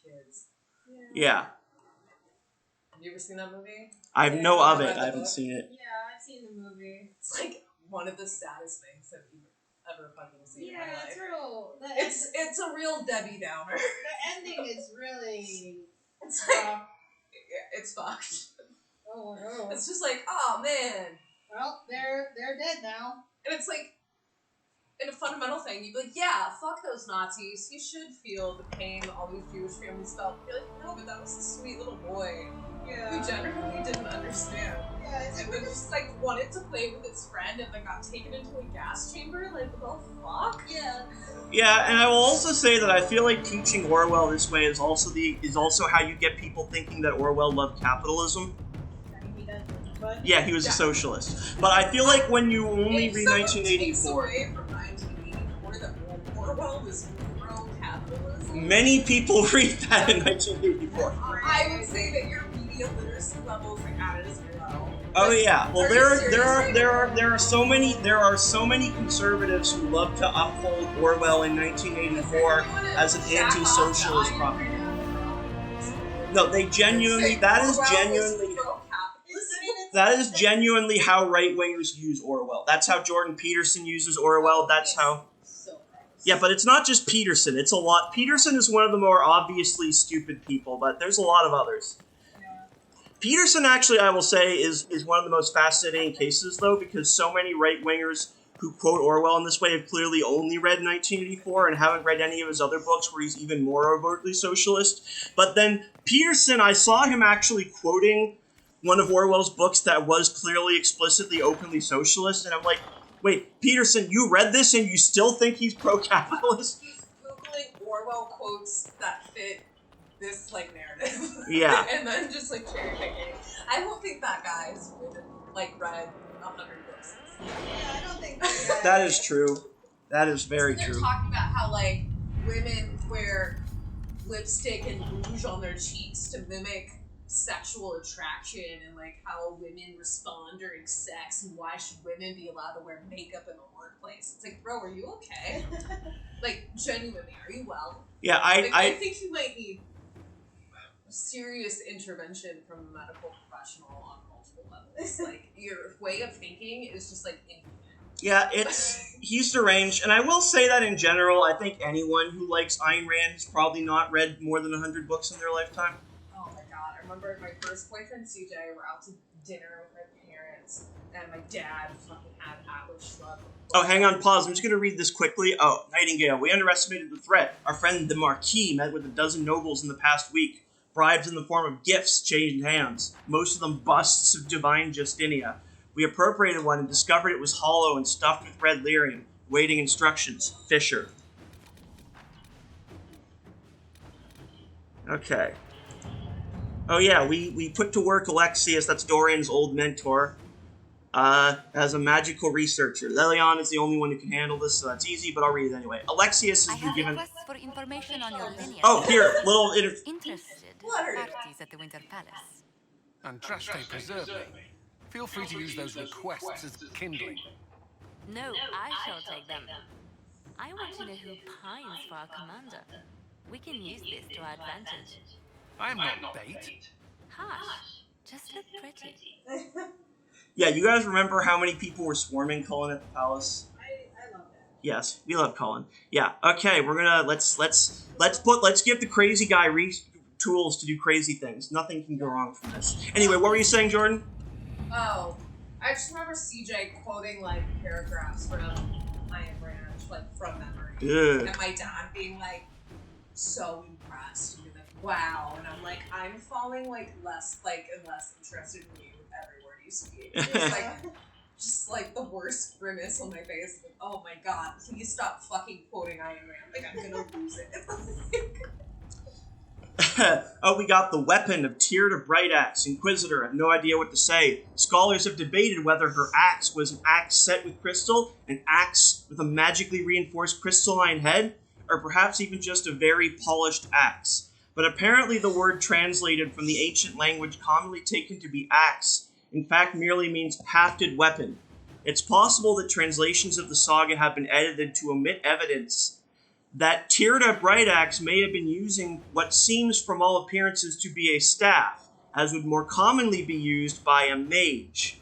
kids. Yeah. Have you ever seen that movie? I know of it. I haven't seen it. Yeah, I've seen the movie. It's like one of the saddest things I've ever fucking seen in my life. It's real. It's a real Debbie Downer. The ending is really. It's like it's fucked. Oh. It's just like, oh man. Well, they're dead now. And it's like, in a fundamental thing, you'd be like, yeah, fuck those Nazis. You should feel the pain all these Jewish families felt. You're like, no, but that was a sweet little boy who genuinely didn't understand. Yeah, and then just like wanted to play with his friend and then got taken into a gas chamber. Like, what the fuck? Yeah. Yeah, and I will also say that I feel like teaching Orwell this way is also how you get people thinking that Orwell loved capitalism. Yeah, he was a socialist. But I feel like when you only read 1984... Takes away from 1984 that Orwell was pro-capitalism. Many people read that in 1984. I would say that your media literacy levels at it as well. Oh yeah. Well, there are so many conservatives who love to uphold Orwell in 1984 as an anti-socialist propaganda. No, that is genuinely how right-wingers use Orwell. That's how Jordan Peterson uses Orwell. That's how... Yeah, but it's not just Peterson. It's a lot. Peterson is one of the more obviously stupid people, but there's a lot of others. Peterson, actually, I will say, is one of the most fascinating cases, though, because so many right-wingers who quote Orwell in this way have clearly only read 1984 and haven't read any of his other books where he's even more overtly socialist. But then Peterson, I saw him actually quoting one of Orwell's books that was clearly, explicitly, openly socialist, and I'm like, wait, Peterson, you read this and you still think he's pro-capitalist? He's Googling Orwell quotes that fit this, like, narrative. Yeah. And then just, like, cherry-picking. I don't think that guy's read 100 books. Yeah, I don't think that is true. That is very they're true. They're talking about how, like, women wear lipstick and rouge on their cheeks to mimic sexual attraction and like how women respond during sex and why should women be allowed to wear makeup in the workplace. It's like, bro, are you okay? Like, genuinely, are you well? Yeah, I think you might need serious intervention from a medical professional on multiple levels. Like, your way of thinking is just like inhuman. Yeah, he's deranged, and I will say that in general, I think anyone who likes Ayn Rand has probably not read more than 100 books in their lifetime. I remember my first boyfriend CJ, we're out to dinner with my parents, and my dad fucking had Atlas Shrugged. Oh, hang on, pause. I'm just going to read this quickly. Oh, Nightingale. We underestimated the threat. Our friend the Marquis met with a dozen nobles in the past week. Bribes in the form of gifts changed hands. Most of them busts of divine Justinia. We appropriated one and discovered it was hollow and stuffed with red lyrium. Waiting instructions. Fisher. Okay. Oh yeah, we put to work Alexius, that's Dorian's old mentor, as a magical researcher. Lelion is the only one who can handle this, so that's easy, but I'll read it anyway. Alexius has been given... requests for information on your lineage. Oh, here, little... Interested parties at the Winter Palace. Andraste, preserve me. Feel free to use those requests as kindling. No, I shall take them. I want to know who pines for our commander. We can use this to our advantage. I am not bait. Hush. Just look pretty. Yeah, you guys remember how many people were swarming Cullen at the palace? I love that. Yes, we love Cullen. Yeah, okay, we're gonna let's give the crazy guy tools to do crazy things. Nothing can go wrong from this. Anyway, what were you saying, Jordan? Oh, I just remember CJ quoting like paragraphs from Ayn Rand, like from memory, Ugh. and my dad being like so impressed. Wow, and I'm like, I'm falling less and less interested in you with every word you speak. It's just like the worst grimace on my face. Like, oh my god, please stop fucking quoting Ayn Rand. Like, I'm gonna lose it. Oh, we got the weapon of Tyr to Bright Axe, Inquisitor. I have no idea what to say. Scholars have debated whether her axe was an axe set with crystal, an axe with a magically reinforced crystalline head, or perhaps even just a very polished axe. But apparently the word translated from the ancient language commonly taken to be axe, in fact merely means hafted weapon. It's possible that translations of the saga have been edited to omit evidence that Tirda Brightaxe may have been using what seems from all appearances to be a staff, as would more commonly be used by a mage.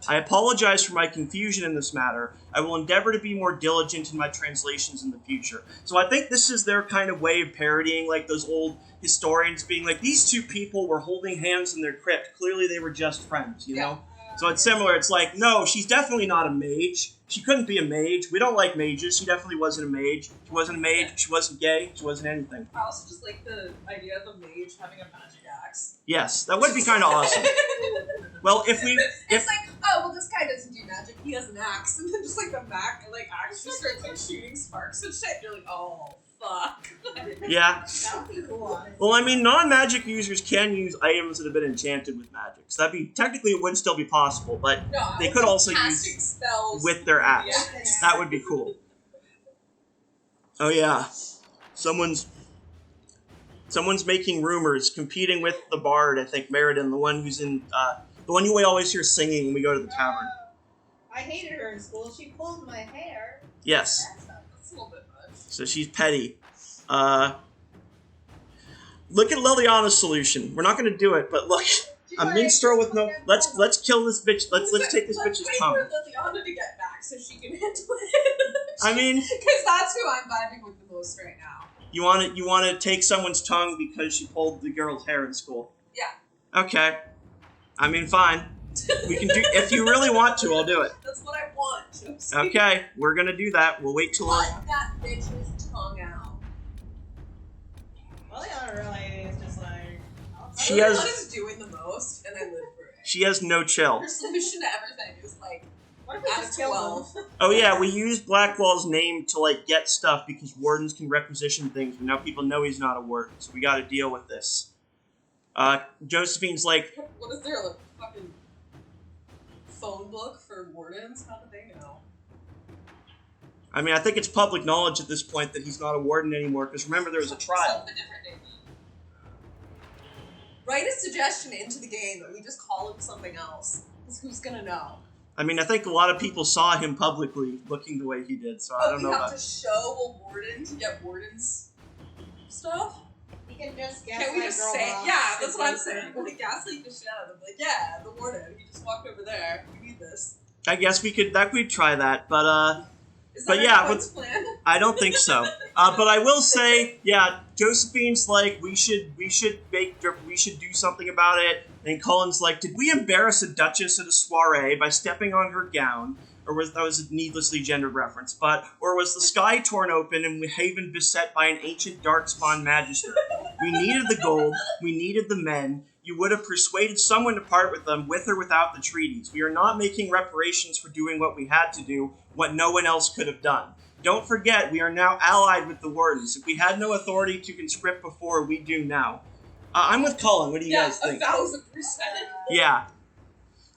I apologize for my confusion in this matter. I will endeavor to be more diligent in my translations in the future. So I think this is their kind of way of parodying like those old historians being like, these two people were holding hands in their crypt. Clearly they were just friends, you know? So it's similar. It's like, no, she's definitely not a mage. She couldn't be a mage. We don't like mages. She definitely wasn't a mage. She wasn't a mage. She wasn't gay. She wasn't anything. I also just like the idea of a mage having a magic axe. Yes, that would be kind of awesome. Well, It's like, oh, well, this guy doesn't do magic. He has an axe. And then just like the axe just starts like shooting sparks and shit. You're like, oh, fuck. Yeah. That would be cool, honestly. Well, I mean, non-magic users can use items that have been enchanted with magic. So that'd be, technically it would still be possible, but No, they I could was also casting use spells with their axe. Yeah. That would be cool. Oh yeah. Someone's making rumors, competing with the bard, I think, Meriden, the one who's in, the one you always hear singing when we go to the tavern. I hated her in school. She pulled my hair. Yes. That's a little bit much. So she's petty. Look at Liliana's solution. We're not going to do it, but look, a minstrel with no. Let's kill this bitch. Let's take this bitch's tongue. Let's wait for Liliana to get back so she can handle it. I mean, because that's who I'm vibing with the most right now. you want to take someone's tongue because she pulled the girl's hair in school. Yeah. Okay. I mean, fine. We can do if you really want to. I'll do it. That's what I want. Josie. Okay, we're gonna do that. We'll wait till. Cut that bitch's tongue out. Liliana really is just like. She has- Liliana's doing the most, and I live for it. She has no chill. Her solution to everything is like, What if we out just of kill 12. them? Oh yeah, we used Blackwell's name to like get stuff because wardens can requisition things, but now people know he's not a warden, so we got to deal with this. Josephine's like, What is there, a fucking phone book for wardens? How do they know? I mean, I think it's public knowledge at this point that he's not a warden anymore, because remember there was a trial. Some of a different name. Write a suggestion into the game that we just call him something else. Because who's gonna know? I mean, I think a lot of people saw him publicly looking the way he did, so I don't know you have about to show a warden to get warden's stuff? You can just Can't gaslight we just girl say, boss. yeah, that's what I'm saying. Like, gaslight the shit out of them. Like, yeah, the warden, he just walked over there. We need this. I guess we could try that, but Is But that yeah, everyone's plan? I don't think so. But I will say, yeah, Josephine's like, we should do something about it. And Cullen's like, did we embarrass a duchess at a soiree by stepping on her gown? Or was that was a needlessly gendered reference? Or was the sky torn open and Haven beset by an ancient darkspawn magister? We needed the gold. We needed the men. You would have persuaded someone to part with them, with or without the treaties. We are not making reparations for doing what we had to do, what no one else could have done. Don't forget, we are now allied with the wardens. If we had no authority to conscript before, we do now. I'm with Cullen. What do you guys think? 1,000%. Yeah.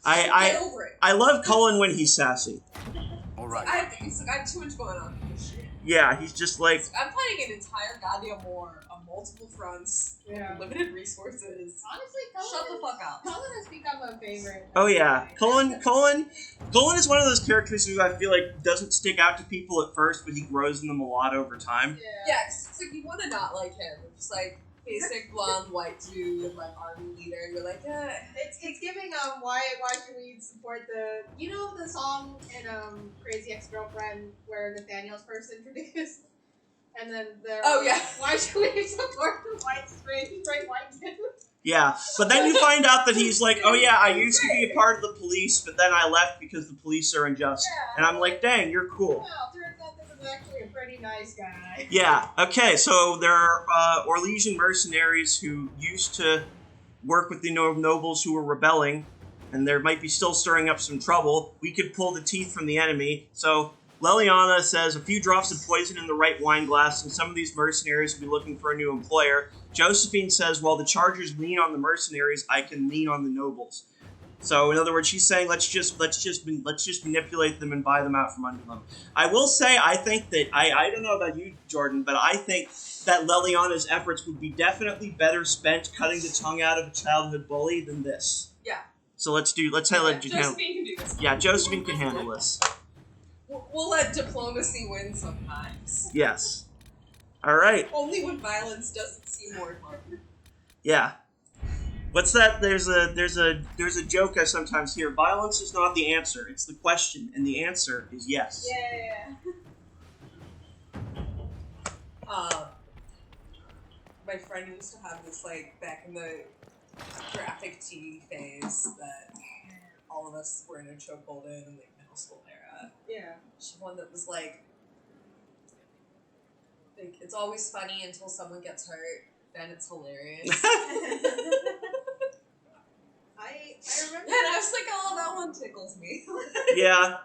Get over it. I love Cullen when he's sassy. All right. I have too much going on with this shit. Yeah, he's just like, I'm playing an entire goddamn war on multiple fronts, Yeah. limited resources. Honestly, Shut the fuck up. Cullen has become a favorite. oh yeah, Cullen is one of those characters who I feel like doesn't stick out to people at first, but he grows in them a lot over time. Yeah, 'cause it's like you want to not like him. It's like basic blonde white dude, like army leader. You're like, It's giving why should we support the song in Crazy Ex-Girlfriend where Nathaniel's first introduced, and then they're why should we support the straight white dude? Yeah, but then you find out that he's like, oh yeah, I used to be a part of the police, but then I left because the police are unjust. Yeah. And I'm like, dang, you're cool. Well, turns out this is actually a pretty nice guy. Yeah, okay, so there are Orlesian mercenaries who used to work with the nobles who were rebelling, and there might be still stirring up some trouble. We could pull the teeth from the enemy. So Liliana says a few drops of poison in the right wine glass, and some of these mercenaries will be looking for a new employer. Josephine says, while the Chargers lean on the mercenaries, I can lean on the nobles. So, in other words, she's saying let's just manipulate them and buy them out from under them. I will say, I think that I don't know about you, Jordan, but I think that Liliana's efforts would be definitely better spent cutting the tongue out of a childhood bully than this. Yeah. So let's Josephine handle. can do this. Yeah, Josephine can handle this. We'll let diplomacy win sometimes. Yes. All right. Only when violence doesn't seem more fun. Yeah. What's that? There's a joke I sometimes hear. Violence is not the answer; it's the question, and the answer is yes. Yeah. My friend used to have this, like, back in the graphic TV phase that all of us were in a chokehold in the middle school era. Yeah. She had one that was like, it's always funny until someone gets hurt, then it's hilarious. I remember. And I was like, oh, that one tickles me. Yeah.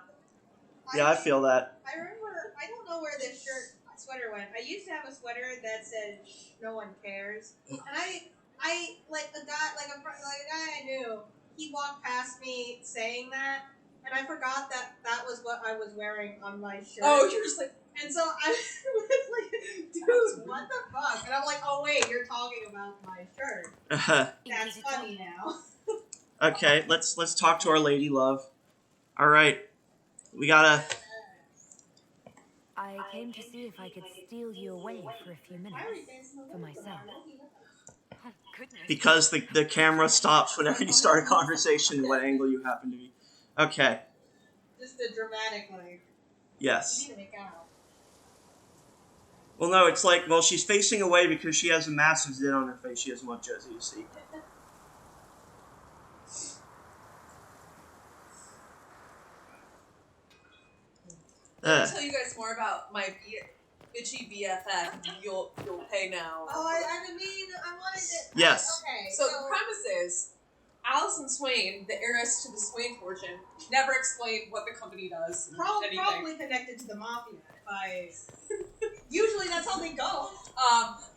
Yeah, I feel that. I remember. I don't know where this sweater went. I used to have a sweater that said "No one cares," and I like a guy I knew. He walked past me saying that, and I forgot that was what I was wearing on my shirt. Oh, you're just like, and so I was like, dude, what the fuck? And I'm like, oh wait, you're talking about my shirt. That's funny now. Okay, let's talk to our lady love. All right, we gotta. I came to see if I could steal you away for a few minutes for myself. Oh, goodness. Because the camera stops whenever you start a conversation, what angle you happen to be. Okay. Just a dramatic, like. Yes. You need to make out. Well, no, it's like, well, she's facing away because she has a massive zit on her face. She doesn't want Josie to see. Let me tell you guys more about my bitchy BFF. You'll pay now. Oh, I mean, I wanted to. Yes. Okay. So the premise is, Allison Swain, the heiress to the Swain fortune, never explained what the company does. Probably connected to the mafia. Usually that's how they go.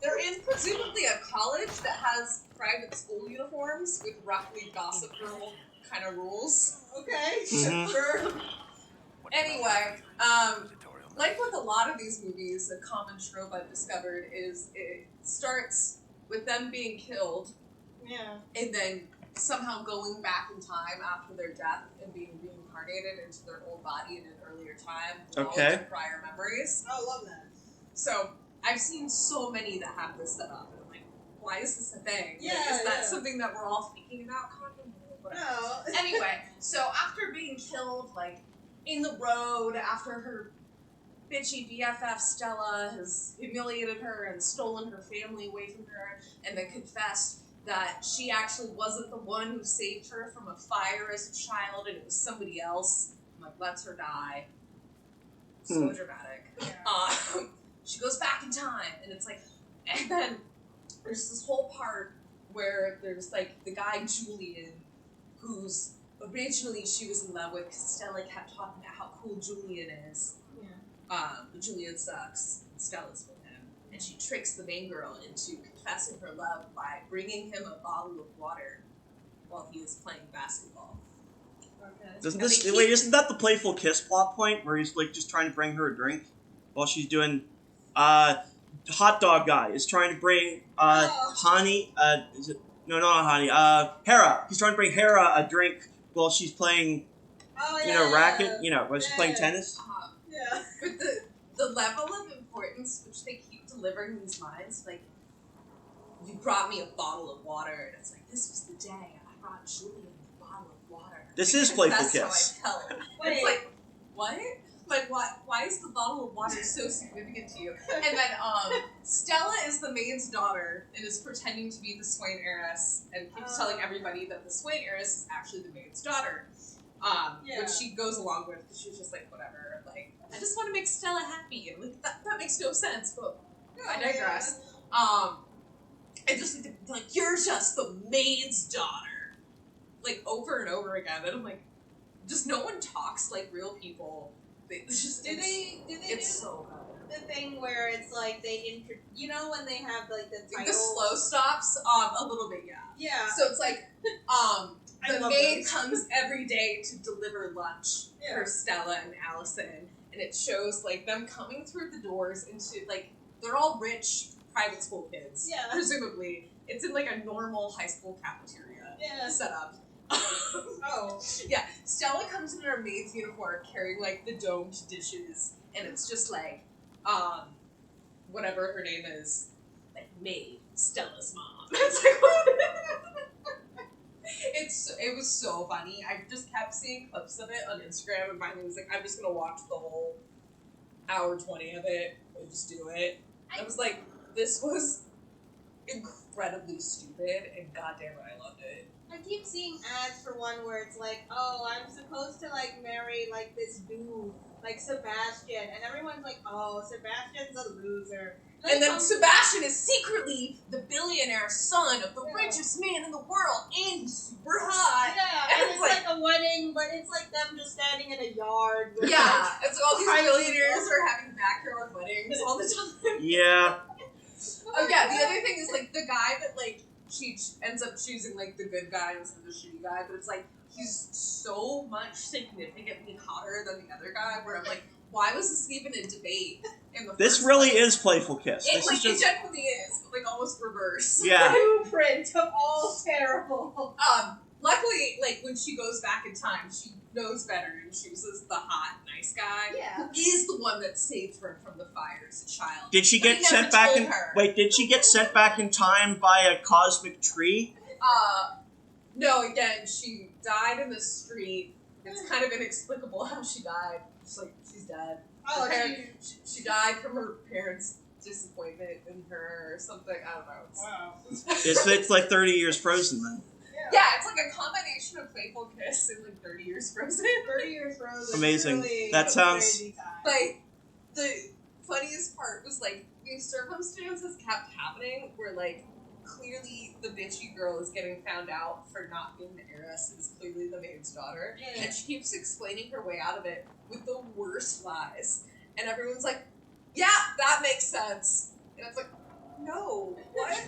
They're in presumably a college that has private school uniforms with roughly Gossip Girl kind of rules. Okay, Mhm. sure. Anyway, like with a lot of these movies, a common trope I've discovered is it starts with them being killed, Yeah. and then somehow going back in time after their death and being reincarnated into their old body in an earlier time with all of Okay. their prior memories. I love that. So I've seen so many that have this set up, and I'm like, why is this a thing? Yeah, Like, is that yeah. something that we're all thinking about? Whatever. No. Anyway, so after being killed, like, in the road, after her bitchy BFF Stella has humiliated her and stolen her family away from her, and then confessed that she actually wasn't the one who saved her from a fire as a child, and it was somebody else. I'm like, lets her die. So dramatic. Yeah. She goes back in time, and it's like, and then there's this whole part where there's like the guy Julian, who's originally she was in love with, because Stella kept talking about how cool Julian is. But Julian sucks, and Stella's with him, and she tricks the main girl into confessing her love by bringing him a bottle of water while he was playing basketball. Okay. Isn't that the playful kiss plot point where he's like just trying to bring her a drink while she's doing, hot dog guy is trying to bring, Honey, is it, no, not Honey, Hera. He's trying to bring Hera a drink while she's playing, racket, while she's playing tennis. Yeah. But the level of importance which they keep delivering these lines, like, you brought me a bottle of water, and it's like, this was the day I brought Julian a bottle of water. This is playful That's kiss. how I tell him. Wait. It's like, what? Like, why is the bottle of water so significant to you? And then, Stella is the maid's daughter and is pretending to be the Swain heiress and keeps telling everybody that the Swain heiress is actually the maid's daughter. Which she goes along with because she's just like, whatever. Like, I just want to make Stella happy. And like, that makes no sense, but I digress. And just like, you're just the maid's daughter. Like, over and over again. And I'm like, just no one talks like real people. It's just, it's so good. The thing where it's like they when they have like the title. The slow stops, a little bit, yeah. Yeah. So it's like, the maid those. comes every day to deliver lunch for Stella and Allison, and it shows like them coming through the doors into like they're all rich private school kids. Yeah. Presumably, it's in like a normal high school cafeteria setup. Oh. Yeah, Stella comes in her maid's uniform carrying like the domed dishes, and it's just like, whatever her name is, like, made Stella's mom. It's like, what? It was so funny. I just kept seeing clips of it on Instagram, and finally was like, I'm just gonna watch the whole hour 20 of it and just do it. I was like, this was incredibly stupid, and goddamn it, I loved it. I keep seeing ads for one where it's like, oh, I'm supposed to, like, marry, like, this dude, like Sebastian, and everyone's like, oh, Sebastian's a loser. And then Sebastian is secretly the billionaire son of the richest man in the world, and he's super hot. Yeah, and it's like a wedding, but it's like them just standing in a yard. With it's all these billionaires are having backyard weddings all the time. Yeah. Oh yeah, the other thing is, like, the guy that, like, she ends up choosing, like, the good guy instead of the shitty guy, but it's like, he's so much significantly hotter than the other guy, where I'm like, why was this even a debate in the This first really place? is Playful Kiss. It, This like, is just... it genuinely is, but, like, almost reverse. Yeah. Blueprint of all terrible. Luckily, like, when she goes back in time, she knows better and chooses the hot, nice guy. Yeah. Who is the one that saved her from the fire as a child. Did she But get he never sent back told in... her. Wait, did she get sent back in time by a cosmic tree? No, again, she died in the street. It's kind of inexplicable how she died. Just like, she's dead. Oh, She died from her parents' disappointment in her or something. I don't know. Wow. It's like 30 Years Frozen then. Yeah, it's like a combination of Playful Kiss and like 30 Years Frozen. 30 Years Frozen. Amazing. Really That sounds... crazy time. Like, the funniest part was like, these circumstances kept happening where like, clearly the bitchy girl is getting found out for not being the heiress and is clearly the maid's daughter. Yeah. And she keeps explaining her way out of it with the worst lies. And everyone's like, yeah, that makes sense. And it's like, no, what?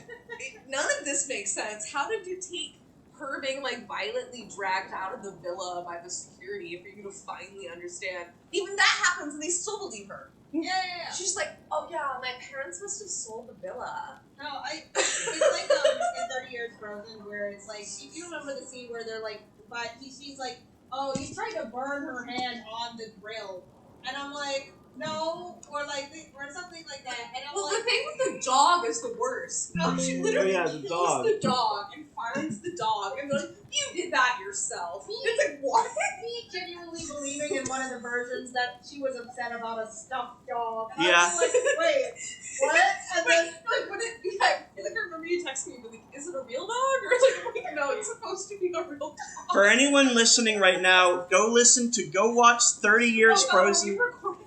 None of this makes sense. How did it take her being like violently dragged out of the villa by the security for you to finally understand? Even that happens and they still believe her. Yeah. She's like, oh yeah, my parents must have sold the villa. No, it's like in 30 Years Frozen where it's like, if you remember the scene where they're like, but she's like, oh, you tried to burn her hand on the grill. And I'm like, no, or something like that. And I'm Well, like, the thing with the dog is the worst. No, she literally Oh, yeah, the kills dog. the dog and finds the dog, and they're like, you did that yourself. It's like, what? me genuinely believing in one of the versions that she was upset about a stuffed dog. And Yeah. I was like, wait, what? And then, Like, what it, yeah, I remember you texting me, but like, is it a real dog? Or like, no, it's supposed to be a real dog. For anyone listening right now, go watch 30 Years Oh, God, are we Frozen. recording?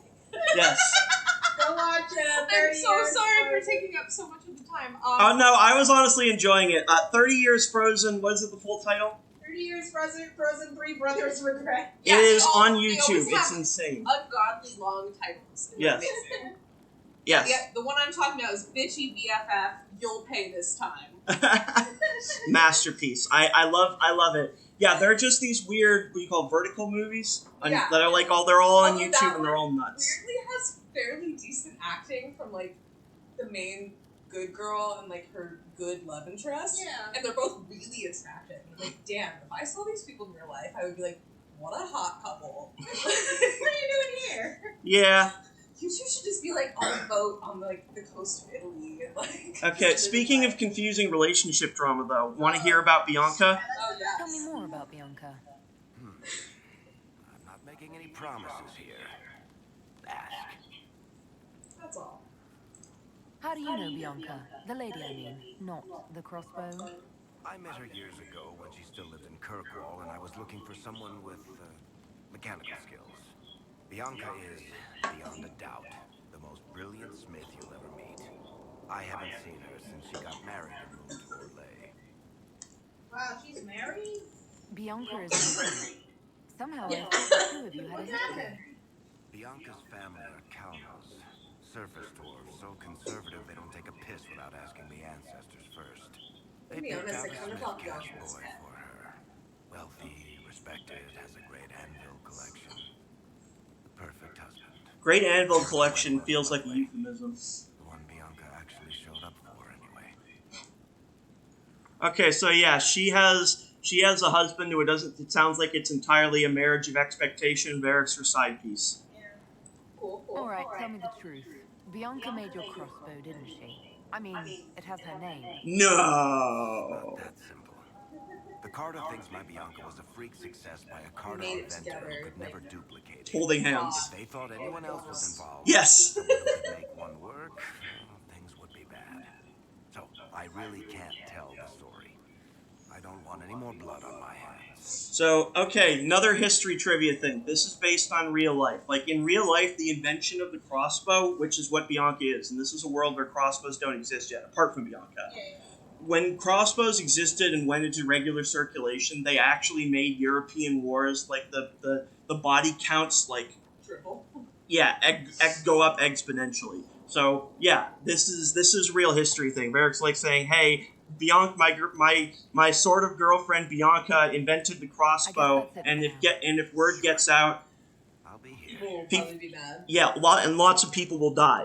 Yes. go watch it. I'm so sorry for taking up so much of the time. Oh no, I was honestly enjoying it. 30 Years Frozen, what is it, the full title? 30 Years Frozen, 3 Brothers Regret. Yeah, it is they all- on they YouTube. always It's have insane. ungodly long titles. And Yes. they're amazing. Yes. Yeah, the one I'm talking about is Bitchy BFF, You'll Pay This Time. Masterpiece. I love it. Yeah, they're just these weird, what do you call, vertical movies? Yeah. That are like, they're all on Although that YouTube and they're one all nuts. Weirdly has fairly decent acting from like the main good girl and like her good love interest. Yeah. And they're both really attractive. And I'm like, damn, if I saw these people in real life, I would be like, what a hot couple. What are you doing here? Yeah. You two should just be like on a boat on like the coast of Italy and like. Okay, speaking of confusing relationship drama though, want to hear about Bianca? Oh yes. Tell me more about Bianca. I'm not making any promises here. Ask. That's all. How do you know Bianca? The lady, I mean, not the crossbow. I met her years ago when she still lived in Kirkwall, and I was looking for someone with mechanical skills. Bianca is, beyond a doubt, the most brilliant smith you'll ever meet. I haven't seen her since she got married and moved to Orlais. Wow, she's married? Bianca is different. Somehow I thought the two of you had a history. Bianca's family are Kalmas, surface dwarves, so conservative they don't take a piss without asking the ancestors first. To They be picked honest, out I a kinda smith thought cash Bianca was boy fat. for her. Wealthy, respected, has a great anvil collection. The perfect husband. Great Anvil collection feels like a euphemism. The one Bianca actually showed up for, anyway. Okay, so yeah, she has a husband who it sounds like it's entirely a marriage of expectation. Varric's her side piece. Yeah. Cool. All right, tell me the truth. Bianca made your crossbow, didn't she? I mean, it has her name. No. Not that simple. The Carter thinks my Bianca was a freak success by a Carter Made it inventor together, who could like, never duplicate it. Holding hands. If they thought anyone else was involved, Yes. someone who could make one work, well, things would be bad. So, I really can't tell the story. I don't want any more blood on my hands. So, okay, another history trivia thing. This is based on real life. Like, in real life, the invention of the crossbow, which is what Bianca is, and this is a world where crossbows don't exist yet, apart from Bianca. When crossbows existed and went into regular circulation, they actually made European wars, like, the body counts, like... Triple. Yeah, go up exponentially. So, yeah, this is real history thing. Varric's like saying, hey... Bianca, my sort of girlfriend Bianca invented the crossbow, and if word gets out, I'll be here. People will probably be mad. Yeah, lots of people will die.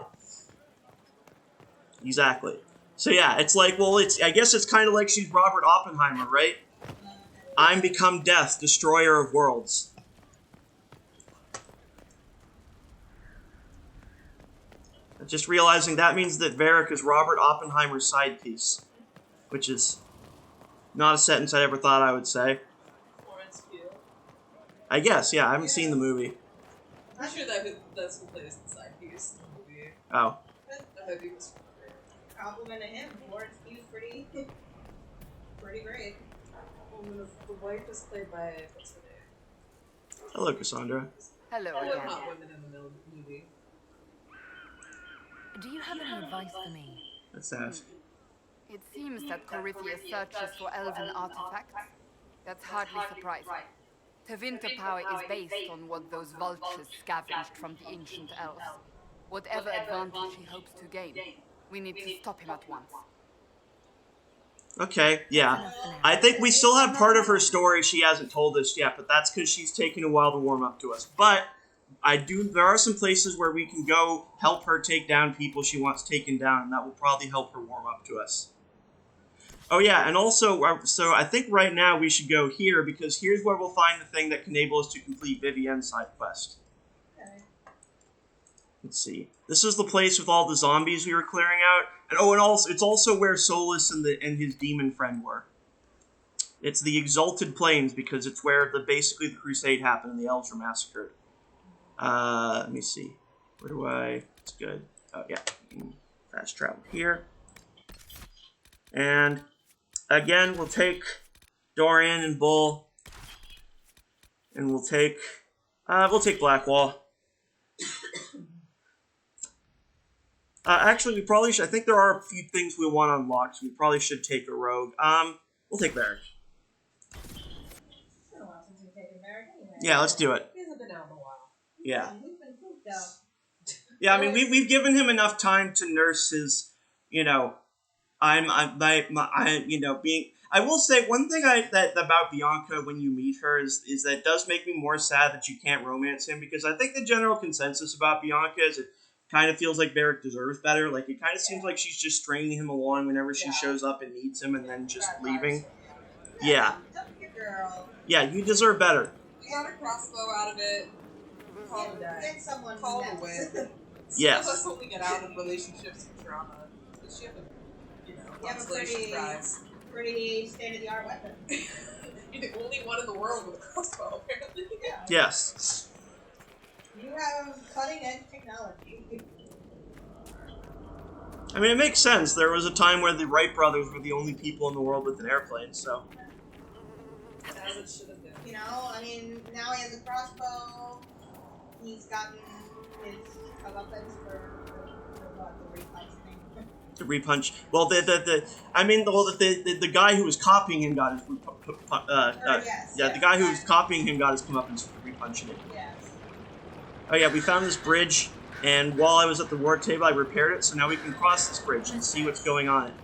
Exactly. So yeah, it's like, well, I guess it's kind of like she's Robert Oppenheimer, right? I'm become death, destroyer of worlds. Just realizing that means that Varric is Robert Oppenheimer's side piece. Which is not a sentence I ever thought I would say. Florence Pugh. I guess, yeah, I haven't seen the movie. I'm sure that's who plays the side piece in the movie. Oh. The movie was great. Compliment to him. Florence Pugh's pretty great. The wife is played by, what's her name? Hello, Cassandra. Hello All the again. hot women in the movie. Do you have any advice for me? Let's ask. It seems that Corythia searches for elven artifacts. That's hardly surprising. Her winter power is based on what those vultures scavenged from the ancient elves. Whatever advantage he hopes to gain, we need to stop him at once. Okay, yeah. I think we still have part of her story she hasn't told us yet, but that's because she's taking a while to warm up to us. But there are some places where we can go help her take down people she wants taken down, and that will probably help her warm up to us. Oh yeah, and also, so I think right now we should go here, because here's where we'll find the thing that can enable us to complete Vivienne's side quest. Okay. Let's see. This is the place with all the zombies we were clearing out. And also it's also where Solus and his demon friend were. It's the Exalted Plains, because it's where basically the crusade happened and the elves were massacred. Let me see. It's good. Oh yeah. Fast travel here. And again, we'll take Dorian and Bull, and we'll take Blackwall. Actually, we probably should. I think there are a few things we want unlocked, so we probably should take a rogue. We'll take Varric. It's been a while since we've taken Varric anyway. Yeah, let's do it. He hasn't been out in a while. Yeah. We've been pooped out. Yeah, I mean, we've given him enough time to nurse his, being. I will say one thing about Bianca when you meet her is that it does make me more sad that you can't romance him, because I think the general consensus about Bianca is it kind of feels like Varric deserves better. Like, it kind of seems like she's just stringing him along whenever she shows up and needs him and then just leaving. Yeah. Girl. Yeah, you deserve better. We got a crossbow out of it. Call it a day. Get someone Call it a next. win. Yes. Some of us only get out of relationships and drama. But she have a, constellation prize. Pretty state-of-the-art weapon. You're the only one in the world with a crossbow, apparently. Yeah. Yes. You have cutting-edge technology. I mean, it makes sense. There was a time where the Wright brothers were the only people in the world with an airplane, so. As it should have been. I mean, now he has a crossbow. He's gotten his comeuppance for what, the repunch thing. The repunch. Well, the guy who was copying him got his the guy who was copying him got his comeuppance for repunching it. Yes. Oh yeah, we found this bridge, and while I was at the war table, I repaired it, so now we can cross this bridge and see what's going on it.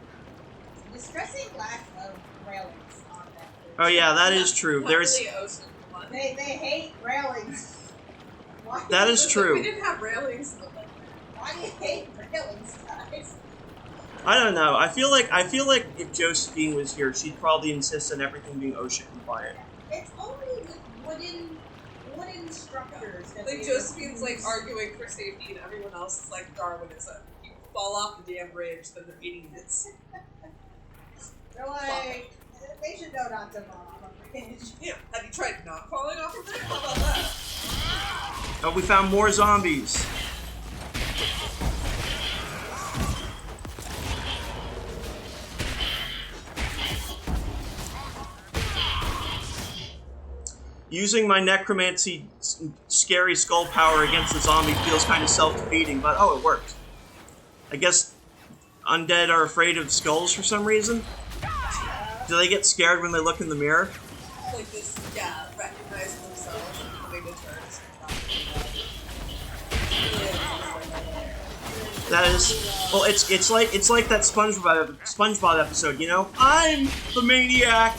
Distressing lack of railings on that bridge. Oh yeah, that is true. There's. They hate railings. Why That is true. We didn't have railings. Why do you hate railings, guys? I don't know. I feel like if Josephine was here, she'd probably insist on everything being OSHA compliant. It's only with wooden wooden structures. Like Josephine's like arguing for safety, and everyone else is like Darwinism. You fall off the damn bridge, then the idiots. They're like, they should know not to fall off a bridge. Yeah. Have you tried not falling off a bridge? How about that? Oh, we found more zombies. Using my necromancy scary skull power against the zombie feels kind of self-defeating, but oh, it worked. I guess undead are afraid of skulls for some reason. Do they get scared when they look in the mirror? Like this, yeah, recognizing themselves and coming to terms. That is, well, it's like that SpongeBob episode, you know? I'm the maniac.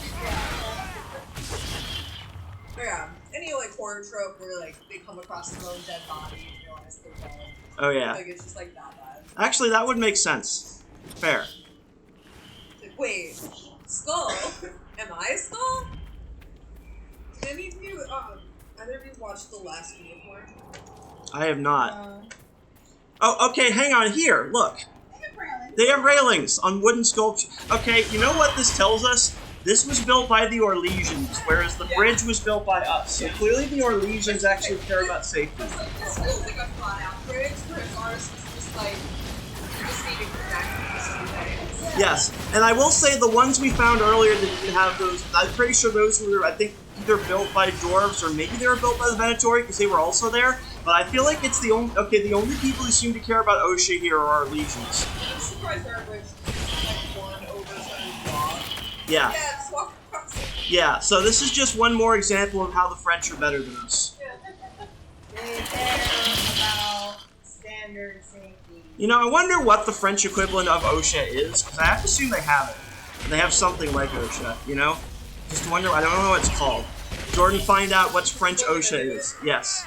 Yeah, any like horror trope where like they come across their own dead body and realize they're dead. Oh yeah. Like it's just like that bad. Actually, that would make sense. Fair. Like, wait, skull? Am I a skull? Did any of you either of you watch The Last Unicorn? I have not. Oh, okay, hang on here. Look. They have railings. They have railings on wooden sculpture. Okay, you know what this tells us? This was built by the Orlesians, whereas the bridge was built by us. So clearly the Orlesians actually care about safety. Because like this feels like a thought out bridge, whereas ours was just like you just need to connect these two things. Yes, and I will say the ones we found earlier that didn't have those, I'm pretty sure those were, I think, either built by dwarves or maybe they were built by the Venatori because they were also there. But I feel like it's the only people who seem to care about OSHA here are Orlesians. I'm surprised our bridge is like one over certain law. Yeah. Yeah, just walk across it. Yeah, so this is just one more example of how the French are better than us. They care about standard safety. You know, I wonder what the French equivalent of OSHA is, because I have to assume they have it. They have something like OSHA, you know? Just wonder, I don't know what it's called. Jordan, find out what French OSHA is. Yes.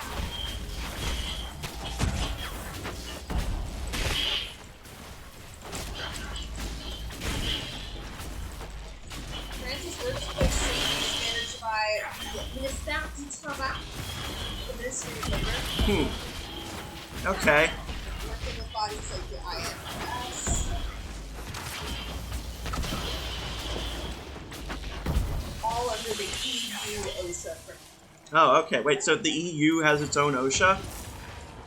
Francis Works Place Safety is managed by Ministère du Travail, the Ministry of Labor. Okay. Working with bodies like the IFS. All under the EU OSHA framework. Oh, okay. Wait, so the EU has its own OSHA?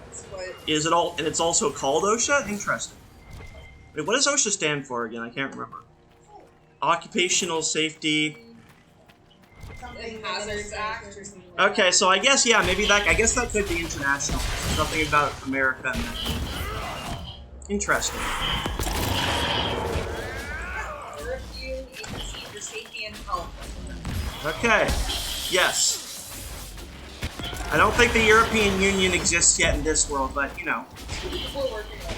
That's what Is it all, and it's also called OSHA? Interesting. Wait, what does OSHA stand for again? I can't remember. Occupational Safety. Something Hazards Act or something. Okay, so I guess, yeah, maybe that, I guess that could be international. There's nothing about America in that. Interesting. European Agency for Safety and Health. Okay. Yes. I don't think the European Union exists yet in this world, but, you know. We're working on it.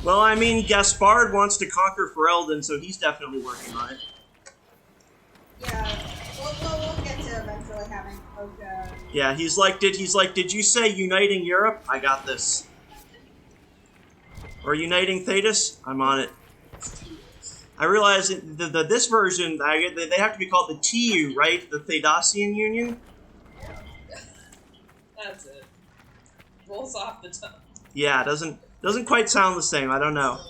Well, I mean, Gaspard wants to conquer Ferelden, so he's definitely working on it. Yeah, we'll get to eventually having OSHA. Yeah, he's like, did you say uniting Europe? I got this. Or uniting Thetis? I'm on it. I realize that this version, they have to be called the TU, right? The Thedasian Union? That's it. Rolls off the tongue. Yeah, it doesn't quite sound the same. I don't know.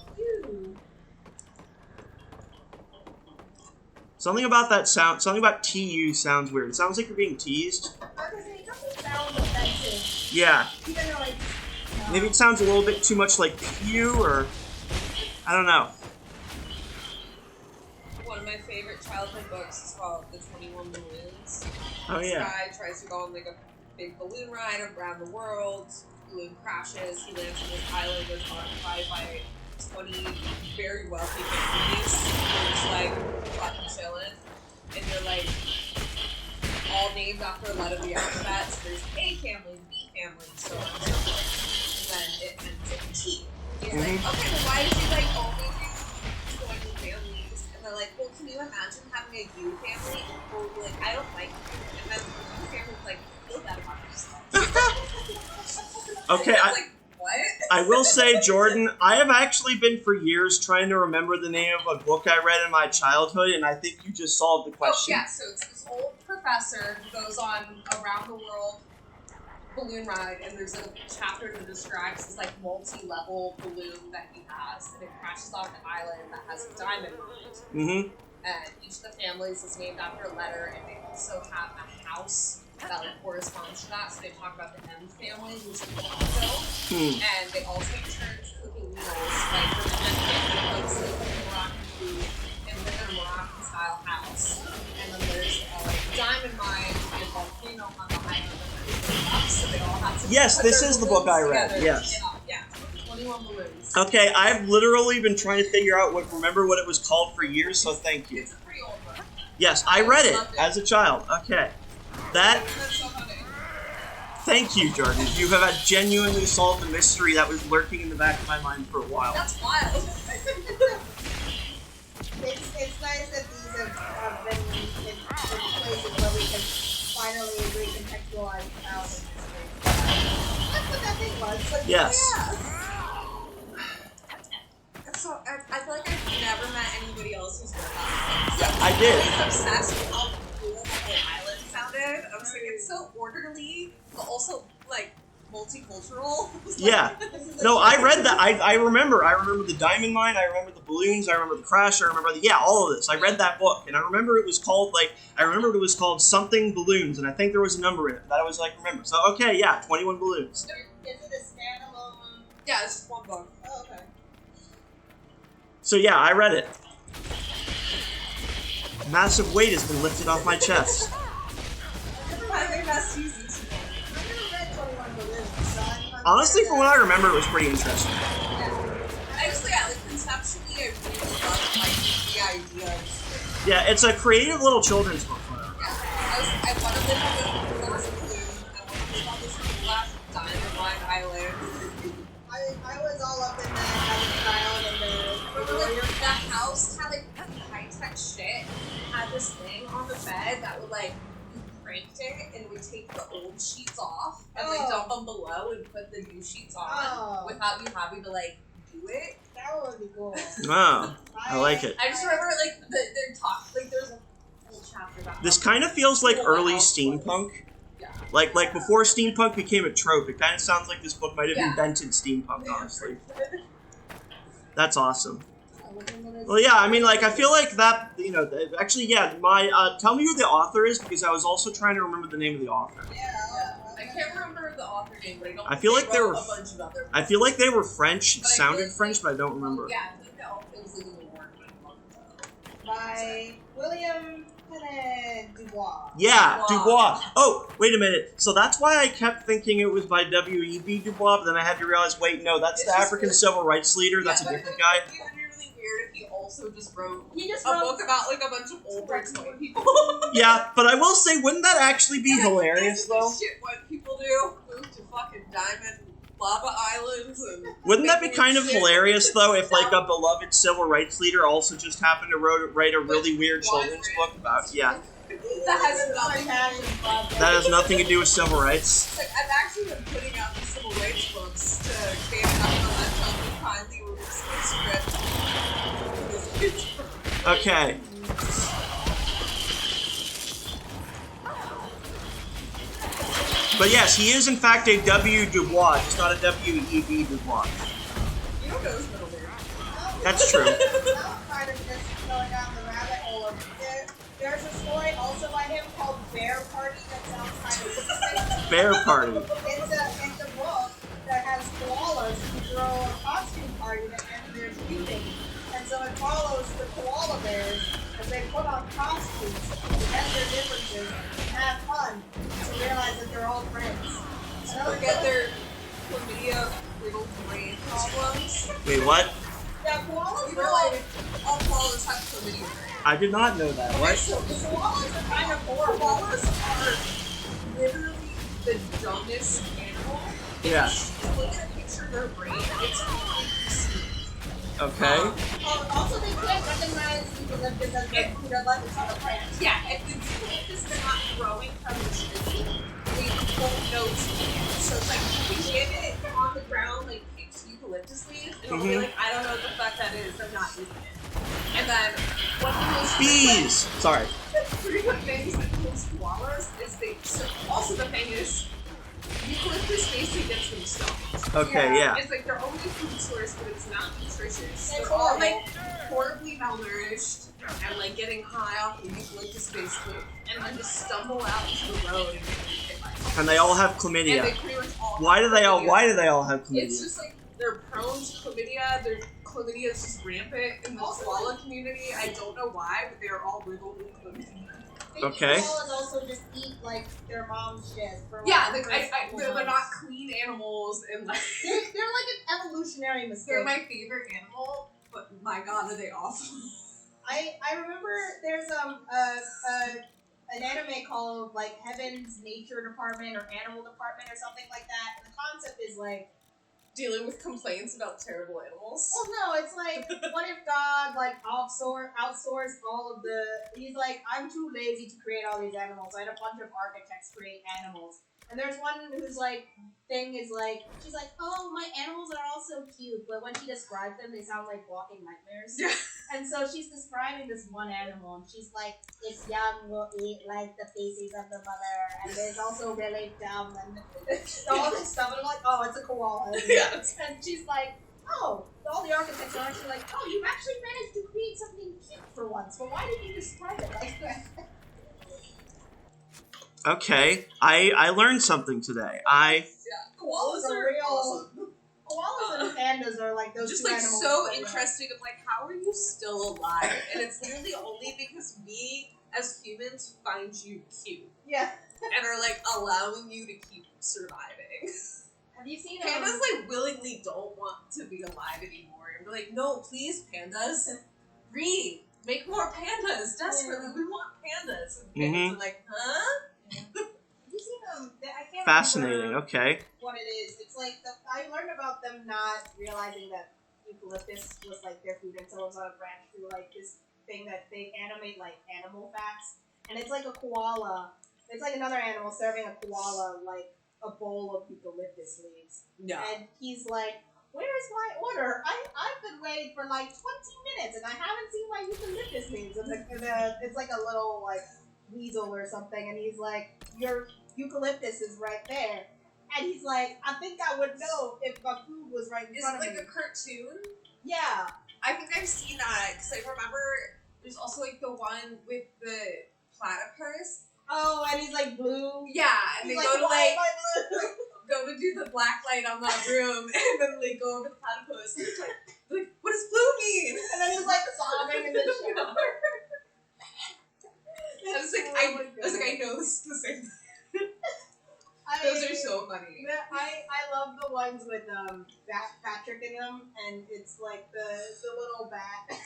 Something about that sound, something about TU sounds weird. It sounds like you're being teased. It doesn't sound offensive. Yeah. Even though it's... Maybe it sounds a little bit too much like PU, or... I don't know. One of my favorite childhood books is called The 21 Balloons. Oh, This yeah. guy tries to go on like a big balloon ride around the world. Balloon crashes. He lands on this island that's occupied by 20 very wealthy families. They're just like fucking chilling. And they're like all named after a letter of the alphabet. So there's A family, B family, so on and so forth. And then it ends in T. And he's like, okay, well, why did you like only do 20 families? And they're like, well, can you imagine having a U family? And people will be like, I don't like you. And then the U family's like, feel that about yourself. Okay, And I was like, what? I will say, Jordan, I have actually been for years trying to remember the name of a book I read in my childhood, and I think you just solved the Oh, question. yeah, so it's this old professor who goes on around the world balloon ride, and there's a chapter that describes this like multi-level balloon that he has, and it crashes on an island that has a diamond on it. And each of the families is named after a letter, and they also have a house that like corresponds to that. So they talk about the M family, who's in Morocco, and they all take turns cooking meals, like for the M family, like sleeping Moroccan food in their Moroccan style house. And then there's like diamond mine and a volcano on the island. So they all have to yes, this is the book I read. Yes. Yeah, 21 balloons. Okay, I've literally been trying to figure out remember what it was called for years, so thank you. It's a pretty old book. Yes, I read it as a child. Okay. That. Thank you, Jordan. You have genuinely solved the mystery that was lurking in the back of my mind for a while. That's wild. It's nice that these have been in places where we can finally recontextualize how the mystery. That's what that thing was. Like, yes. Yeah. So I feel like I've never met anybody else who's read that. I did. I was obsessed with how cool the whole island sounded. I was like, it's so orderly, but also like multicultural. Yeah. No, I read that. I remember the diamond mine. I remember the balloons. I remember the crash. I remember all of this. I read that book, and I remember it was called something balloons, and I think there was a number in it that I was like remember. So okay, yeah, 21 balloons. Is it a standalone? Yeah, it's just one book. Oh, okay. So yeah, I read it. Massive weight has been lifted off my chest. I think that's easy. I've never read 21 Balloons, so I'm Honestly, from what I remember, it was pretty interesting. Actually, yeah, like conceptually, I really love like the ideas. Yeah, it's a creative little children's book. Yeah, I want to live on this glass balloon. I want to live on this glass diamond mine island. I was all up in that as a child, and that house had like high-tech shit. Had this thing on the bed that would like you cranked it and would take the old sheets off and like dump them below and put the new sheets on without you having to like do it. that would be cool. Wow, I like it. I just remember like their talk, like there's a whole chapter about This kind of feels like early steampunk. Yeah. Like before steampunk became a trope, it kind of sounds like this book might have invented steampunk, honestly. That's awesome. Well, yeah, I mean, like, I feel like that, you know, actually, yeah, tell me who the author is, because I was also trying to remember the name of the author. I can't remember the author name, but I feel like they were, a bunch of other I feel like they were French, it but sounded French, but I don't remember. Yeah, I think it was legally work. By William Dubois. Yeah, Dubois. Oh, wait a minute. So that's why I kept thinking it was by W.E.B. Du Bois, but then I had to realize, wait, no, that's the African civil rights leader. That's a different guy. It would be really weird if he also just wrote a book about like a bunch of old white people. Yeah, but I will say, wouldn't that actually be hilarious, though? Shit, what people do? Move to fucking diamond lava islands and. Wouldn't that be kind of hilarious, though, if like a beloved civil rights leader also just happened to write a really weird children's book about? Yeah. That has nothing to do with civil rights. Like, I've actually been putting out the civil rights books to gain enough momentum to finally release the script. Okay. But yes, he is in fact a W. Dubois, just not a W.E.B. Dubois. You don't know his middle name. That's true. Kind of just going down the rabbit hole of it. There's a story also by him called Bear Party that sounds kind of interesting. Bear Party. It's a book that has koalas who throw a costume party that ends their shooting. And so it follows the koala bears as they put on costumes to forget their differences and have fun to realize that they're all friends. So Forget their chlamydia riddled brain problems. Wait, what? Yeah, koalas are Really? like, All koalas have chlamydia brain. I did not know that. Okay, What? so the koalas are kind of horrible. koalas are literally the dumbest animal. Yeah. Look at a picture of their brain. It's Okay. Also, they can't recognize because they're like it's on a plant. yeah, if the eucalyptus is not growing from the tree, they won't know it's eucalyptus. So it's like you can get it on the ground, like it's eucalyptus leaves, and it'll be like, I don't know what the fuck that is, I'm not eating it. And then one of the most Bees. Sorry. frequent things that kills koalas So, also the thing is, eucalyptus basically gets them stoned. Okay, yeah. It's like their only food source, but it's not nutritious. It's They're all horrible. like horribly malnourished and like getting high off the eucalyptus basically, and then just stumble out into the road and get hit by cars. And they all have And chlamydia. they pretty much all Why have do they all? chlamydia. Why do they all have It's chlamydia? just like they're prone to chlamydia. Their chlamydia is just rampant in the Also, koala community. I don't know why, but they are all riddled with chlamydia. Okay. Koalas also just eat like their mom's shit. For, like, Yeah, the like, first couple they're months. not clean animals, and like They're like an evolutionary mistake. they're my favorite animal. But my god, are they awful? I remember there's an anime called like Heaven's Nature Department or Animal Department or something like that. And the concept is like, Dealing with complaints about terrible animals. well, no, it's like, what if God like outsourced all of the? He's like, I'm too lazy to create all these animals. I had a bunch of architects create animals. And there's one whose like thing is like, she's like, oh, my animals are all so cute, but when she describes them, they sound like walking nightmares. Yeah. And so she's describing this one animal, and she's like, its young will eat like the feces of the mother, and it's also really dumb, and all this stuff. And I'm like, oh, it's a koala. Yeah. And she's like, oh, all the architects are actually like, oh, you've actually managed to create something cute for once, but why did you describe it like that? Okay, I learned something today. Koalas are are real- awesome. Koalas and pandas are like those Just two like animals. so that- interesting of like, how are you still alive? And it's literally only because we as humans find you cute Yeah. and are like allowing you to keep surviving. Have you seen Pandas like willingly don't want to be alive anymore. And we're like, no, please, pandas, breed, make more pandas desperately. Yeah. We want pandas. And pandas are like, huh? Have you seen I can't Fascinating. remember Okay. what it is. It's like I learned about them not realizing that eucalyptus was like their food until it was on a branch through like this thing that they animate like animal facts, and it's like a koala. It's like another animal serving a koala like a bowl of eucalyptus leaves, No. and he's like, "Where's my order? I've been waiting for like 20 minutes and I haven't seen my eucalyptus leaves." And it's like a little like weasel or something, and he's like, "Your eucalyptus is right there." And he's like, "I think I would know if my food was right in Is front it of like me." a cartoon? Yeah. I think I've seen that because I remember there's also like the one with the platypus. Oh, and he's like blue. Yeah, and He's they like, go to "Why like am I blue?" go to do the black light on that room, and then they go over the platypus, and it's like, what does blue mean? And then he's like sobbing in the shower. I was like, I know this is the same thing. Those are so funny. I love the ones with Patrick in them, and it's like the little bat.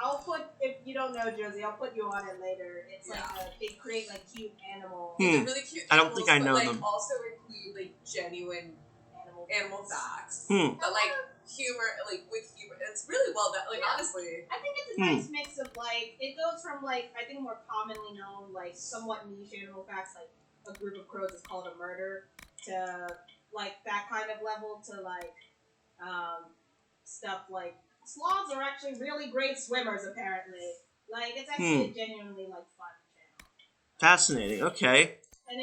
I'll put, if you don't know Josie, I'll put you on it later. It's like they create like cute animals. They're really cute. I don't think I know but, like, them. Also include like genuine animal facts, Hmm. but like humor, like with humor. It's really well done. Like honestly, I think it's a nice mix of like, it goes from like, I think more commonly known, like somewhat niche animal facts, like a group of crows is called a murder, to like that kind of level, to like stuff like sloths are actually really great swimmers apparently. Like it's actually a genuinely like fun channel. Fascinating. Okay. And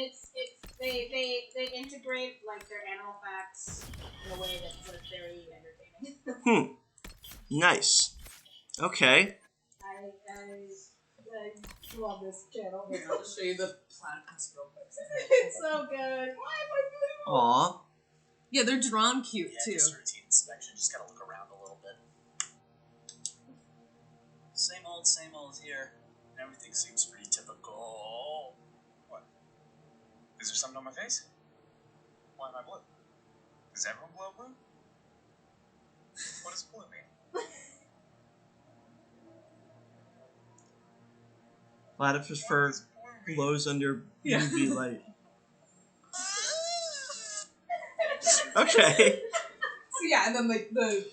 they integrate like their animal facts in a way that's like very entertaining. Nice. Okay. I love this channel. here, I'll just show you the platypus real quick. It's so good. Why am I blue? Aw. Yeah, they're drawn cute Yeah, too. just routine inspection. Just gotta look around a little bit. Same old here. Everything seems pretty typical. What? Is there something on my face? Why am I blue? Does everyone glow blue? What does blue mean? Platypus fur glows under UV light. Okay. So yeah, and then like the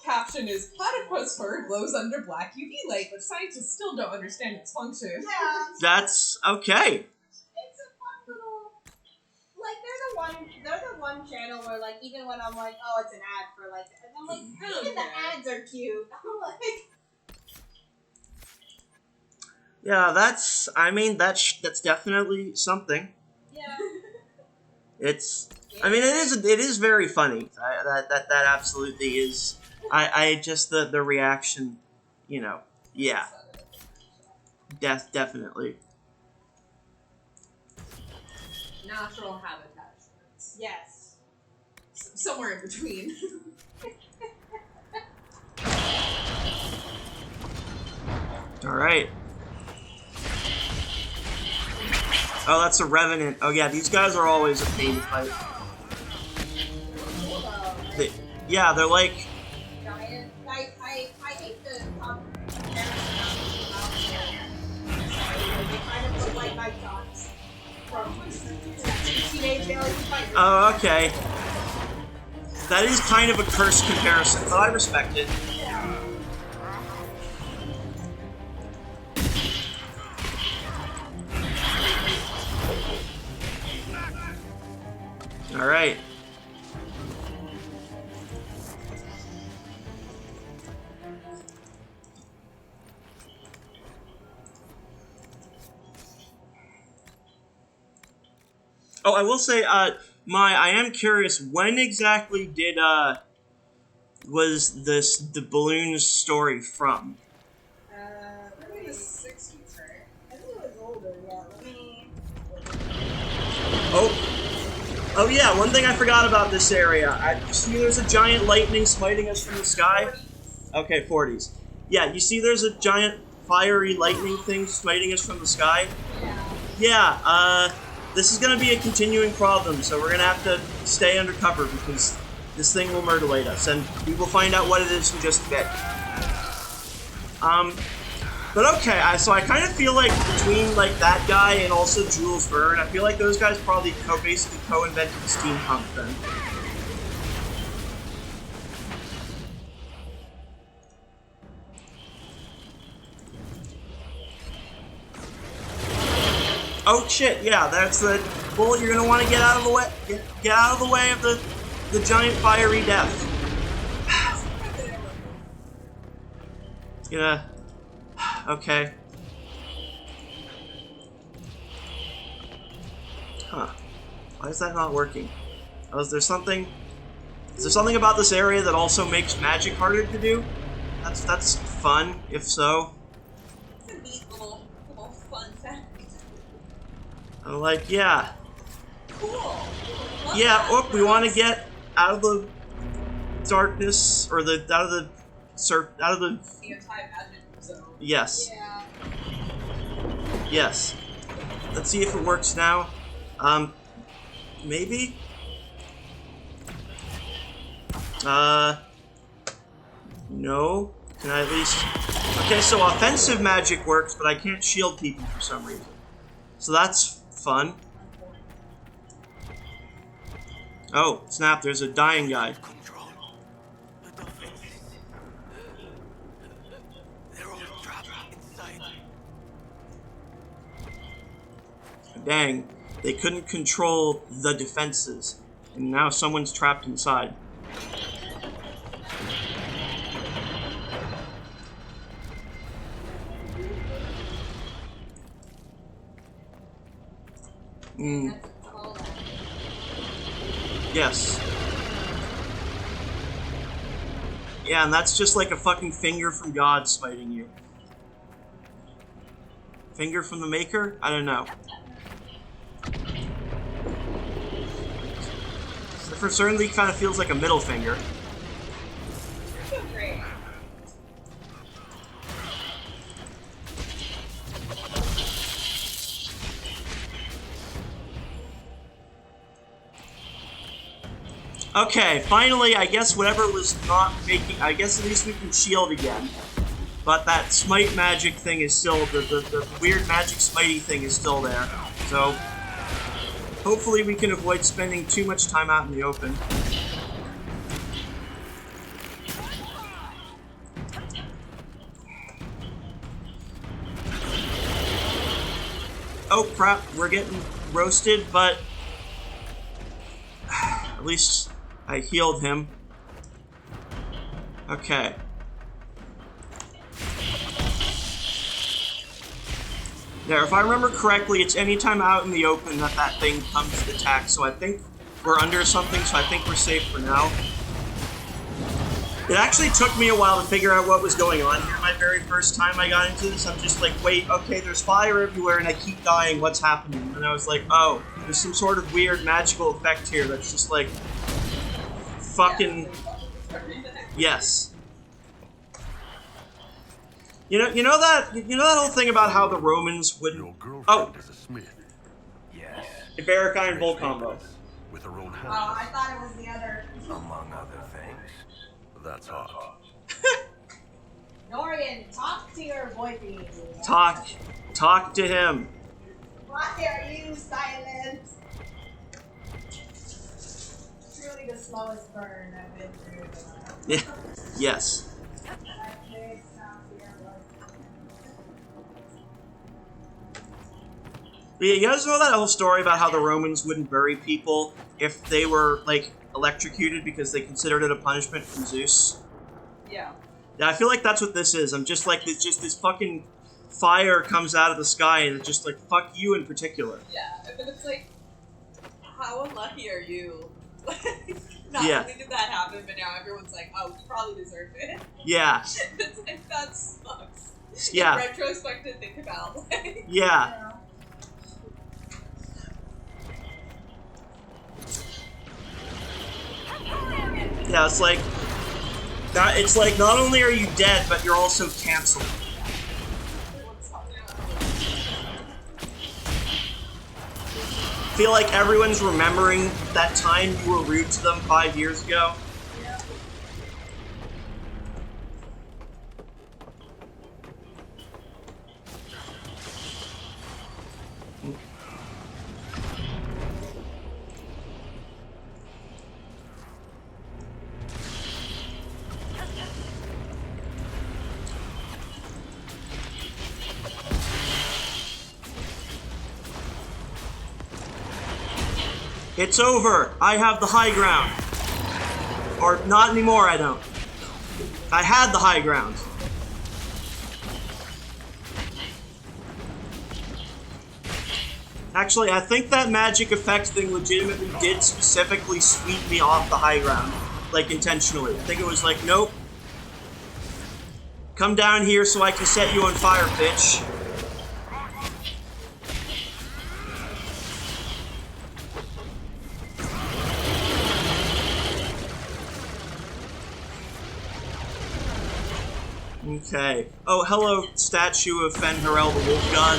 caption is platypus fur glows under black UV light, but scientists still don't understand its function. Yeah. That's okay. It's a fun little, like they're the one channel where like even when I'm like, oh, it's an ad for like, and I'm like, even the ads are cute. I'm like, Yeah, that's definitely something. Yeah. It is very funny. That absolutely is. I just the reaction, yeah, definitely. Natural habitations. Yes. Somewhere in between. All right. Oh, that's a revenant. Oh yeah, these guys are always a pain to fight. Yeah, they're like. Giant. I hate the comparison. They kind of look like night dogs from Teenage Alien Fighters. Oh, okay. That is kind of a cursed comparison, but I respect it. All right. Oh, I will say, I am curious, when exactly was the balloon story from? Maybe the 60s, right? I think it was older, yeah. Let me... Oh yeah, one thing I forgot about this area. You see there's a giant lightning smiting us from the sky? Okay, 40s. Yeah, you see there's a giant fiery lightning thing smiting us from the sky? Yeah, this is gonna be a continuing problem, so we're gonna have to stay undercover because this thing will murderate us, and we will find out what it is in just a bit. But okay, so I kind of feel like between like that guy and also Jules Verne, I feel like those guys probably basically co-invented steampunk then. Oh shit! Yeah, that's the bullet. You're gonna want to get out of the way. Get out of the way of the giant fiery death. Yeah. Okay. Huh. Why is that not working? Oh, is there something about this area that also makes magic harder to do? That's fun, if so. It's a neat little fun fact. I'm like, yeah. Cool. Yeah, we want to get out of the darkness, or out of the anti-magic zone. Yes. Yeah. Yes. Let's see if it works now. Maybe? No. Can I at least... Okay, so offensive magic works, but I can't shield people for some reason. So that's fun. Oh, snap, there's a dying guy. Dang, they couldn't control the defenses, and now someone's trapped inside. Yes. Yeah, and that's just like a fucking finger from God smiting you. Finger from the Maker? I don't know. For certainly kind of feels like a middle finger. Great. Okay, finally, I guess whatever was not making... I guess at least we can shield again. But that smite magic thing is still... The weird magic smitey thing is still there. So... hopefully we can avoid spending too much time out in the open. Oh crap, we're getting roasted, but at least I healed him. Okay. Yeah, if I remember correctly, it's anytime out in the open that that thing comes to attack, so I think we're under something, so I think we're safe for now. It actually took me a while to figure out what was going on here my very first time I got into this. I'm just like, wait, okay, there's fire everywhere and I keep dying, what's happening? And I was like, oh, there's some sort of weird magical effect here that's just like, fucking, yes. You know that whole thing about how the Romans wouldn't. Your girlfriend Oh, is a smith. Yes. a Barrack Iron Bull combo. With her own hands. Oh, I thought it was the other. Among other things. That's hot. Dorian, talk to your boyfriend. Talk to him. Why are you silent? It's really the slowest burn I've been through. Yeah. Yes. But yeah, you guys know that whole story about how the Romans wouldn't bury people if they were, like, electrocuted because they considered it a punishment from Zeus? Yeah. Yeah, I feel like that's what this is. I'm just like, it's just this fucking fire comes out of the sky and it's just like, fuck you in particular. Yeah, but it's like, how unlucky are you? Not Yeah. only did that happen, but now everyone's like, oh, you probably deserve it. Yeah. It's like, that sucks. Yeah. In retrospect to think about, like... Yeah. Yeah, it's like not only are you dead, but you're also canceled. I feel like everyone's remembering that time you were rude to them 5 years ago. It's over. I have the high ground. Or not anymore, I don't. I had the high ground. Actually, I think that magic effect thing legitimately did specifically sweep me off the high ground. Like, intentionally. I think it was like, nope. Come down here so I can set you on fire, bitch. Okay. Oh, hello, statue of Fen'Harel the Wolf Gun.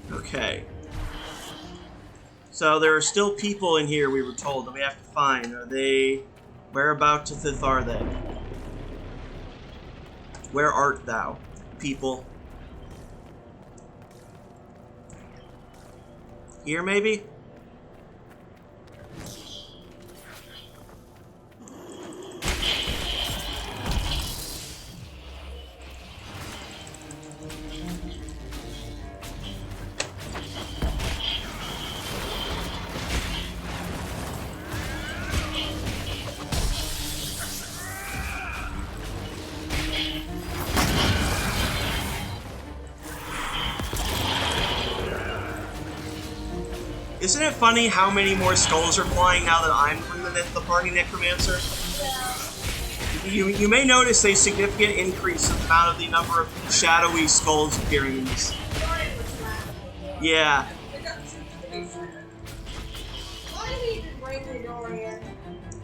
Okay. So there are still people in here, we were told, that we have to find. Are they... Whereabouts are they? Where art thou, people? Here, maybe? Isn't it funny how many more skulls are flying now that I'm from the party necromancer? You may notice a significant increase in the number of shadowy skulls appearing in this. Yeah. Why do we even bring the Dorian?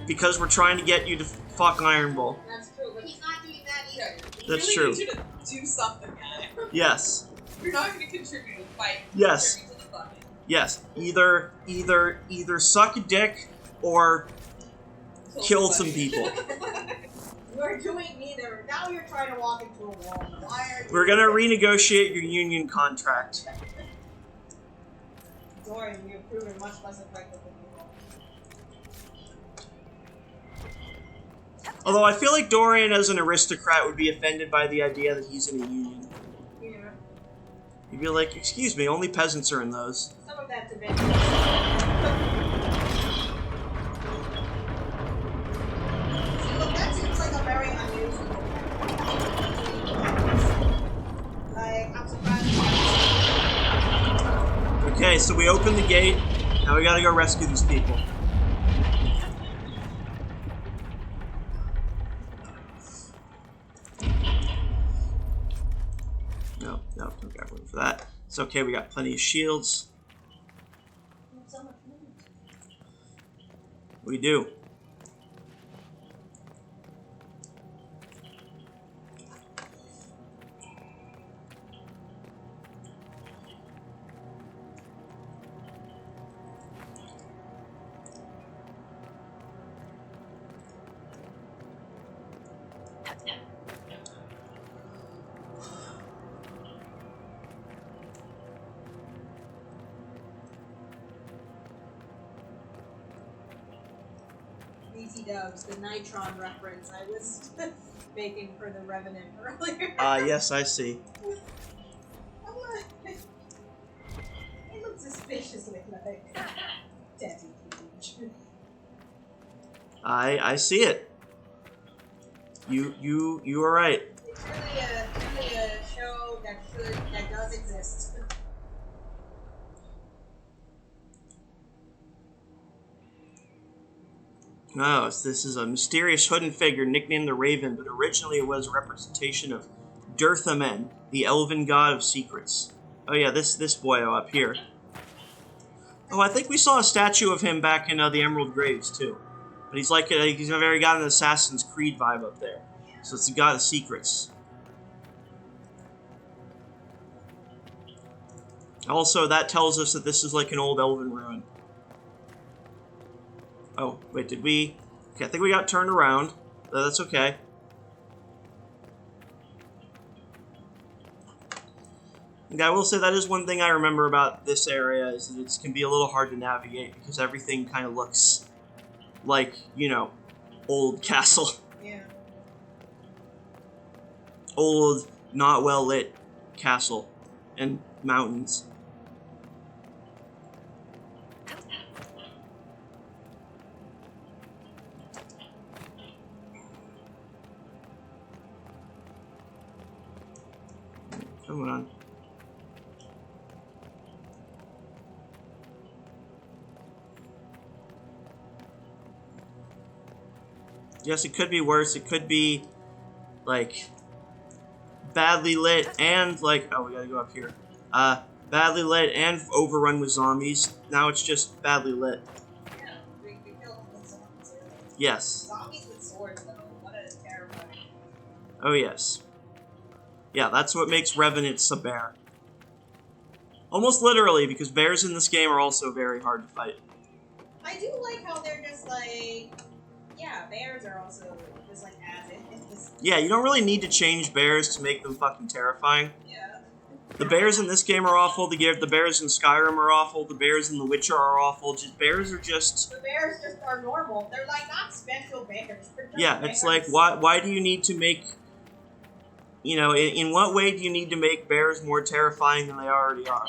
Because we're trying to get you to fuck Iron Bull. That's true, but he's not doing that either. That's really true. Need you to do something, guy. Yes. You're not going to contribute to the fight. Yes. Contribute to the fucking. Yes. Either suck a dick or kill some people. You're doing neither. Now you're trying to walk into a wall. Why are you? We're gonna renegotiate your union contract. Dorian, we have proven much less effective than you all. Although I feel like Dorian, as an aristocrat, would be offended by the idea that he's in a union. Yeah. He'd be like, excuse me, only peasants are in those. Some of that's a bit. Look, that seems like a very unusual. Like, I'm surprised. Okay, so we open the gate. Now we gotta go rescue these people. No, don't got room for that. It's okay, we got plenty of shields. We do. BT Dubs, the Nitron reference I was making for the Revenant earlier. Yes, I see. I'm like, it looks suspiciously like Daddy. I see it. You are right. It's really a show that does exist. No, this is a mysterious hooded figure nicknamed the Raven, but originally it was a representation of Dirthamen, the elven god of secrets. Oh yeah, this boy up here. Oh, I think we saw a statue of him back in the Emerald Graves too. But he's like he's very got an Assassin's Creed vibe up there. So it's the god of secrets. Also, that tells us that this is like an old elven ruin. Oh, wait, did we... Okay, I think we got turned around. That's okay. And I will say that is one thing I remember about this area, is that it can be a little hard to navigate, because everything kind of looks like, you know, old castle. Yeah. Old, not well-lit castle. And mountains. Come on. Yes, it could be worse. It could be, like, badly lit and, like... Oh, we gotta go up here. Badly lit and overrun with zombies. Now it's just badly lit. Yeah, we killed them with zombies. Yes. Zombies with swords, though. What a terrifying. Oh, yes. Yeah, that's what makes Revenants a bear. Almost literally, because bears in this game are also very hard to fight. I do like how they're just like... Yeah, bears are also just like as is. Yeah, you don't really need to change bears to make them fucking terrifying. Yeah. The bears in this game are awful. The bears in Skyrim are awful. The bears in The Witcher are awful. Bears are just... The bears just are normal. They're like not special bears. They're just Yeah, bears. it's like, why do you need to make... You know, in what way do you need to make bears more terrifying than they already are?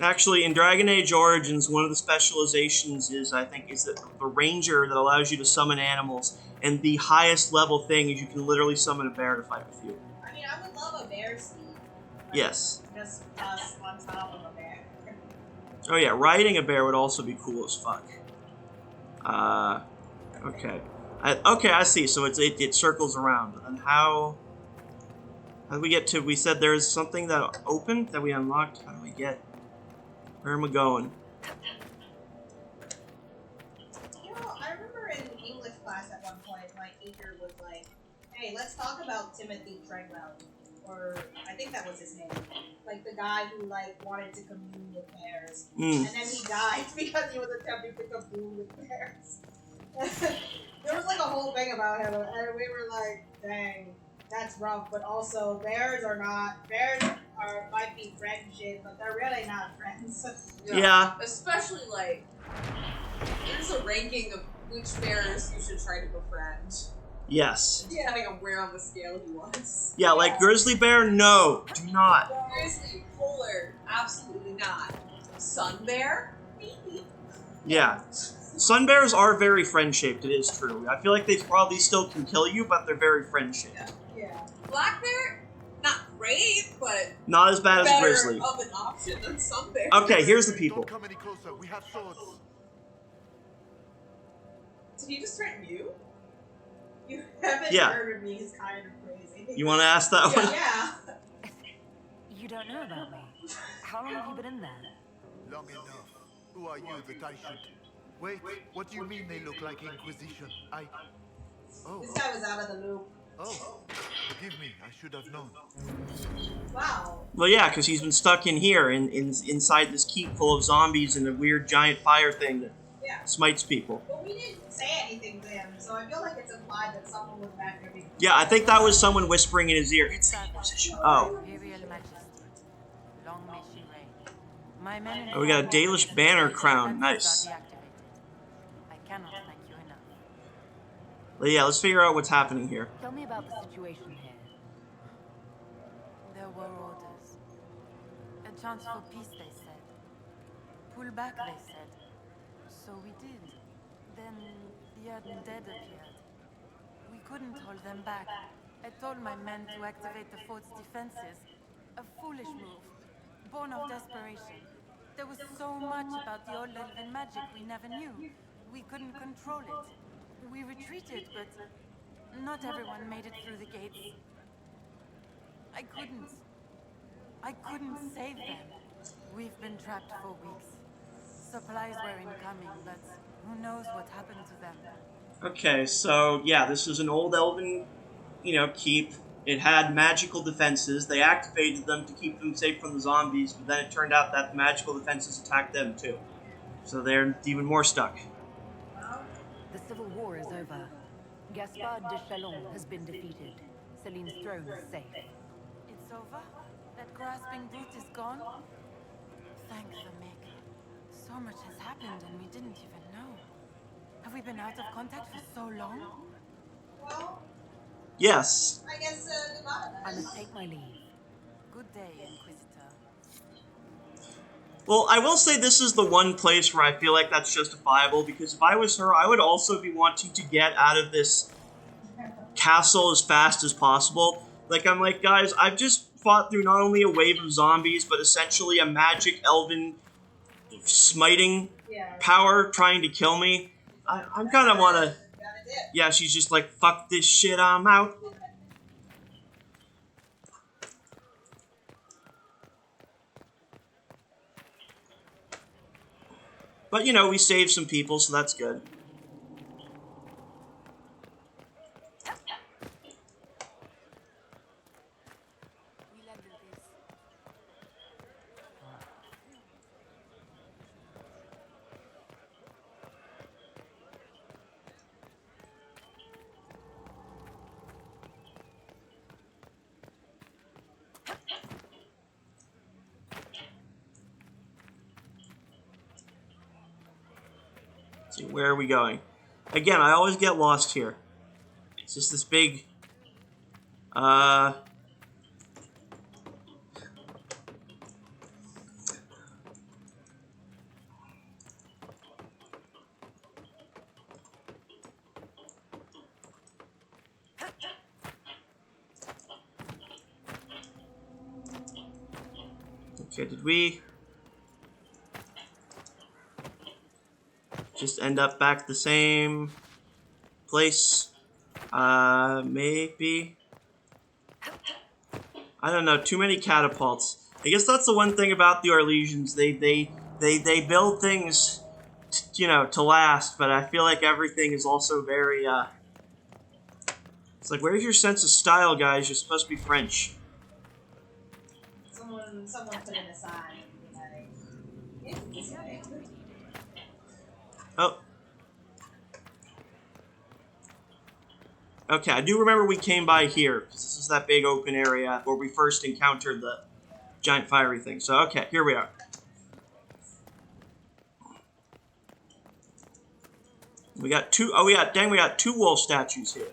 Actually, in Dragon Age Origins, one of the specializations is the ranger that allows you to summon animals, and the highest level thing is you can literally summon a bear to fight with you. I mean, I would love a bear steed. Like, Yes. Just us on top of a bear. Oh yeah, riding a bear would also be cool as fuck. Okay. Okay, I see. So it circles around. And how do we get to... We said there's something that opened, that we unlocked. How do we get... Where am I going? You know, I remember in English class at one point, my teacher was like, hey, let's talk about Timothy Treadwell. Or, I think that was his name. Like, the guy who, like, wanted to commune with bears. And then he died because he was attempting to commune with bears. There was, like, a whole thing about him, and we were like, dang. that's rough. But also, bears might be friendship, but they're really not friends. Yeah. Especially like, there's a ranking of which bears you should try to befriend. Yes. Depending on where on the scale he was. Yeah, like grizzly bear, no, do not. Grizzly, polar, absolutely not. Sun bear, maybe. Yeah. Sun bears are very friend-shaped, it is true. I feel like they probably still can kill you, but they're very friend-shaped. Yeah. Black bear, not great, but Not as bad as better grizzly. of an option than sun bear. Okay, here's the people. Don't come any closer. We have swords. Did he just threaten you? You haven't Yeah. murdered me is kind of crazy. You want to ask that one? Yeah. You don't know about me. How long have you been in there? Long enough. Who are you that I should... Wait, what do you mean they look like Inquisition? Oh. This guy was out of the loop. Oh. Forgive me, I should have known. Wow. Well, yeah, because he's been stuck in here, inside this keep full of zombies and a weird giant fire thing that smites people. But we didn't say anything to him, so I feel like it's implied that someone was back there. Yeah, I think that was someone whispering in his ear. It's the Inquisition. Oh. Imperial Majesty. Long may she reign. My men Oh, we got a Dalish banner crown. Nice. I cannot thank you enough. Well, yeah, let's figure out what's happening here. Tell me about the situation here. There were orders. A chance for peace, they said. Pull back, they said. So we did. Then the undead appeared. We couldn't hold them back. I told my men to activate the fort's defenses. A foolish move, born of desperation. There was so much about the old elven magic we never knew. We couldn't control it. We retreated, but not everyone made it through the gates. I couldn't save them. We've been trapped for weeks. Supplies were incoming, but who knows what happened to them. Okay, so, yeah, this is an old elven, keep. It had magical defenses. They activated them to keep them safe from the zombies, but then it turned out that the magical defenses attacked them, too. So they're even more stuck. The civil war is over. Gaspard de Chalon has been defeated. Celine's throne is safe. It's over? That grasping brute is gone? Thank the Maker. So much has happened and we didn't even know. Have we been out of contact for so long? Well, Yes. I guess goodbye then. I must take my leave. Good day, Inquisitor. Well, I will say this is the one place where I feel like that's justifiable, because if I was her, I would also be wanting to get out of this castle as fast as possible. I'm like, guys, I've just fought through not only a wave of zombies, but essentially a magic elven smiting power trying to kill me. I'm kind of want to... Yeah, she's just like, fuck this shit, I'm out. But, we saved some people, so that's good. See, where are we going? Again, I always get lost here. It's just this big... Okay, did we... just end up back the same place? Maybe? I don't know, too many catapults. I guess that's the one thing about the Orlesians. They build things, to last, but I feel like everything is also very, it's like, where's your sense of style, guys? You're supposed to be French. Someone put in a sign and be like, Oh. Okay, I do remember we came by here, because this is that big open area where we first encountered the giant fiery thing. So, okay, here we are. We got two, we got 2 wolf statues here.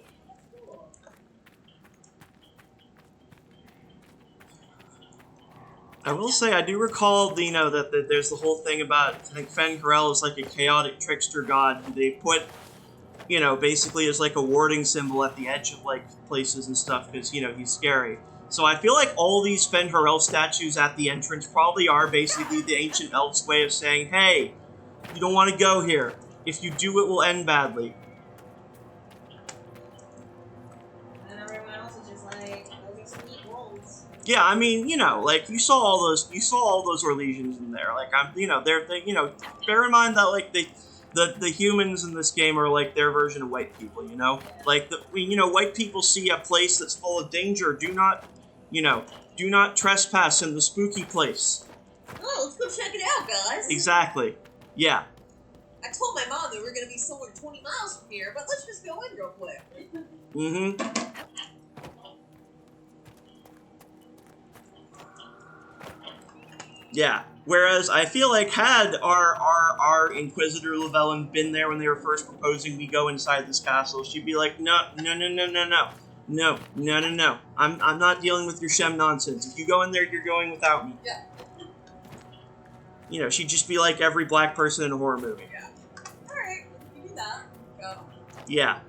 I will say, I do recall, that there's the whole thing about, I think Fen'Karel is like a chaotic trickster god who they put, basically as like a warding symbol at the edge of like places and stuff because, he's scary. So I feel like all these Fen'Karel statues at the entrance probably are basically the ancient elves' way of saying, hey, you don't want to go here. If you do, it will end badly. And everyone else is just like, those are some neat wolves. Yeah, I mean, like you saw all those Orlesians in there. Like bear in mind that like the humans in this game are like their version of white people. Like white people see a place that's full of danger. Do not trespass in the spooky place. Oh, let's go check it out, guys. Exactly. Yeah. I told my mom that we're gonna be somewhere 20 miles from here, but let's just go in real quick. Mm-hmm. Yeah. Whereas I feel like had our Inquisitor Llewellyn been there when they were first proposing we go inside this castle, she'd be like, no. I'm not dealing with your Shem nonsense. If you go in there, you're going without me. Yeah. She'd just be like every black person in a horror movie. Yeah. Alright, you do that. Go. Yeah.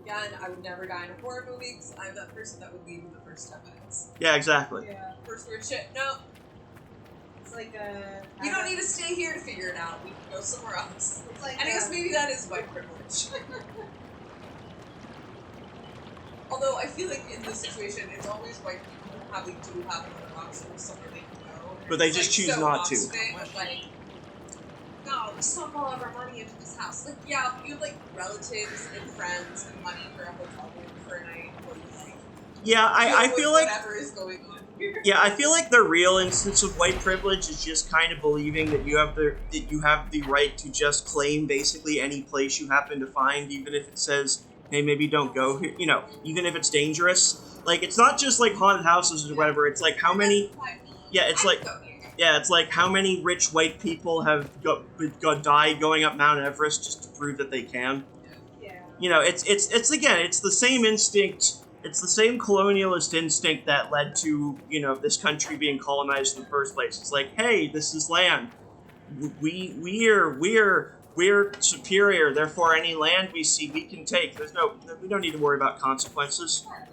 Again, I would never die in a horror movie because I'm that person that would leave in the first 10 minutes. Yeah, exactly. Yeah. First weird shit. No. It's like you don't need to stay here to figure it out. We can go somewhere else. It's like I guess maybe that is white privilege. Although I feel like in this situation, it's always white people who probably do have another option somewhere they can go. But they just choose not to. Like, no, let's dump all of our money into this house. Like, yeah, you have like relatives and friends and money for a hotel room for a night. What do you think? Yeah, I feel like whatever is going on here. Yeah, I feel like the real instance of white privilege is just kind of believing that you have the right to just claim basically any place you happen to find, even if it says, hey, maybe don't go here. Even if it's dangerous. Like, it's not just like haunted houses or whatever. It's like how many. Yeah, it's like how many rich white people have died going up Mount Everest just to prove that they can. Yeah. It's again, it's the same instinct. It's the same colonialist instinct that led to, this country being colonized in the first place. It's like, hey, this is land. We're superior, therefore any land we see we can take. We don't need to worry about consequences. I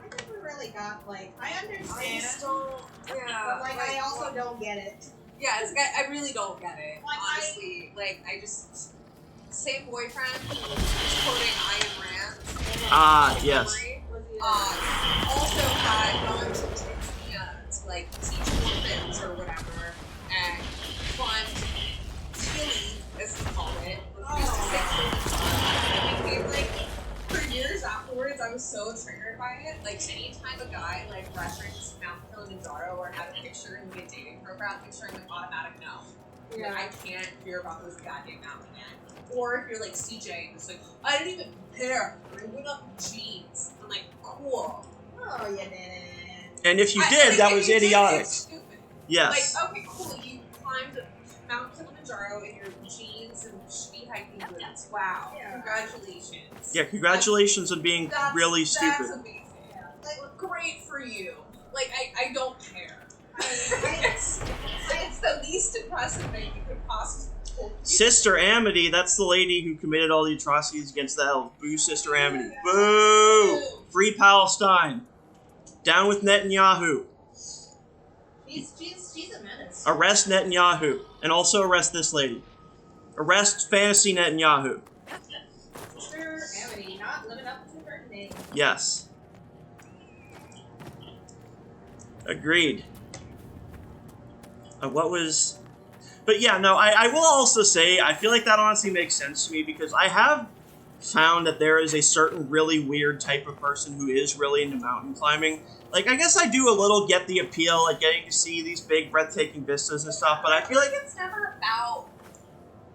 never really got, like, I understand. I just don't, But, like, I also don't get it. Yeah, it's like, I really don't get it, Like, honestly. I just... Same boyfriend who was quoting Ayn Rand. Yes. Also had gone to Tanzania to, like, teach orphans or whatever, and fund Tilly, as we call it, used to say Tilly. And like, for years afterwards, I was so triggered by it. Like, anytime a guy, like, referenced Mount Kilimanjaro or had a picture in the dating profile picture, I'm like, automatic no. Yeah. Like, I can't hear about those goddamn mountain men. Or if you're like CJ and it's like, I didn't even prepare. I went up in jeans. I'm like, cool. Oh, you didn't. And if you did, that was idiotic. It's stupid. Yes. Like, okay, cool. You climbed Mount Kilimanjaro in your jeans and shitty hiking boots. Wow. Yeah. Congratulations. Yeah, congratulations on being really stupid. That's amazing. Yeah. Like, great for you. Like, I don't care. It's It's the least impressive thing you could possibly. Sister Amity, that's the lady who committed all the atrocities against the elves. Boo, Sister Amity. Boo! Free Palestine. Down with Netanyahu. she's a menace. Arrest Netanyahu. And also arrest this lady. Arrest Fantasy Netanyahu. Sister Amity, not living up to her name. Yes. Agreed. What was... But yeah, no, I will also say, I feel like that honestly makes sense to me because I have found that there is a certain really weird type of person who is really into mountain climbing. Like, I guess I do a little get the appeal, like getting to see these big breathtaking vistas and stuff, but I feel like it's never about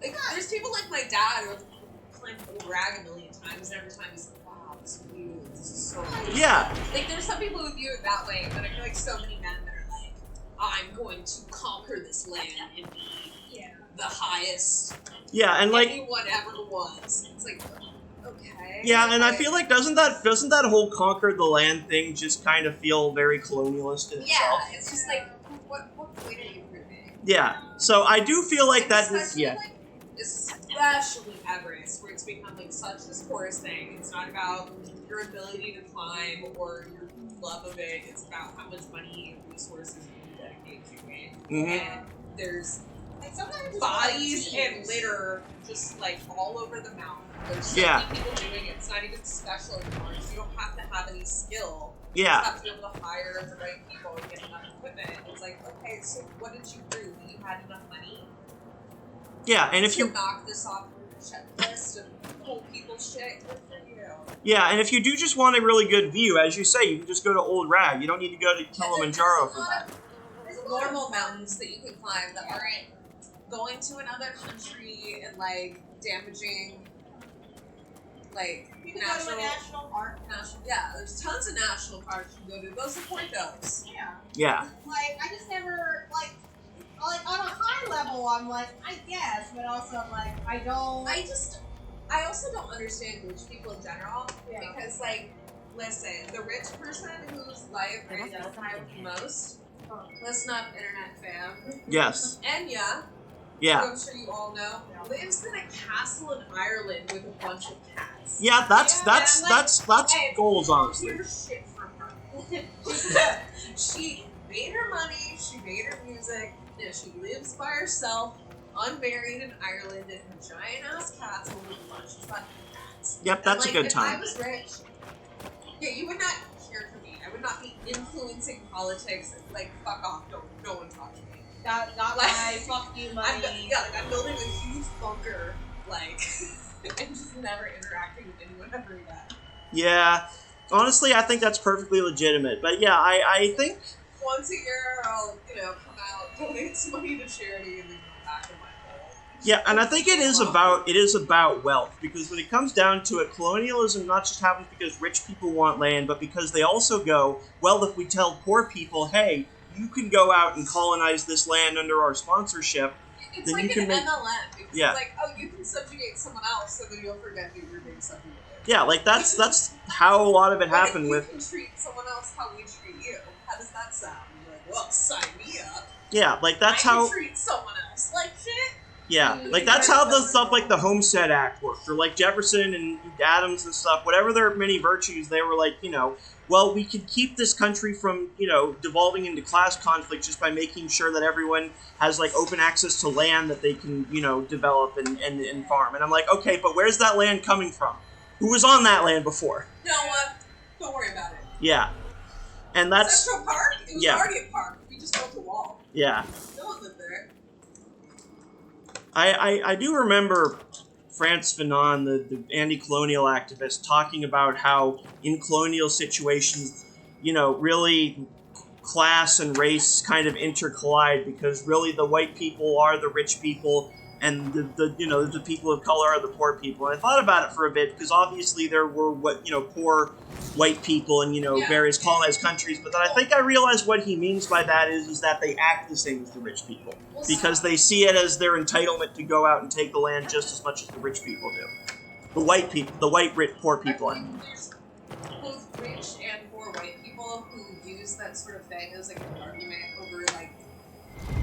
Like, there's people like my dad who have climbed Old Rag a million times, and every time he's like, wow, this view, this is so nice. Yeah. Like, there's some people who view it that way, but I feel like so many men that are like, I'm going to conquer this land and be the highest Yeah, and like anyone ever was. It's like, okay. yeah, and I feel like doesn't that whole conquer the land thing just kind of feel very colonialist in itself? Yeah, it's just like, what point are you proving? Yeah, so I do feel like that. Especially, Yeah. like, especially Everest, where it's become like such this chorus thing. It's not about your ability to climb or your love of it. It's about how much money and resources you dedicate to it. Mm-hmm. And there's Like, sometimes bodies and litter just like all over the mountain. There's so Yeah. many people doing it. It's not even special anymore. So you don't have to have any skill. You Yeah. just have to be able to hire the right people and get enough equipment. It's like, okay, so what did you prove? That you had enough money Yeah, and if to you knock this off your checklist of cool people shit? Good for you. yeah, and if you do just want a really good view, as you say, you can just go to Old Rag. You don't need to go to Kilimanjaro for that. There's normal mountains that you can climb that aren't going to another country and like damaging like You can go to a national park. yeah, there's tons of national parks you can go to. Go support those. Yeah. Yeah. Like, I just never, like on a high level, I'm like, I guess, but also I'm like, I also don't understand rich people in general because like, listen, the rich person whose life I identify with the most, listen up, internet fam. Yes. Enya. Yeah. Who I'm sure you all know, lives in a castle in Ireland with a bunch of cats. Yeah, that's goals, honestly. Here's shit from her. She made her money, she made her music, and she lives by herself, unmarried in Ireland, and her giant ass cats with a bunch of fucking cats. Yep, that's and, a like, good if time. I was rich, yeah, you would not care for me. I would not be influencing politics. Like, fuck off, no one talk to me. got Like, my fuck you money. I'm building a huge bunker, like, and just never interacting with anyone ever again. Yeah. Honestly, I think that's perfectly legitimate. But yeah, I think Once a year, I'll, come out, donate some money to charity, and then go back in my hole. yeah, and I think it is about wealth, because when it comes down to it, colonialism not just happens because rich people want land, but because they also go, well, if we tell poor people, hey, you can go out and colonize this land under our sponsorship, It's then like you can an make MLM. Because Yeah. it's like, oh, you can subjugate someone else, so then you'll forget that you're being subjugated. yeah, like that's how a lot of it What happened if with you can treat someone else how we treat you? How does that sound? You're like, well, sign me up. yeah, like that's I how can treat someone else like shit. yeah, like that's how the stuff like the Homestead Act worked, or like Jefferson and Adams and stuff. Whatever their many virtues, they were like, well, we could keep this country from, devolving into class conflict just by making sure that everyone has, like, open access to land that they can, develop and farm. And I'm like, okay, but where's that land coming from? Who was on that land before? No one. Don't worry about it. Yeah. And that's... Central Park? It was already a park. We just built a wall. Yeah. No one lived there. I do remember Frantz Fanon, the anti-colonial activist, talking about how in colonial situations, really class and race kind of intercollide, because really the white people are the rich people and the people of color are the poor people. And I thought about it for a bit, because obviously there were poor white people in various colonized countries, but then I think I realized what he means by that is that they act the same as the rich people, because they see it as their entitlement to go out and take the land just as much as the rich people do. The white people, poor people. I think there's both rich and poor white people who use that sort of thing as like an argument over like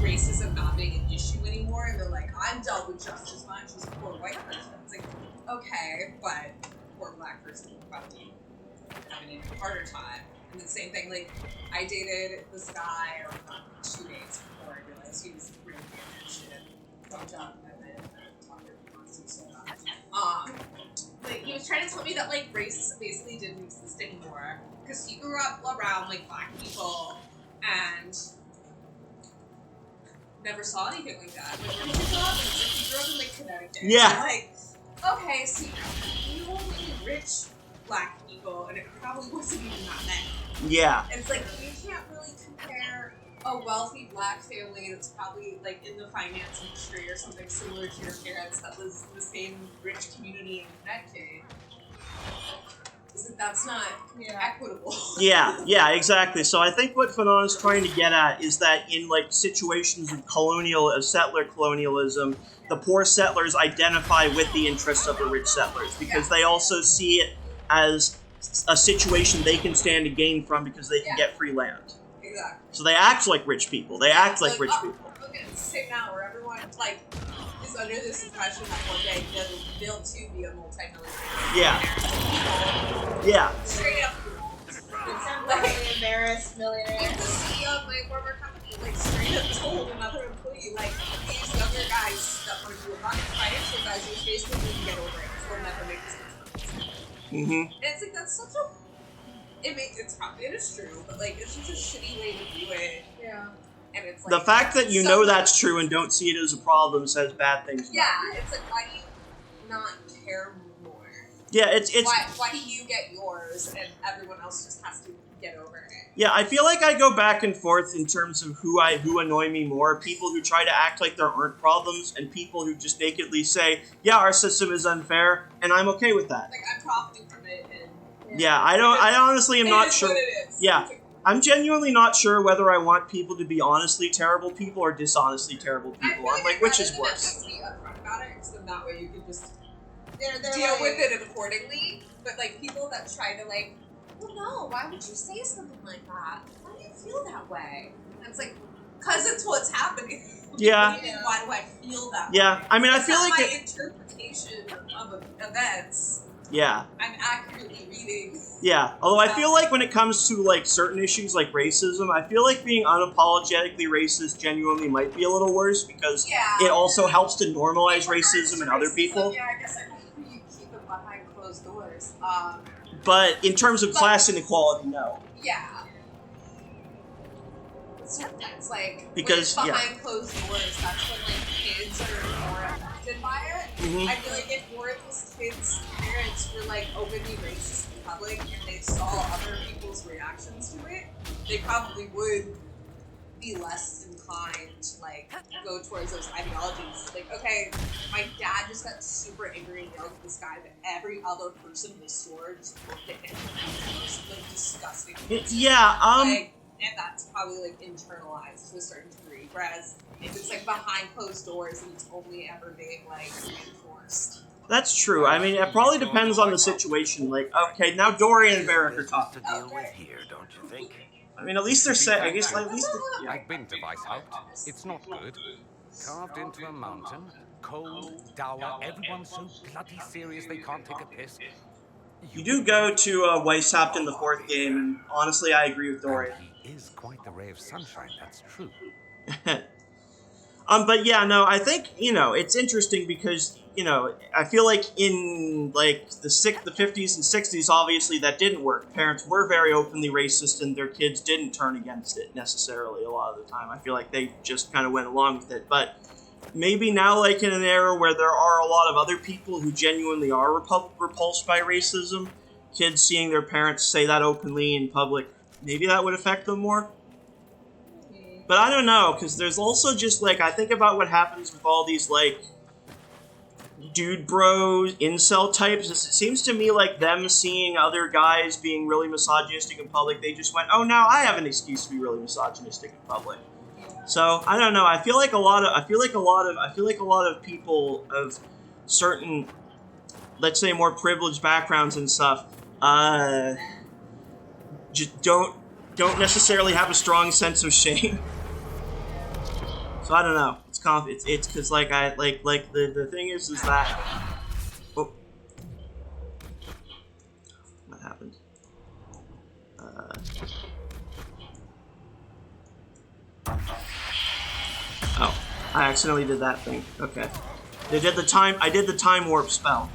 racism not being an issue anymore, and they're like, I'm dealt with just as much as a poor white person. It's like, okay, but a poor black person would probably have an even harder time. And the same thing, like, I dated this guy on 2 dates before I realized he was really damaged and fucked up, and then talked to nonsense so much. But he was trying to tell me that like race basically didn't exist anymore because he grew up around like black people and never saw anything like that. Like, where did he grow up? It's like he grew up in like Connecticut. Yeah. Like, okay, so you know only rich black people, and it probably wasn't even that many. Yeah. It's like you can't really compare a wealthy black family that's probably like in the finance industry or something similar to your parents that was in the same rich community in Connecticut. That's not equitable. Yeah, exactly. So I think what Fanon is trying to get at is that in like situations of settler colonialism, the poor settlers identify with the interests of the rich settlers because they also see it as a situation they can stand to gain from because they can get free land. Exactly. So they act like rich people. They act like rich people. Look at this thing now where everyone like is under this impression that one day they'll too be a multi-millionaire. Yeah. Straight up. Like embarrassed millionaire. The CEO of my former company like straight up told another employee like these younger guys that want to do financial guys who basically need to get over it. They'll never make this much money. Mm-hmm. And it's like that's such a it is true, but like it's just a shitty way to do it. Yeah. And it's like The fact that you know that's true and don't see it as a problem says bad things. Yeah, it's like why do you not care more? Yeah, it's why do you get yours and everyone else just has to get over it? Yeah, I feel like I go back and forth in terms of who annoy me more. People who try to act like there aren't problems and people who just nakedly say, yeah, our system is unfair, and I'm okay with that. Like, I'm profiting from it, and... Yeah, I honestly am not sure. What it is. Yeah, I'm genuinely not sure whether I want people to be honestly terrible people or dishonestly terrible people. I'm like, which is worse? To be upfront about it, because then that way you can just they're deal with it accordingly. But, like, people that try to, like, well, no, why would you say something like that? Why do you feel that way? And it's like, because it's what's happening. Yeah. What do you mean, why do I feel that Yeah, way? I mean, I It's feel not like my interpretation of events. Yeah. I'm accurately reading. Yeah, although I feel like when it comes to, like, certain issues like racism, I feel like being unapologetically racist genuinely might be a little worse because it also helps to normalize racism in other people. Yeah, I guess you keep it behind closed doors. But in terms of class inequality, no. Yeah. So that's like because when it's behind closed doors, that's when like kids are more affected by it. Mm-hmm. I feel like if more of these kids' parents were like openly racist in public and they saw other people's reactions to it, they probably would be less inclined to like go towards those ideologies. Like, okay, my dad just got super angry and yelled at this guy, but every other person in the store just looked at him and was like disgusting. Yeah, and that's probably like internalized to a certain degree. Whereas if it's like behind closed doors and it's only ever being like reinforced. That's true. I mean, it probably depends on the situation. Like, okay, now Dorian and Varric are talking. To deal with here, don't you think? I mean, at least they're set. I guess at least. Yeah. I've been to Weishaupt. It's not good. Carved into a mountain, cold, dour. Everyone's so bloody serious they can't take a piss. You do go to Weishaupt in the fourth game, and honestly, I agree with Dorian. He is quite the ray of sunshine. That's true. But yeah, no, I think it's interesting because I feel like in like the 50s and 60s, obviously that didn't work. Parents were very openly racist, and their kids didn't turn against it necessarily a lot of the time. I feel like they just kind of went along with it. But maybe now, like in an era where there are a lot of other people who genuinely are repulsed by racism, kids seeing their parents say that openly in public, maybe that would affect them more. But I don't know, because there's also just, like, I think about what happens with all these, like, dude bro incel types. It seems to me like them seeing other guys being really misogynistic in public, they just went, oh, now I have an excuse to be really misogynistic in public. So, I don't know, I feel like a lot of people of certain, let's say, more privileged backgrounds and stuff, just don't necessarily have a strong sense of shame. So I don't know. It's because like the thing is that what happened? Oh, I accidentally did that thing. Okay, I did the time warp spell.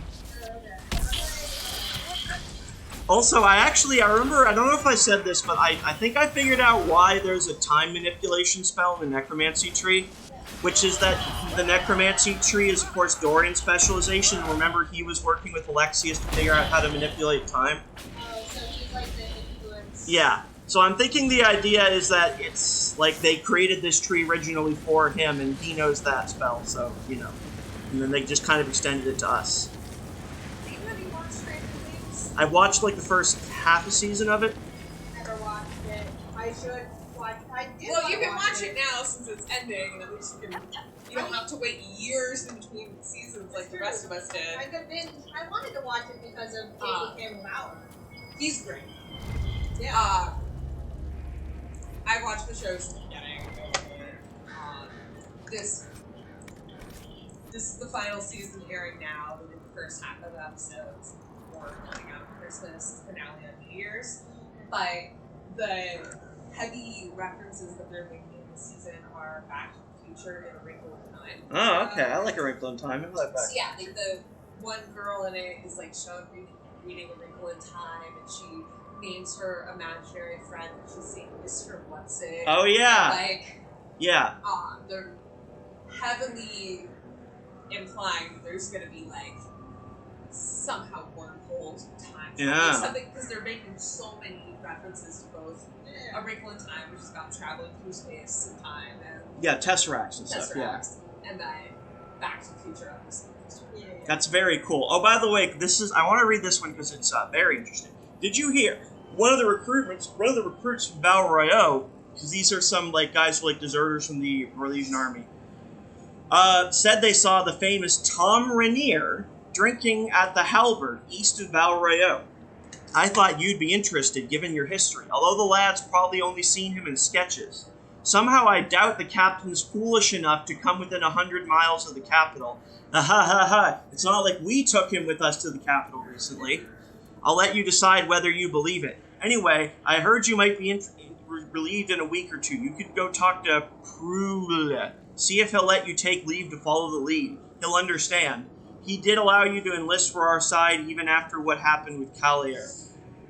Also, I remember, I don't know if I said this, but I think I figured out why there's a time manipulation spell in the Necromancy tree, which is that the Necromancy tree is, of course, Dorian's specialization. Remember, he was working with Alexius to figure out how to manipulate time. Oh, so he's like the influence. Yeah. So I'm thinking the idea is that it's like they created this tree originally for him, and he knows that spell, so, you know. And then they just kind of extended it to us. Have you watched Stranger Things? I've watched like the first half a season of it. Never watched it. I should watch. I did. Well, you can watch it now since it's ending, and at least you don't have to wait years in between seasons like the rest of us did. I wanted to watch it because of J.D. Campbell Bower. He's great. Yeah. I watched the show from the beginning. This is the final season airing now. We did the first half of the episodes before coming out of Christmas, finale on New Year's. But the heavy references that they're making this season are Back to the Future and A Wrinkle in Time. Oh, okay. I like A Wrinkle in Time. I like that. So yeah, like the one girl in it is like shown reading A Wrinkle in Time, and she names her imaginary friend that she's seeing Mr. What's-It. Oh, yeah. Like, yeah. They're heavily implying that there's gonna be like somehow wormhole time. Yeah. Something, because they're making so many references to both A Wrinkle in Time, which is about traveling through space and time, and Yeah, Tesseracts and stuff, yeah. And then Back to the Future episode. Yeah. That's very cool. Oh, by the way, I want to read this one because it's very interesting. Did you hear one of the recruits from Val Royeaux, because these are some like guys who like deserters from the Rhodesian army, said they saw the famous Tom Rainier drinking at the Halberd east of Val Royeaux. I thought you'd be interested given your history, although the lads probably only seen him in sketches. Somehow I doubt the captain's foolish enough to come within 100 miles of the capital. Ha ha ha! It's not like we took him with us to the capital recently. I'll let you decide whether you believe it. Anyway, I heard you might be relieved in a week or two. You could go talk to Prule. See if he'll let you take leave to follow the lead. He'll understand. He did allow you to enlist for our side even after what happened with Callier.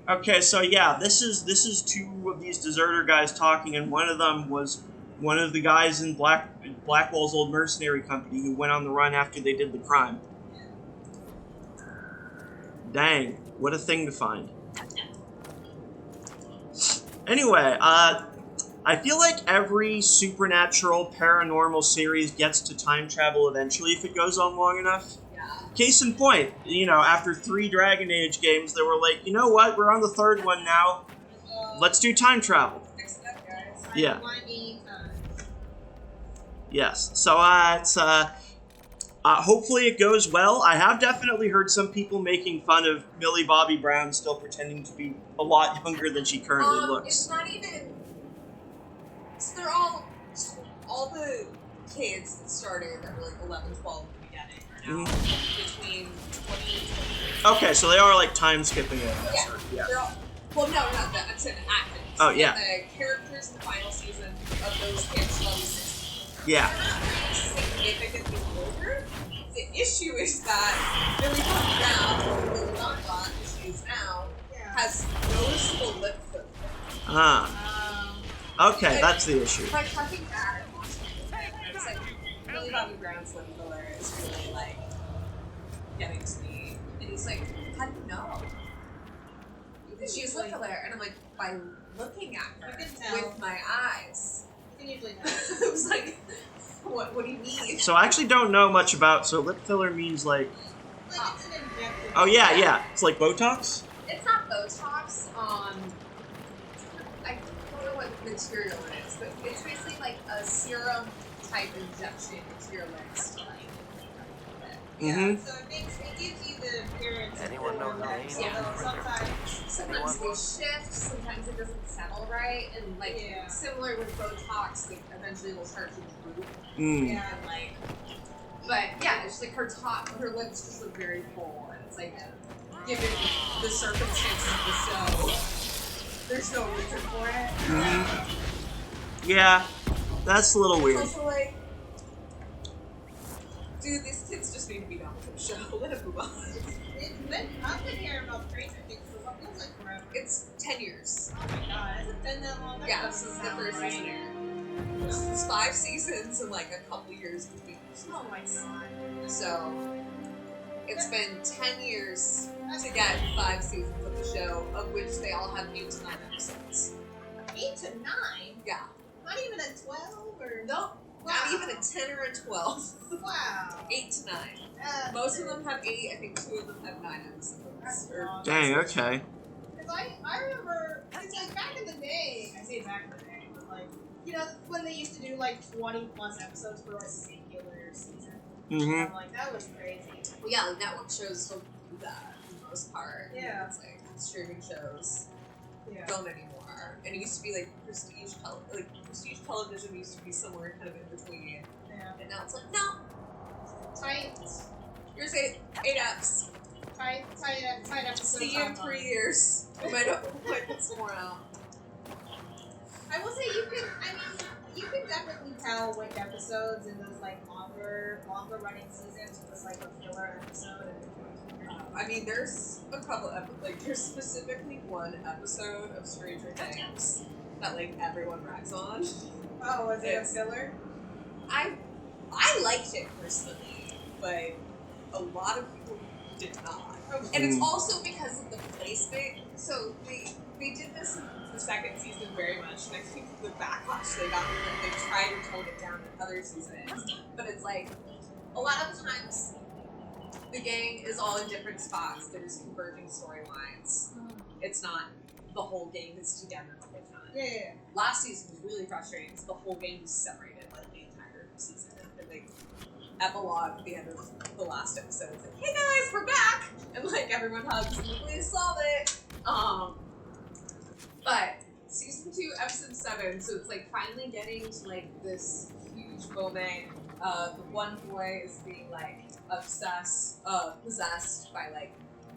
Okay, so yeah, this is two of these deserter guys talking, and one of them was one of the guys in Blackwell's old mercenary company who went on the run after they did the crime. Dang, what a thing to find. Anyway, I feel like every supernatural, paranormal series gets to time travel eventually if it goes on long enough. Case in point, after 3 Dragon Age games, they were like, you know what, we're on the 3rd one now. Let's do time travel. Yeah. Yes. So, it's, hopefully it goes well. I have definitely heard some people making fun of Millie Bobby Brown still pretending to be a lot younger than she currently looks. It's not even... So they're all the kids that started that were like 11, 12 at the beginning are now between 20 and 23. Okay, so they are like time skipping it. Yeah. They're all, well, no, not that. I'm saying the actors. Oh, yeah. And the characters in the final season of those kids are 16. Yeah. Significantly older. The issue is that Billy Bob Brown, Billy Bob, as she is now, has noticeable lip filler. Okay, that's the issue. Like, fucking bad at watching it. It's like, Billy Bobby Brown's lip filler is really, like, getting to me. And he's like, how do you know? Because she has lip filler. And I'm like, by looking at her with my eyes. You can usually tell. I was like, what do you mean? So I actually don't know much about, so lip filler means like... Like it's an injection. Oh, yeah. It's like Botox? It's not Botox. I don't know what material it is, but it's basically like a serum type injection into your lips. Yeah, so it gives you the appearance of lips. Yeah. Sometimes they shift, sometimes it doesn't settle right, and like similar with Botox, like eventually it'll start to droop. Yeah. And like, but yeah, it's like her lips just look very full, and it's like, given the circumstances of the show, there's no reason for it. Yeah, that's a little weird. It's also like, dude, these kids just need to be done with the show. Let it move on. I've been hearing about Stranger Things for what feels like forever. It's 10 years. Oh my god, has it been that long? Yeah, this is the first season. It's 5 seasons and like a couple years between. Oh my god. So, it's been 10 years to get 5 seasons of the show, of which they all have 8 to 9 episodes. 8 to 9? Yeah. Not even a 12 or? Nope. Wow. Not even a 10 or a 12. Wow. 8 to 9. Most of them have 8. I think 2 of them have 9 episodes. Dang, okay. Because I remember, it's like back in the day, I say back in the day, but like, you know, when they used to do like 20 plus episodes for like a singular season. Mm-hmm. I'm like, that was crazy. Well, yeah, like network shows still do that for the most part. Yeah. It's like streaming shows Yeah. don't anymore. And it used to be like prestige television used to be somewhere kind of in between. Yeah. And now it's like, no, Tight. here's 8 eps. Tight episodes. See you in 3 years. We might put some more out. I will say you can definitely tell which episodes in those like longer running seasons was like a filler episode. I mean, there's a couple there's specifically one episode of Stranger Things that like everyone rags on. Oh, was it a filler? I liked it personally, but a lot of people did not. Okay. And it's also because of the placement. So they did this in the second season very much, and I think the backlash they got from it, they tried to tone it down in other seasons. But it's like, a lot of the times, the gang is all in different spots. There's converging storylines. It's not the whole gang is together the whole time. Yeah. Last season was really frustrating because the whole gang was separated like the entire season. And like epilogue at the end of the last episode, it's like, hey guys, we're back! And like everyone hugs and like, we solved it. But season 2, episode 7, so it's like finally getting to like this huge moment. The one boy is being like possessed by like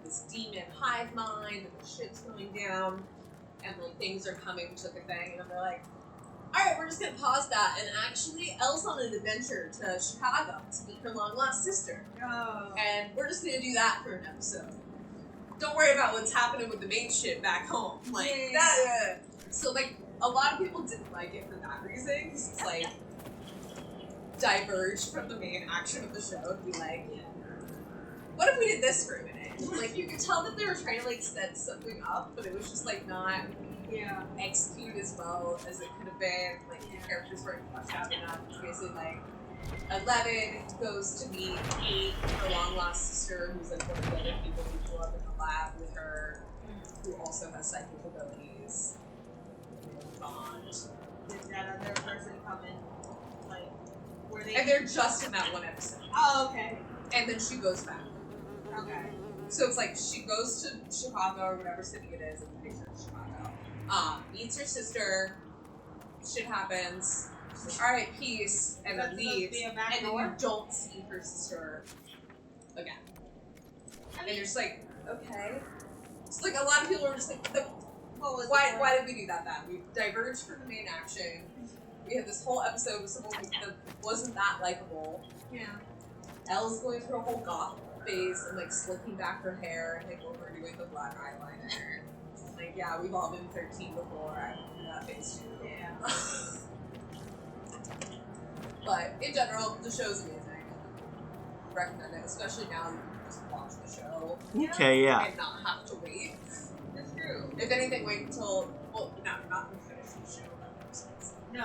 this demon hive mind, and the shit's going down, and like things are coming to the thing, and they're like, alright, we're just gonna pause that, and actually Elle's on an adventure to Chicago to meet her long lost sister. Oh. And we're just gonna do that for an episode. Don't worry about what's happening with the main shit back home. Like that. So like a lot of people didn't like it for that reason, because it's like diverged from the main action of the show and be like, what if we did this for a minute? Like you could tell that they were trying to like set something up, but it was just like not executed as well as it could have been. Like the characters weren't fleshed out enough. It's basically like 11 goes to meet Kate, her long lost sister, who's like one of the other people who grew up in the lab with her, who also has psychic abilities. Bond. Did that other person come in? Like, were they? And they're just in that one episode. Oh, okay. And then she goes back. Okay. So it's like she goes to Chicago or whatever city it is, I'm pretty sure it's Chicago. Meets her sister, shit happens, she's like, alright, peace, and then leaves, and then you don't see her sister again. And you're just like, okay. It's like a lot of people are just like, why did we do that then? We diverged from the main action. We had this whole episode with someone that wasn't that likable. Yeah. Elle's going through a whole goth phase and like slicking back her hair and like overdoing the black eyeliner. Like, yeah, we've all been 13 before. I went through that phase too. Yeah. But in general, the show's amazing. Recommend it, especially now that you can just watch the show. Okay, yeah. And not have to wait. It's true. If anything, wait until not to finish the show. No.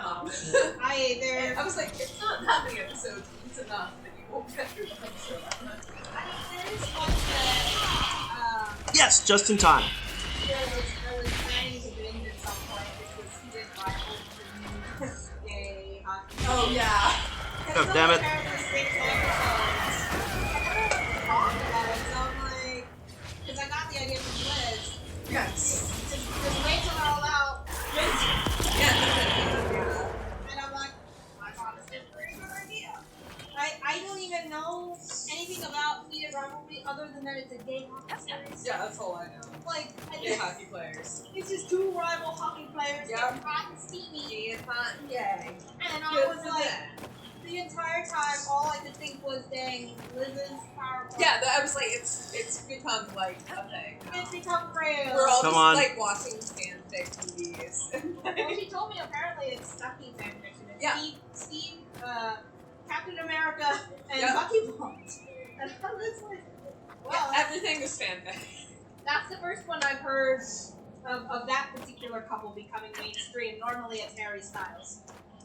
I was like, it's not that many episodes. It's enough that you won't get through the whole show. There is one that, Yes, just in time. I was planning to binge at some point, which was Season 5 of the new gay hockey. Oh, yeah. Oh, damn it. Because I got the idea from Liz. Yes. Just wait till they're all out. Yeah. And I'm like, I thought this is a pretty good idea. I don't even know anything about heated rivalry other than that it's a gay hockey series. Yeah, that's all I know. Like, Gay hockey players. it's just two rival hockey players Yep. getting hot and steamy. Gay and hot and gay. And Good I was for like, them. the entire time, all I could think was, dang, Liz's power play. Yeah, I was like, it's become like a thing. It's become real. We're all Come just on. like watching fanfic movies. Well, she told me apparently it's Stucky fanfiction. It's Steve, Captain America, and Yep. Bucky Bond. And I was like, well, Yeah, everything is fanfic. that's the first one I've heard of that particular couple becoming mainstream. Normally it's Harry Styles.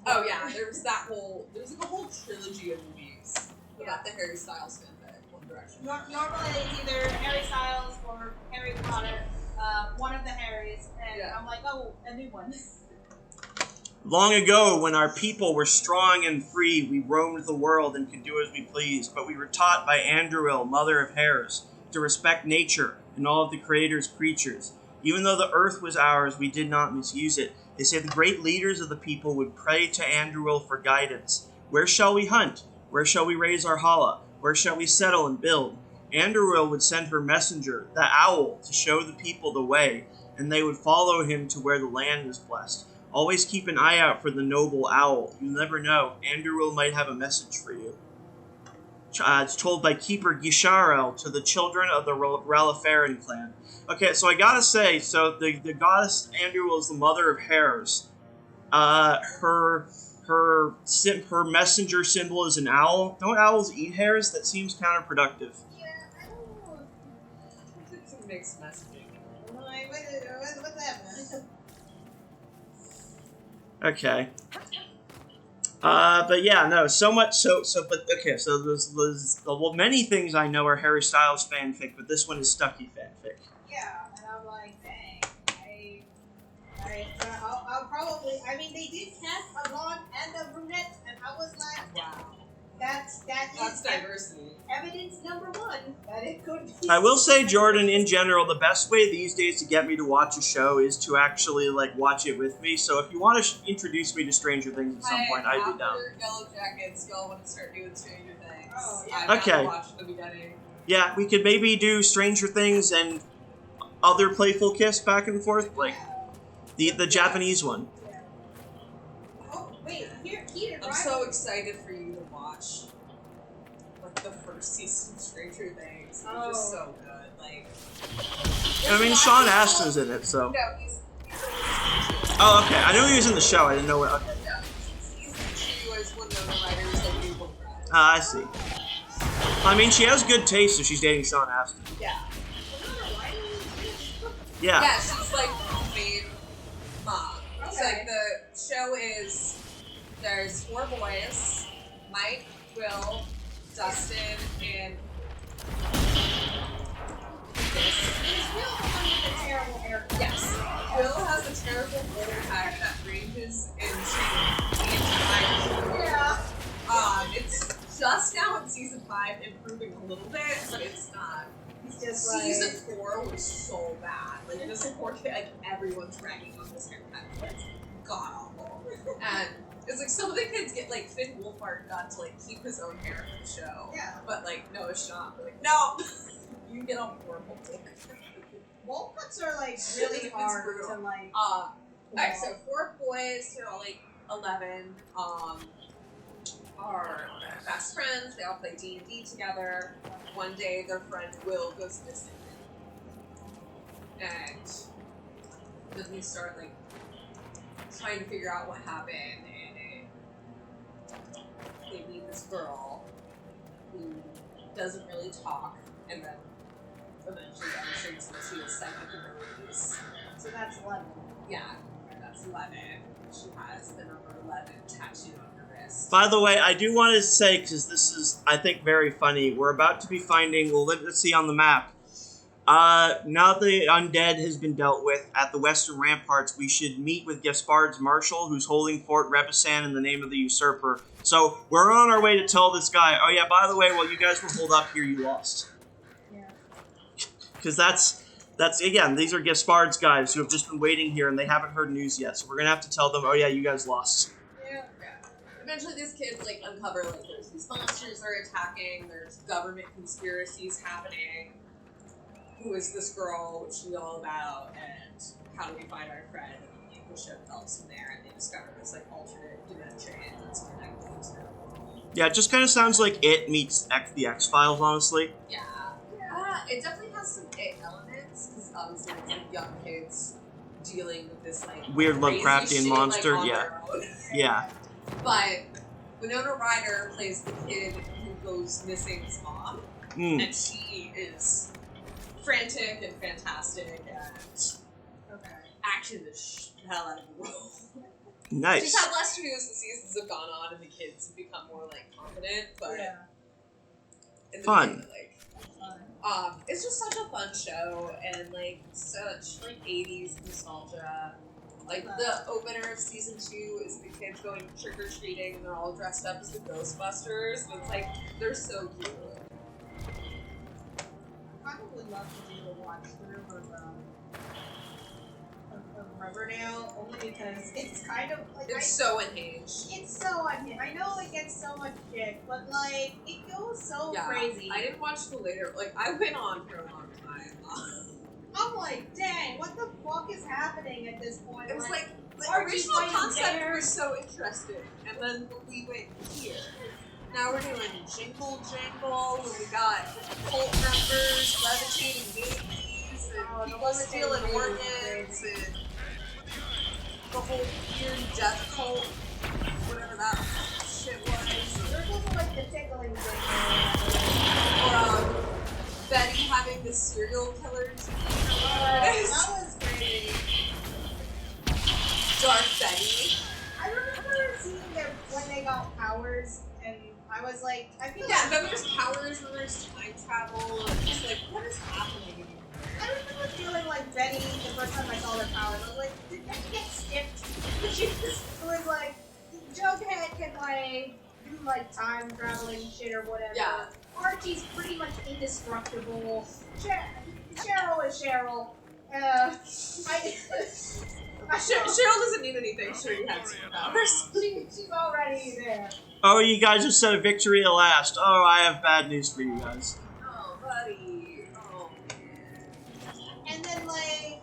Oh yeah, there's like a whole trilogy of movies about the Harry Styles fanfic, One Direction. Normally it's either Harry Styles or Harry Potter, one of the Harrys, and I'm like, oh, a new one. Long ago, when our people were strong and free, we roamed the world and could do as we pleased, but we were taught by Andruil, mother of hares, to respect nature and all of the Creator's creatures. Even though the earth was ours, we did not misuse it. They say the great leaders of the people would pray to Andruil for guidance. Where shall we hunt? Where shall we raise our hala? Where shall we settle and build? Andruil would send her messenger, the owl, to show the people the way, and they would follow him to where the land is blessed. Always keep an eye out for the noble owl. You never know. Andruil might have a message for you. It's told by Keeper Gisharel to the children of the Ralafarin clan. Okay, so I gotta say, so the goddess Andruil is the mother of hares. Her messenger symbol is an owl. Don't owls eat hares? That seems counterproductive. Yeah, I don't know. It's a mixed messaging. What's that, man? Okay. But yeah, no, so much, but okay, so there's well, many things I know are Harry Styles fanfic, but this one is Stucky fanfic. Yeah, and I'm like, dang, I'll probably, I mean, they did cast a blonde and a brunette, and I was like, wow, that's diversity. Evidence number one that it could be. I will say, Jordan, in general, the best way these days to get me to watch a show is to actually, like, watch it with me. So if you want to introduce me to Stranger Things at some point, I'd be down. After Yellow Jackets, y'all want to start doing Stranger Things. Oh, yeah. I Okay. watched the beginning. Yeah, we could maybe do Stranger Things and other Playful Kiss back and forth, like the Japanese one. Yeah. Oh, wait, here, I'm so excited for you to watch like the first season of Stranger Things. It's just so good. Like, I mean, Sean Astin's in it, so. No, he's Oh, okay. I knew he was in the show. I didn't know what. Okay. yeah, season 2 is Winona Ryder's like new book ride. I see. I mean, she has good taste if she's dating Sean Astin. Yeah. Yeah. Yeah, she's like the main mom. So like the show is there's 4 boys, Mike, Will, Dustin, and Is Will the one with the terrible haircut? yes. Will has a terrible bowl cut that ranges into the entire Yeah. It's just now in season 5 improving a little bit, but it's not. He's just Season 4 was so bad. Like this poor kid, like everyone's ragging on this haircut. It's god awful. And it's like some of the kids get like Finn Wolfhard got to like keep his own hair in the show. Yeah. But like Noah Shaw, like no, you get on horrible book. Bowl cuts are like really hard to like. Alright, so 4 boys who are all like 11. Are best friends. They all play D&D together. One day, their friend Will goes missing, and then we start like trying to figure out what happened. And they meet this girl who doesn't really talk, and then eventually demonstrates that she has psychic abilities. So that's 11. Yeah, that's 11. She has the number 11 tattooed on her wrist. By the way, I do want to say, because this is, I think, very funny, we're about to be finding, well, let's see on the map. Now that the undead has been dealt with at the western ramparts, we should meet with Gaspard's marshal, who's holding Fort Repisan in the name of the usurper. So, we're on our way to tell this guy, oh yeah, by the way, while you guys were holed up here, you lost. Yeah. Because that's again, these are Gaspard's guys who have just been waiting here and they haven't heard news yet. So we're going to have to tell them, oh yeah, you guys lost. Yeah. Eventually these kids like uncover like there's these monsters they're attacking, there's government conspiracies happening. Who is this girl? What's she all about? And how do we find our friend? And like, the show develops from there and they discover this like alternate dimension that's connected to them. Yeah, it just kind of sounds like It meets the X-Files, honestly. Yeah. It definitely has some It elements, because obviously it's like young kids dealing with this like Weird crazy Lovecraftian shit, monster, like, on yeah. their own. Yeah. But Winona Ryder plays the kid who goes missing's mom, and she is frantic and fantastic and acting the hell out of the role. Nice. She's had less to do as the seasons have gone on and the kids have become more like confident, but in the Fun. beginning, like, it's just such a fun show and like such like 80s nostalgia. Like the opener of season 2 is the kids going trick or treating and they're all dressed up as the Ghostbusters. And it's like they're so cute. I probably would love to do a watch through of Riverdale, only because it's kind of like It's so unhinged. It's so unhinged. I know it gets so much shit, but like it goes so crazy. I didn't watch the later. Like I went on for a long time. I'm like, dang, what the fuck is happening at this point? It was like the Archie's original fighting concept bears. was so interesting, and then we went here. Now we're doing Jingle Jangle, where we got cult members, levitating babies, and people stealing organs, and the whole weird death cult, whatever that shit was. There's also like the tickling thing. Or Betty having the serial killer team. That was crazy. Dark Betty. I remember seeing them when they got powers, and I was like, I feel Yeah, then there's powers, and there's time travel, and it's like, what is happening? I remember feeling like Betty the first time I saw her powers. I was like, did Betty get skipped? She just was like, Jughead can like do like time traveling shit or whatever. Yeah. Archie's pretty much indestructible. Cheryl is Cheryl. Cheryl doesn't need anything. She had superpowers. She's already there. Oh, you guys just said a victory at last. Oh, I have bad news for you guys. Oh, buddy. Oh, And then like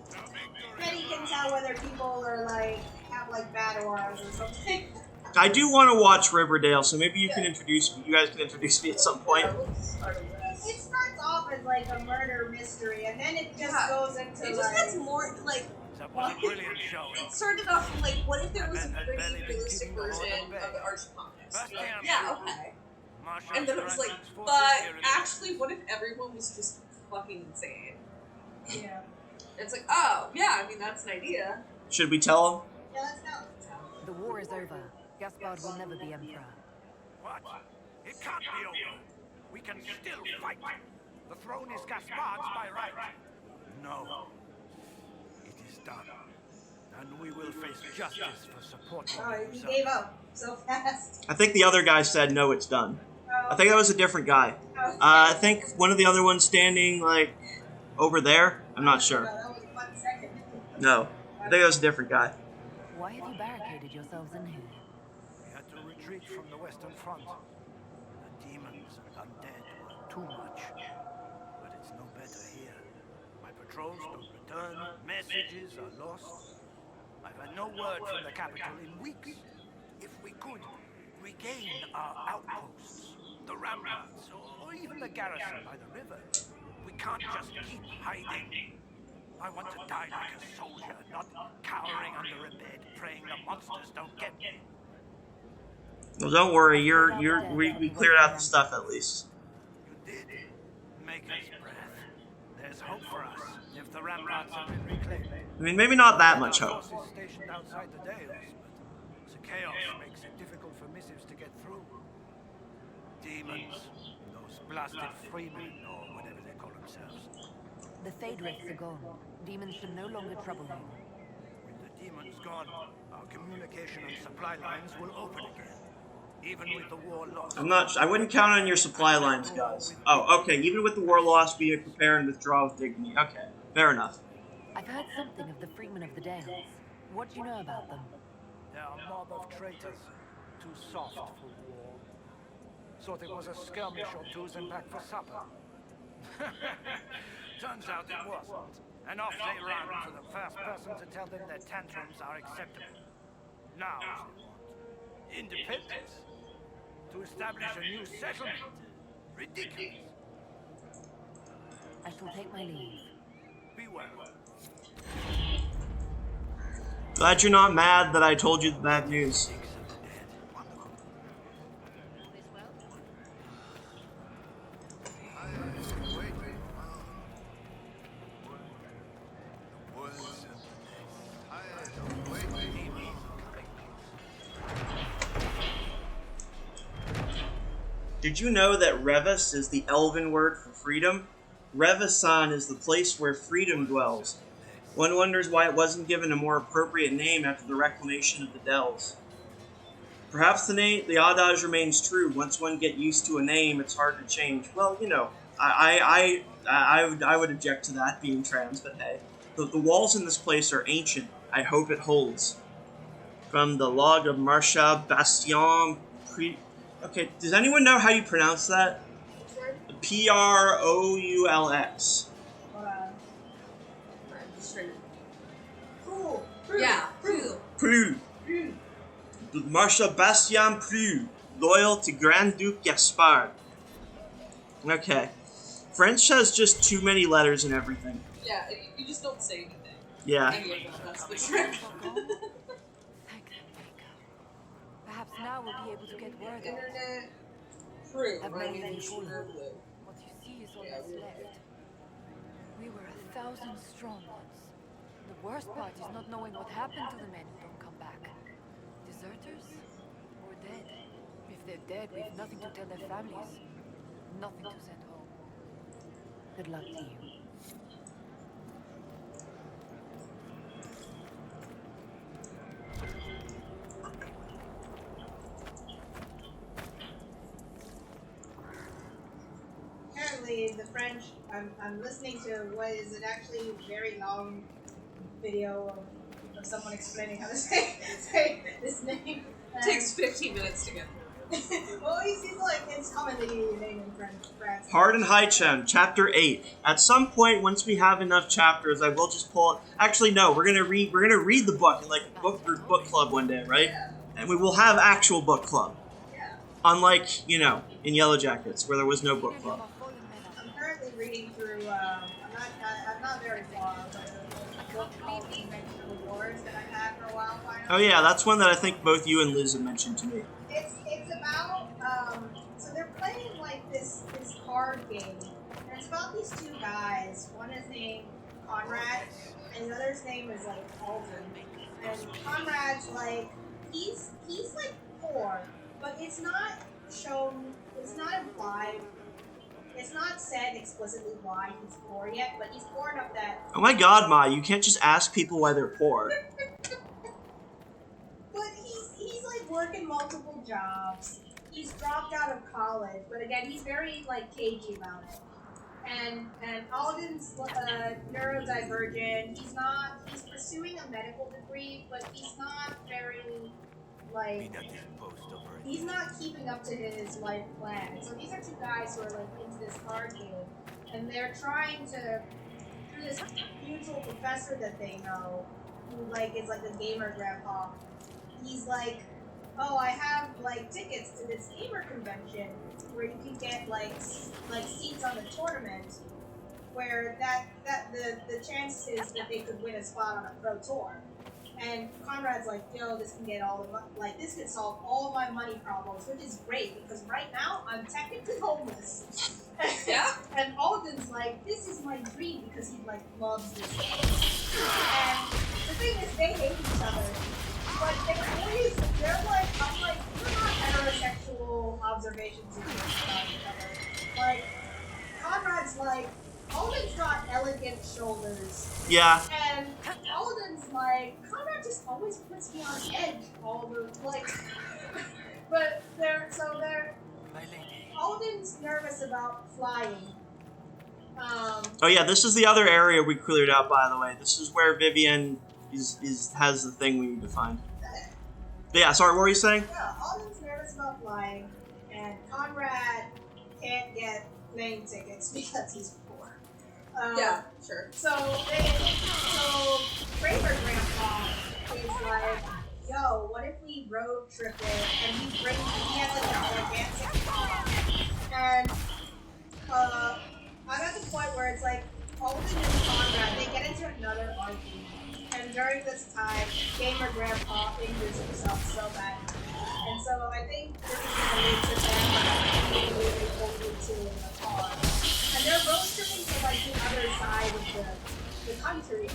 Betty can tell whether people are like have like bad auras or something. I do want to watch Riverdale, so maybe you can introduce me. You guys can introduce me at some point. It starts off as like a murder mystery, and then it just goes into It like. just gets more like. That was a brilliant show. It started off from like, what if there was a pretty realistic version of the Archie comics? Like, yeah, okay. And then it was like, but actually, what if everyone was just fucking insane? Yeah. It's like, oh, yeah, I mean, that's an idea. Should we tell them? Yeah, let's go. The war is over. Gaspard will never be emperor. What? It can't be over. We can still fight. The throne is Gaspard's by right. No. It is done. And we will face justice for supporting Oh, he himself. gave up so fast. I think the other guy said no, it's done. I think that was a different guy. I think one of the other ones standing like over there. I'm not sure. That was 1 second. No, I think that was a different guy. Why have you barricaded yourselves in here? We had to retreat from the Western Front. The demons and undead were too much. But it's no better here. My patrols don't return, messages are lost. I've had no word from the capital in weeks. If we could regain our outposts, the ramparts, or even the garrison by the river, we can't just keep hiding. I want to die like a soldier, not cowering under a bed, praying the monsters don't get me. Well, don't worry. We cleared out the stuff at least. You did. Make us breath. There's hope for us if the ramparts have been reclaimed. I mean, maybe not that much Our hope. forces stationed outside the Dales, but the chaos makes it difficult for missives to get through. Demons, those blasted freemen, or whatever they call themselves. The Fade Rifts are gone. Demons should no longer trouble you. With the demons gone, our communication and supply lines will open again. Even with the war lost. I wouldn't count on your supply lines, guys. Oh, okay. Even with the war lost, we prepare and withdraw with dignity. Okay, fair enough. I've heard something of the Freemen of the Dales. What do you know about them? They're a mob of traitors, too soft for war. Thought it was a skirmish or two sent back for supper. Turns out it wasn't. And off they run for the first person to tell them their tantrums are acceptable. Now they want independence. To establish a new settlement. Ridiculous. I shall take my leave. Be well. Glad you're not mad that I told you the bad news. Did you know that Revis is the elven word for freedom? Revisan is the place where freedom dwells. One wonders why it wasn't given a more appropriate name after the reclamation of the Dells. Perhaps the adage remains true. Once one get used to a name, it's hard to change. Well, you know, I would object to that, being trans, but hey. The walls in this place are ancient. I hope it holds. From the log of Marcia Bastien Okay, does anyone know how you pronounce that? Proulx. Yeah, Prue. Marcia Bastien Prue, loyal to Grand Duke Gaspard. Okay. French has just too many letters and everything. Yeah, you just don't say anything. Yeah. That's the trick. Perhaps now we'll be able to get word out. Internet. True. Have I many mean, people sugar blue. What you see is all that's left. We were 1,000 strong once. The worst part is not knowing what happened to the men who don't come back. Deserters? Or dead? If they're dead, we've nothing to tell their families. Nothing to send home. Good luck to you. Apparently, the French. I'm listening to what is an actually very long video of someone explaining how to say this name. It takes 15 minutes to get through. Well, he's like, it's commonly named in France. Hard and Haichen, Chapter 8. At some point, once we have enough chapters, I will just pull it. Actually, no, we're gonna read the book in like a book club one day, right? Yeah. And we will have actual book club. Yeah. Unlike, you know, in Yellow Jackets, where there was no book club. I'm currently reading through. I'm not very far, but a book called Inquisition of the Wars that I had for a while. Finally. Oh yeah, that's one that I think both you and Liz have mentioned to me. It's about so they're playing like this card game, and it's about these two guys. One is named Conrad, and the other's name is like Alden. And Conrad's like he's like poor, but it's not shown. It's not implied. It's not said explicitly why he's poor yet, but he's poor enough that. Oh my God, Ma, you can't just ask people why they're poor. But he's like working multiple jobs. He's dropped out of college, but again, he's very like cagey about it. And Alden's neurodivergent. He's pursuing a medical degree, but he's not very like he's not keeping up to his life plan. So these are two guys who are like into this card game, and they're trying to through this mutual professor that they know, who like is like a gamer grandpa. He's like, oh, I have like tickets to this gamer convention where you can get like seats on the tournament, where the chances is that they could win a spot on a pro tour. And Conrad's like, yo, this can get all the this could solve all my money problems, which is great because right now I'm technically homeless. Yeah. And Alden's like, this is my dream because he like loves this game. And the thing is, they hate each other. But they're like, I'm like, we're not heterosexual observations about each other. Like, Conrad's like, Alden's got elegant shoulders. Yeah. And Alden's like, Conrad just always puts me on edge all the, like, but Alden's nervous about flying. Oh yeah, this is the other area we cleared out, by the way. This is where Vivian has the thing we need to find. But yeah, sorry, what were you saying? Yeah, Alden's nervous about flying, and Conrad can't get plane tickets because he's poor. Yeah, sure. So Kramer Grandpa is like, yo, what if we road trip it, and he has like a gigantic car, and I'm at the point where it's like, Alden and Conrad, they get into another argument. And during this time, Gamer Grandpa injures himself so bad. And so I think this is going to lead to them being only two in the car. And they're road tripping to like the other side of the country.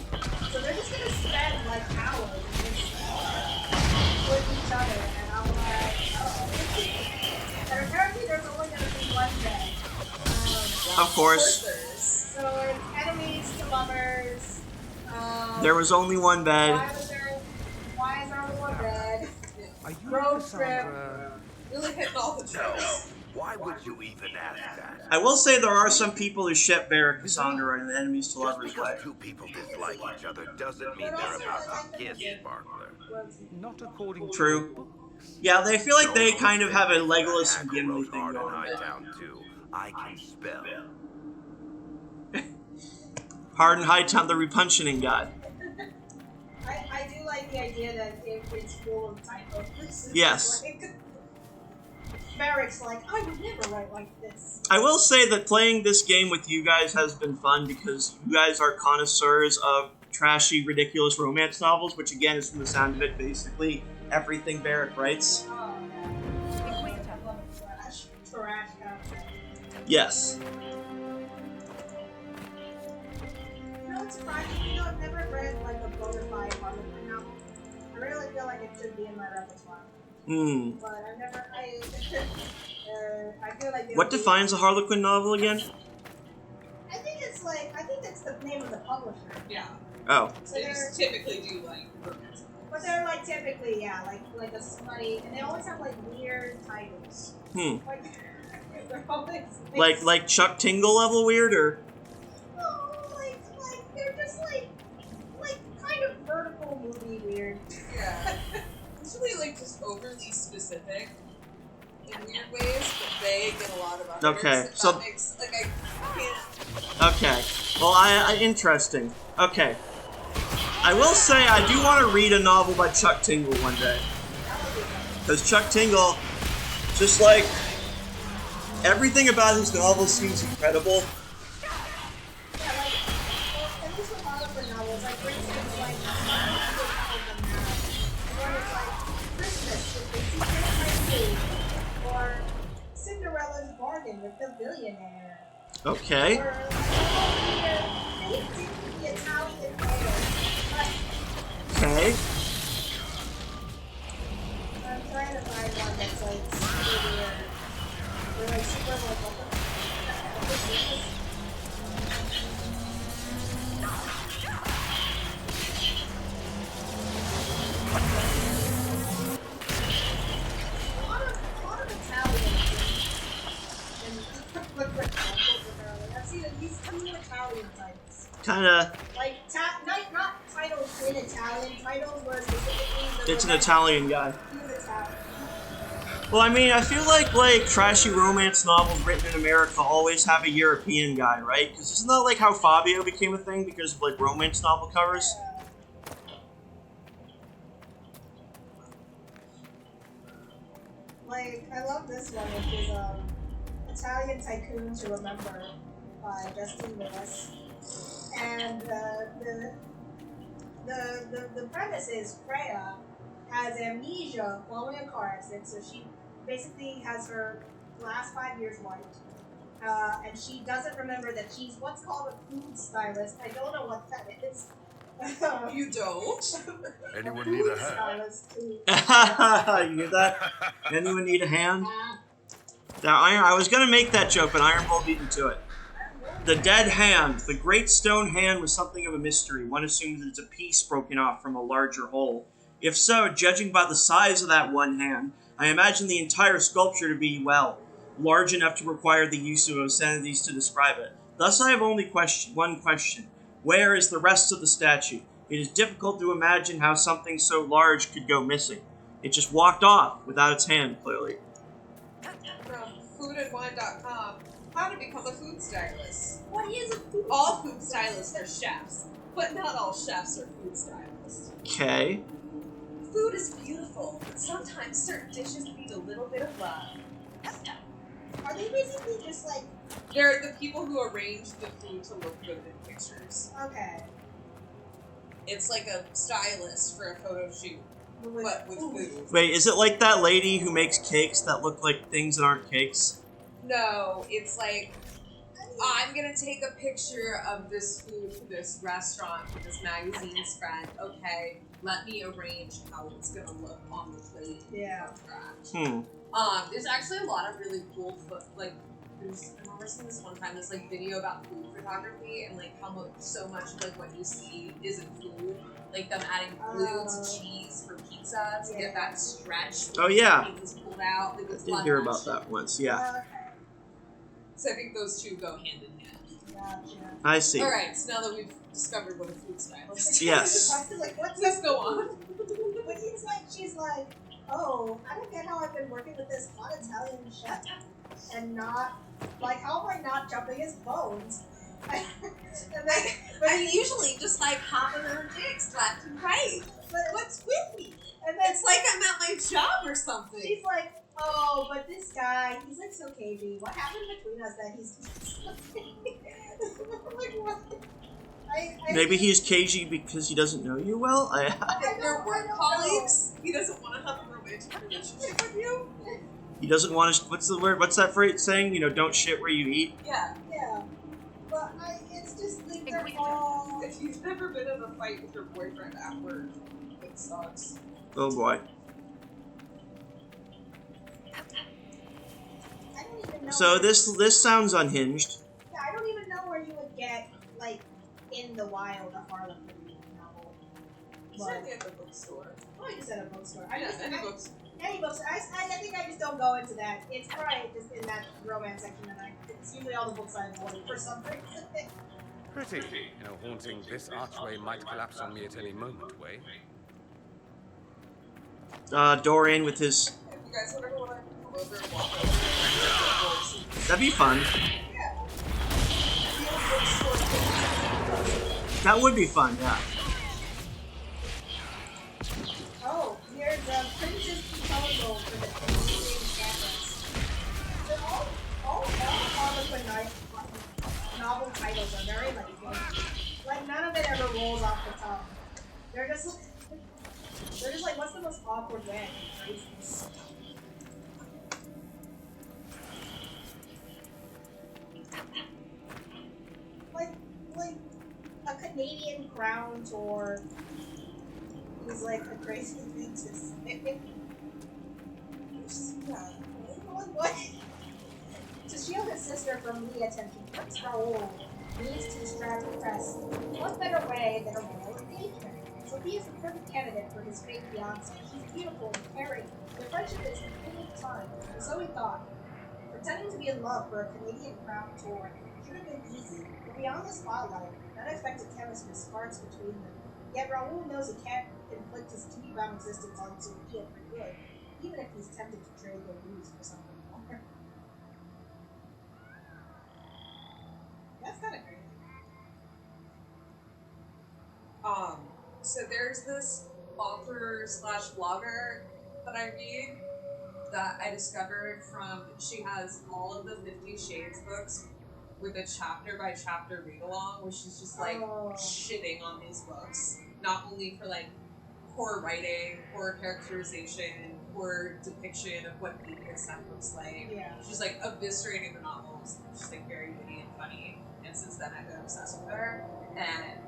So they're just going to spend like hours in this car with each other. And I'm like, oh. And apparently there's only going to Of course. there is. So it's enemies to lovers. There was only one bed. Why is there only one bed? Are you Road Cassandra? Really hitting all the tropes. Why would you even ask that? I will say there are some people who ship Barrett Cassandra in the enemies to Just lovers because way. two people dislike each other doesn't mean they're about to kiss, Sparkler. Not according True. to the books. Yeah, they feel like they Don't kind of have a mistake me for Legolas hack and who Gimli wrote thing Hard in going on. Hightown too. I can spell. Hard and Hightown, the repuntioning god. I do like the idea that it's full of typos. Yes. Merrick's like, I would never write like this. I will say that playing this game with you guys has been fun because you guys are connoisseurs of trashy, ridiculous romance novels, which again is from the sound of it basically everything Barrett writes. Oh, yeah. Inquisition. I love trash. Trash content. Yes. You know what's surprising? You know, I've never read like a bona fide Harlequin novel. I really feel like it should be in my repertoire. But I've never. I feel like. What defines a Harlequin novel again? I think it's the name of the publisher. Yeah. Oh. So They just typically do like romance. But they're like typically, yeah, like a smutty, and they always have like weird titles. Like, they're always Like Chuck Tingle level weird, or? No, like they're just like kind of vertical movie weird. Yeah. Usually like just overly specific in weird ways, but vague in a lot of others. Okay, If so- that makes, like I can't. Okay. Well, I interesting. Okay. I will say I do want to read a novel by Chuck Tingle one day. Because Chuck Tingle, just like, everything about his novel seems incredible. Yeah, like, at least with Harlequin novels, like for instance, like one is like Christmas with the Secret High School, or Cinderella's Bargain with the Billionaire. Okay. Or like the Italian Bear. Okay. I'm trying to find one that's like super weird. Or like super like what a lot of Italian and I've seen at least 2 Italian titles. Kinda. Like not titles in Italian, titles where specifically It's an Italian guy. He's Italian. Well, I mean, I feel like trashy romance novels written in America always have a European guy, right? Because isn't that like how Fabio became a thing because of like romance novel covers? Like, I love this one, which is Italian Tycoon to Remember by Justin Lewis. And the premise is Freya has amnesia following a car accident, so she basically has her last 5 years wiped. And she doesn't remember that she's what's called a food stylist. I don't know what that is. You don't? Anyone need a hand? Stylist too. You hear that? Anyone need a hand? Now, I was gonna make that joke, but Iron Bull beat me to it. The dead hand, the great stone hand, was something of a mystery. One assumes that it's a piece broken off from a larger whole. If so, judging by the size of that one hand, I imagine the entire sculpture to be, well, large enough to require the use of obscenities to describe it. Thus, I have only one question. Where is the rest of the statue? It is difficult to imagine how something so large could go missing. It just walked off without its hand, clearly. From foodandwine.com, how to become a food stylist. What is a food? All food stylists are chefs, but not all chefs are food stylists. Okay. Food is beautiful, but sometimes certain dishes need a little bit of love. Are they basically just like They're the people who arrange the food to look good in pictures. okay? It's like a stylist for a photo shoot, but with food. Wait, is it like that lady who makes cakes that look like things that aren't cakes? No, it's like, I'm gonna take a picture of this food for this restaurant for this magazine's friend. Okay, let me arrange how it's gonna look on the plate. Yeah. From scratch. There's actually a lot of really cool I remember seeing this one time, this like video about food photography and like how much so much of like what you see isn't food. Like them adding glue to cheese for pizza to get that stretch. Oh yeah. Pizza's pulled out. Like, I did hear about that once. Yeah. So I think those two go hand in hand. Gotcha. I see. All right. So now that we've discovered what a food stylist is, Yes. Like, what's let's go on. But it's like she's like, oh, I don't get how I've been working with this hot Italian chef and not like how am I not jumping his bones? And then, I'm usually just like hopping on dicks left and right. but What's with me? and then It's like I'm at my job or something. she's like, oh, but this guy, he's like so cagey. What happened between us that he's I'm like, what? Maybe he's cagey because he doesn't know you well. Your work colleagues. He doesn't want to have a romantic relationship with you. He doesn't want to. What's the word? What's that phrase saying? You know, don't shit where you eat. Yeah. Yeah. But it's just like they're all. If you've never been in a fight with your boyfriend at work, it sucks. Oh boy. I don't even know. So this sounds unhinged. Yeah, I don't even know where you would get like in the wild a Harlem novel. Certainly at the bookstore. Probably just at a bookstore. Any books. Any books. I think I just don't go into that. It's probably just in that romance section that it's usually all the books I avoid for some reason. Pretty. In a haunting, this archway might collapse on me at any moment, Way. Dorian with his. If you guys ever want to come over and walk over, That'd be fun. That would be fun, yeah. Oh, here's Princess Proposal for the Canadian campus. They're all Harlequin novel titles are very like none of it ever rolls off the tongue. They're just like, what's the most awkward way? Like a Canadian crown tour is like a crazy thing to say. What? To shield his sister from media attention, Prince Raoul needs to distract the press. What better way than a royal engagement? Sophie is the perfect candidate for his fake fiancé. She's beautiful and caring. Their friendship is completely platonic, and so he thought. Pretending to be in love for a Canadian crown tour should have been easy, but beyond the spotlight, unexpected chemistry sparks between them. Yet Raoul knows he can't inflict his TV-bound existence on Sophia for good, even if he's tempted to trade their views for something more. That's kind of crazy. So there's this author / blogger that I read that I discovered from. She has all of the 50 Shades books with a chapter by chapter read along, where she's just like shitting on these books, not only for like poor writing, poor characterization, poor depiction of what media stuff looks like. Yeah. She's like eviscerating the novels. She's like very witty and funny, and since then I've been obsessed with her. And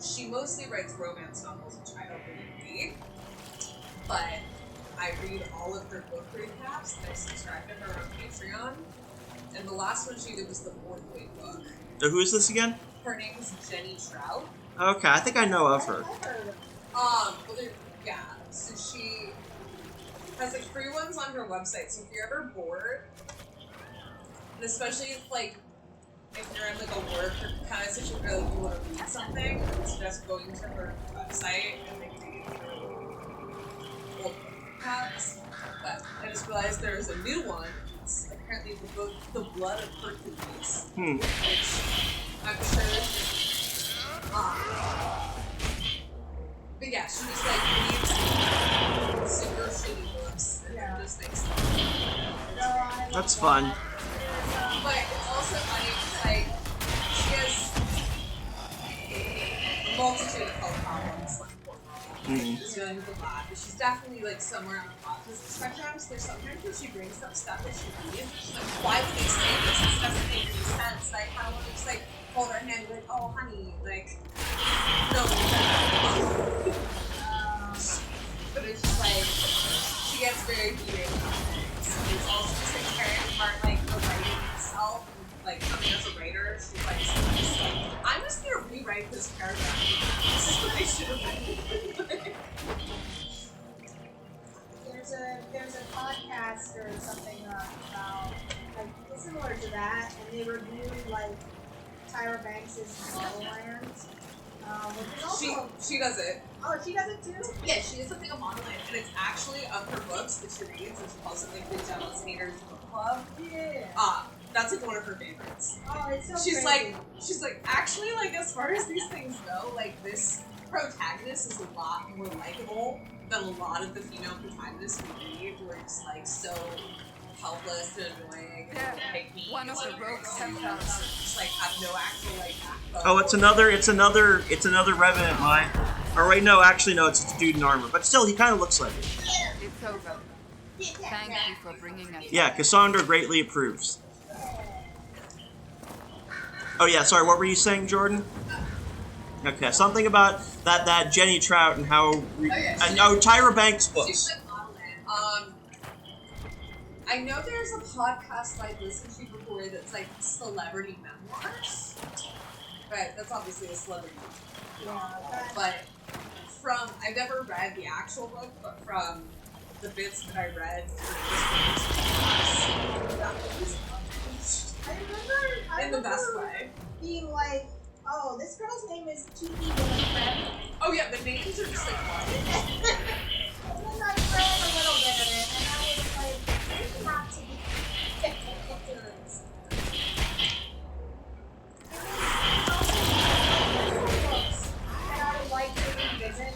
she mostly writes romance novels, which I don't really read, but I read all of her book recaps and I subscribe to her on Patreon. And the last one she did was the Fourth Wing book. So who is this again? Her name is Jenny Trout. Okay, I think I know of her. Well, yeah. So she has like free ones on her website. So if you're ever bored, and especially if you're in like a work or kind of situation where like, you want to read something, I would suggest going to her website and like reading her old recaps. But I just realized there is a new one. It's apparently the book The Blood of Hercules, which I'm sure. But yeah, she just like reads super shitty books and then just makes them. That's fun. But it's also funny because like she has a multitude of health problems, like she's dealing with a lot, but she's definitely like somewhere on the autism spectrum. So there's sometimes when she brings up stuff that she reads, she's like, why would they say this? This doesn't make any sense. Like, I want to just like hold her hand and be like, oh honey, like no. But it's just like she gets very heated about things. It's also just like tearing apart like the writing itself similar to that, and they reviewed like Tyra Banks' Modelland, which is also she does it. Oh, she does it too? Yeah, she did something on Modelland, and it's actually of her books that she reads, and she calls it like the Jealous Haters Book Club. Yeah. That's like one of her favorites. Oh, it's so she's crazy. like, actually, like, as far as these things go, like, this protagonist is a lot more likable than a lot of the female protagonists we read, who are just, like, so helpless and annoying and like me. One of the rogues just, like, have no actual, like, backbone. Oh, it's another Revenant line. Or wait, no, actually, no, it's a dude in armor. But still, he kind of looks like it. It's over. Thank you for bringing us. Yeah, Cassandra greatly approves. Oh yeah, sorry, what were you saying, Jordan? Okay, something about that Jenny Trout and how... Tyra Banks books. She's like Modelland. I know there's a podcast I've listened to before that's like celebrity memoirs. But that's obviously a celebrity memoir. Yeah, but I've never read the actual book, but from the bits that I read that was in the best way. Being like, oh, this girl's name is Kiki Winifred. Oh yeah, the names are just like what? And then I read a little bit of it, and I was like, this not to be books. And I would like to revisit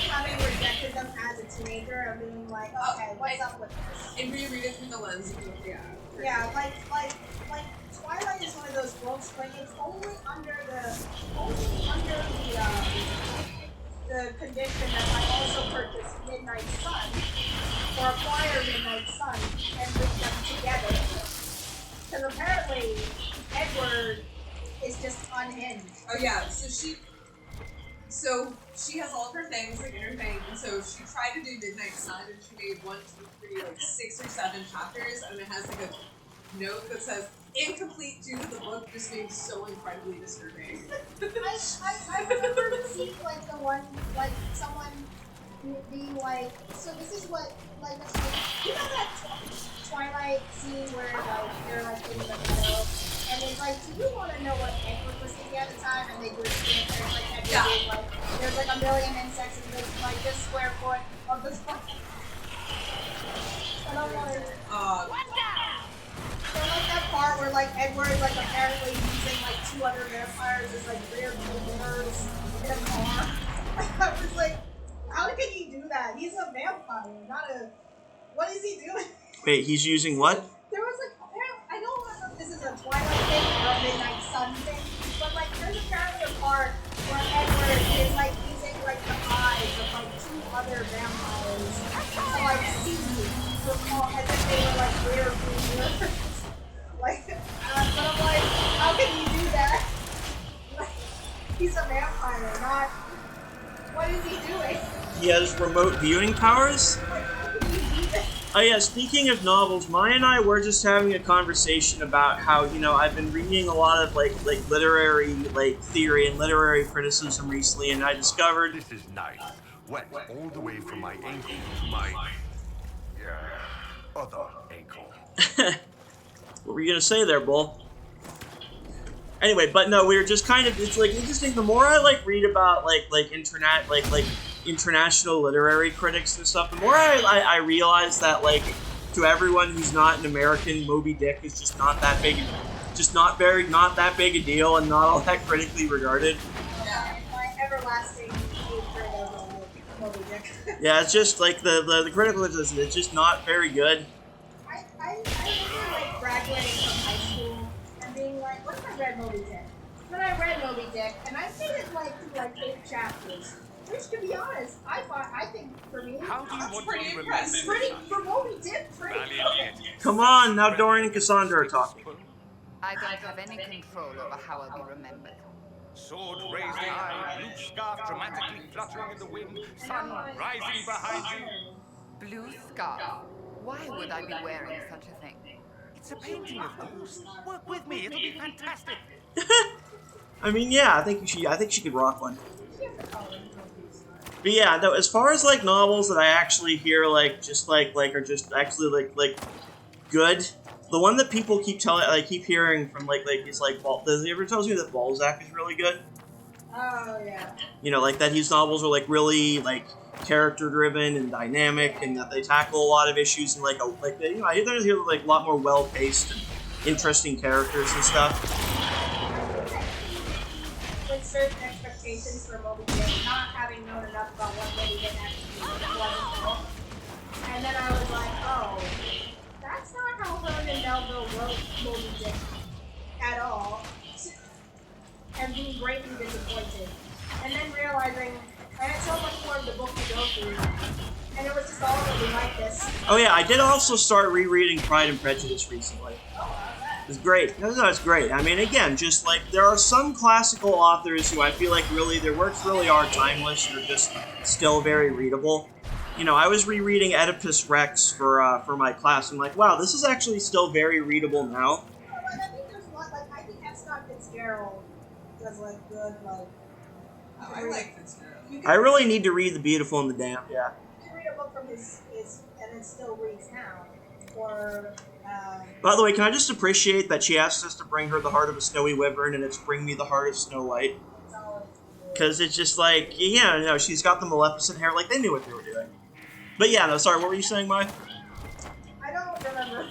having rejected them as a teenager and being like, okay, what's up with this? And reread it through the lens of Yeah, like Twilight is one of those books, but it's only under the condition that I also purchase Midnight Sun or acquire Midnight Sun and read them together. Because apparently Edward is just unhinged. Oh yeah, so she has all of her things like in her thing, and so she tried to do Midnight Sun, and she made 1, 2, 3, like 6 or 7 chapters, and it has like a note that says incomplete due to the book just being so incredibly disturbing. I remember seeing like the one, like someone being like, so this is what, like, you know that Twilight scene where like they're like in the meadow, and it's like, do you want to know what Edward was thinking at the time? And they do it, there's like Edward being like, there's like a million insects in this, like this square foot of this book. And I'm like, what the? So like that part where like Edward like apparently using like 2 other vampires as like rear mirrors in a car. I was like, how can he do that? He's a vampire, not a. What is he doing? Wait, he's using what? There was like, I don't know if this is a Twilight thing or a Midnight Sun thing, but like there's apparently a part where Edward is like using like the eyes of like 2 other vampires to like see as if they were like rear mirrors. Like, but I'm like, how can you do that? Like, he's a vampire, not. What is he doing? He has remote viewing powers? Like, how can you do that? Oh yeah, speaking of novels, Maya and I were just having a conversation about how, you know, I've been reading a lot of like literary theory and literary criticism recently, and I discovered This is nice. Wet all the way from my ankle to my other ankle. What were you gonna say there, Bull? Anyway, but no, we were just kind of, it's like interesting. The more I like read about international literary critics and stuff, the more I realize that like to everyone who's not an American, Moby Dick is just not that big, not that big a deal, and not all that critically regarded. Yeah, my everlasting hatred of Moby Dick. Yeah, it's just like the critical criticism. It's just not very good. I remember like graduating from high school and being like, what if I read Moby Dick? Then I read Moby Dick and I made it like through like 8 chapters. Which, to be honest, I think for me, How do you want pretty to impressive. for Moby Dick, pretty good. Come on, now Dorian and Cassandra are talking. I don't have any control over how I'll be remembered. Sword raised high, blue scarf dramatically fluttering in the wind, sun rising behind you. Blue scarf. Why would I be wearing such a thing? It's a painting of ghosts. Work with me, it'll be fantastic. I mean, yeah, I think she could rock one. But yeah, though, as far as like novels that I actually hear are just actually good, The one that people keep telling, I keep hearing from he's like, does he ever tells you that Balzac is really good? Oh yeah. You know, like that his novels are like really like character driven and dynamic, and that they tackle a lot of issues and I hear like a lot more well paced and interesting characters and stuff. With certain expectations for Moby Dick, not having known enough about what Moby Dick actually was, and then I was like, oh, that's not how Herman Melville wrote Moby Dick at all, and being greatly disappointed, and then realizing I had so much more of the book to go through, and it was just all really like this. Oh yeah, I did also start rereading Pride and Prejudice recently. It's great. No, it's great. I mean, again, just like there are some classical authors who I feel like really their works really are timeless. They're just still very readable. You know, I was rereading Oedipus Rex for my class. I'm like, wow, this is actually still very readable now. I think there's a lot. Like I think F. Scott Fitzgerald does like good like. Oh, I like Fitzgerald. I really need to read The Beautiful and the Damned. Yeah. You can read a book from his and it still reads now. Or. By the way, can I just appreciate that she asked us to bring her The Heart of a Snowy Wyvern, and it's Bring Me the Heart of Snow White? Because it's just like, yeah, no, she's got the Maleficent hair, like they knew what they were doing. But yeah, no, sorry, what were you saying, Mai? I don't remember.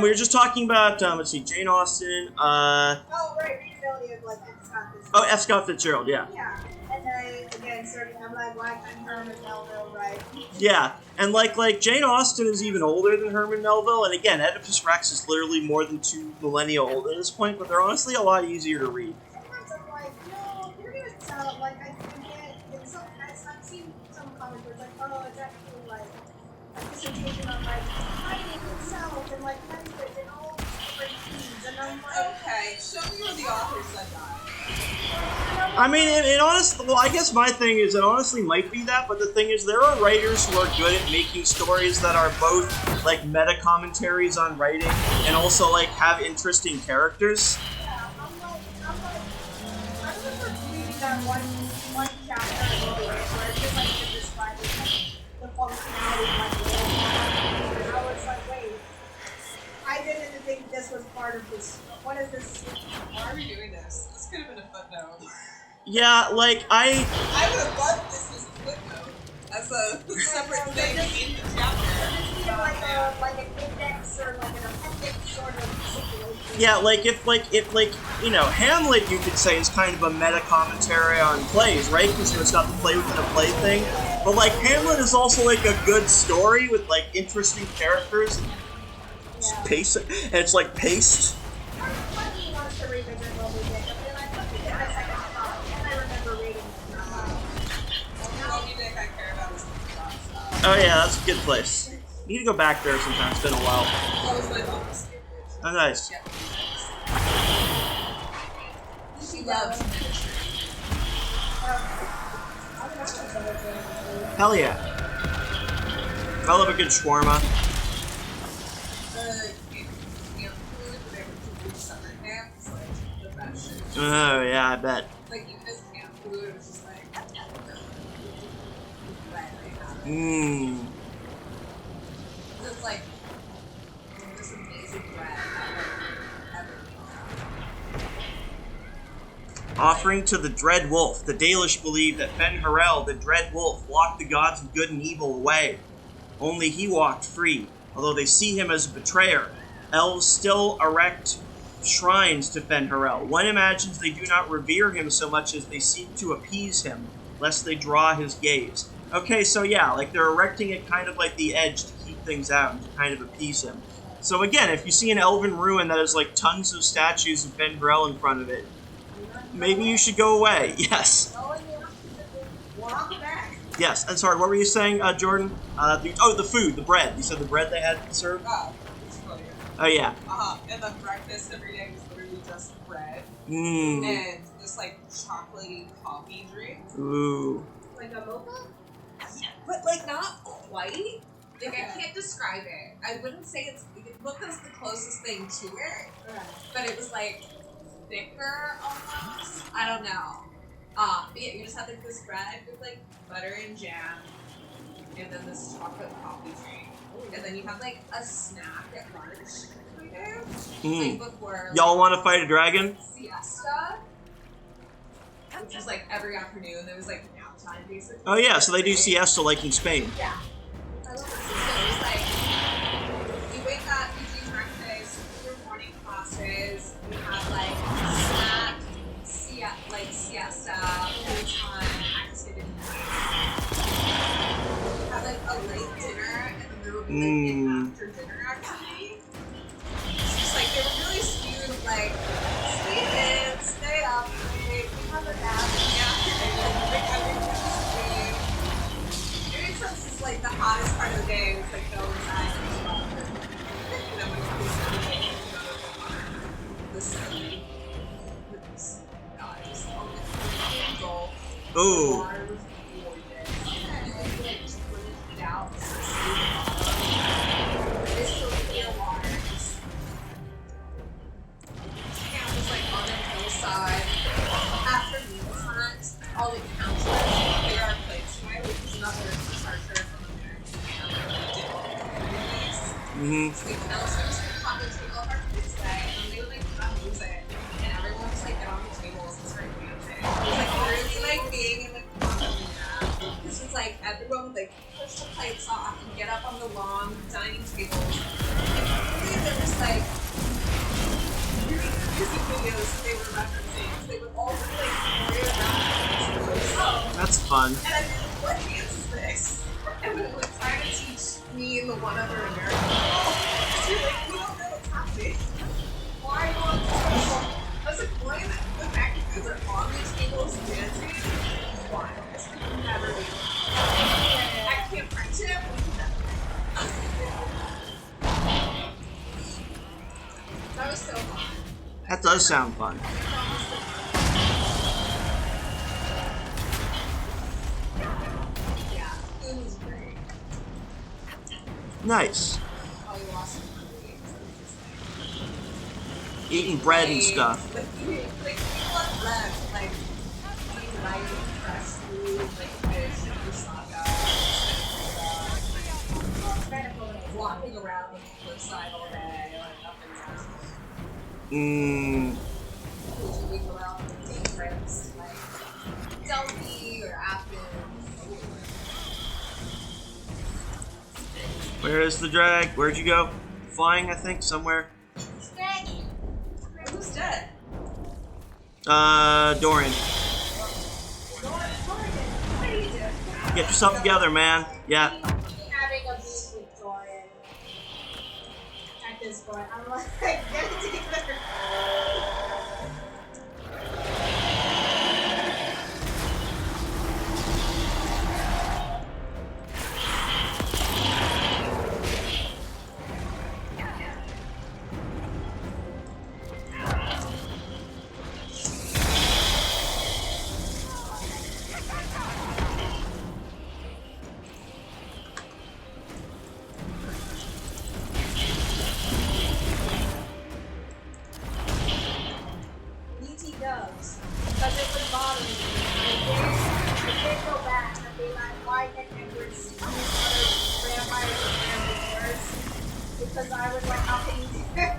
We were just talking about, let's see, Jane Austen, oh, right, readability of like F. Scott Fitzgerald. Oh, F. Scott Fitzgerald, yeah. Yeah, and then again, I'm like, why couldn't Herman Melville, right? Yeah, and like Jane Austen is even older than Herman Melville, and again, Oedipus Rex is literally more than 2 millennia old at this point, but they're honestly a lot easier to read. Sometimes I'm like, no, you're gonna tell, like, I get, I've seen some comments where it's like, oh, it's actually like a dissertation on like writing itself and like language and all these different things, and I'm like, okay, show me where the author said that. I mean, I guess my thing is it honestly might be that, but the thing is there are writers who are good at making stories that are both, like, meta-commentaries on writing and also, like, have interesting characters. yeah, I'm like, I remember reading that one chapter in Moby Dick where it's just like describing the functionality of like the world, and I was like, wait, I didn't think this was part of this. What is this? Why are we doing this? This could have been a footnote. Yeah, like, I would have loved this as a footnote. As a separate thing in the chapter. Like an index or like an appendix sort of situation. yeah, like, if, you know, Hamlet, you could say, is kind of a meta-commentary on plays, right? Because, it's got the play within a play thing. But, like, Hamlet is also, like, a good story with, like, interesting characters. Yeah. Pace, and it's, like, paced. Part of me wants to revisit Moby Dick, but then I looked at it my second time, and I remember reading it. Moby Dick I care about is the stuff. Oh yeah, that's a good place. You need to go back there sometime, it's been a while. That was my mom's favorite. Oh, nice. Yep. She loves miniature. Hell yeah. I love a good shawarma. Oh yeah, I bet. Like even as camp food, it was just like Mmm. it's like this amazing bread I've ever Offering to the Dread Wolf. The Dalish believe that Ben-Harel, the Dread Wolf, locked the gods of good and evil away. Only he walked free, although they see him as a betrayer. Elves still erect shrines to Ben-Harel. One imagines they do not revere him so much as they seek to appease him, lest they draw his gaze. Okay, so yeah, like they're erecting it kind of like the edge to keep things out and to kind of appease him. So again, if you see an elven ruin that has like tons of statues of Ben-Harel in front of it, maybe you should go away. Yes. Walk back. Yes, and sorry, what were you saying, Jordan? The food, the bread. You said the bread they had served? Oh, it's really good. Oh, yeah. And the breakfast every day was literally just bread Mmm. and this like chocolatey coffee drink. Ooh. Like a mocha? Yeah, but like not quite. Like I can't describe it. I wouldn't say it's mocha's the closest thing to it, but it was like thicker almost. I don't know. But yeah, you just have like this bread with like butter and jam and then this chocolate coffee drink. And then you have like a snack at lunch every day. Like before. Y'all want to fight a dragon? Siesta. Which was like every afternoon. There was like nap time basically. Oh yeah, so they do siesta like in Spain. Yeah. I love it. So it was like, you wake up, you do breakfast, your morning classes, you have like snack, siesta, time activities. You have like a late dinner, and then there will be like an after dinner activity. It's just like, they were really skewed like, sleep in, stay up late, we have a nap in the afternoon, like everything's sleep. Maybe since it's like the hottest part of the day, it's like go inside and stuff. And then when it's this everything, you go to the water. The sun. God, just all this goal. The water was gorgeous. And it was like sprinted out. It's so sweet. It's so clear water. Camp was like on a hillside. After mealtime, all the counselors clear our plates away, which is another departure from American camp. So the counselors would come and take all of our plates away, and then they would like put on music, and everyone would just like get on the tables and start dancing. It was like literally like being in the camp. This was like everyone would like push the plates off and get up on the long dining tables. And really there was like music videos that they were referencing. They would all be like choreographed. That's fun. And I'd be like, what dance is this? And we would try to teach me and the one other American girl. She was like, we don't know what's happening. Why are you on the table? I was like, why the mac and foods are on these tables dancing? It's wild. Never be. At Camp Friendship, we can never. That was so fun. That does sound fun. Yeah, it was great. Nice. Oh, you lost some money. Eating bread and stuff. Like, people have bread, like, eating light, fresh food, like fish, lasagna, walking around the cliffside all day, like, up and down. Usually go out and take trips, like, Delphi or Athens. Where is the drag? Where'd you go? Flying, I think, somewhere. Who's dead? Dorian. What do you do? Get yourself together, man. Yeah. Having a beef with Dorian at this point. I'm like, get it together. Because it was bothering me. I did go back and be like, why can't Edward see these other vampires and vampires? Because I was like, how can you do it?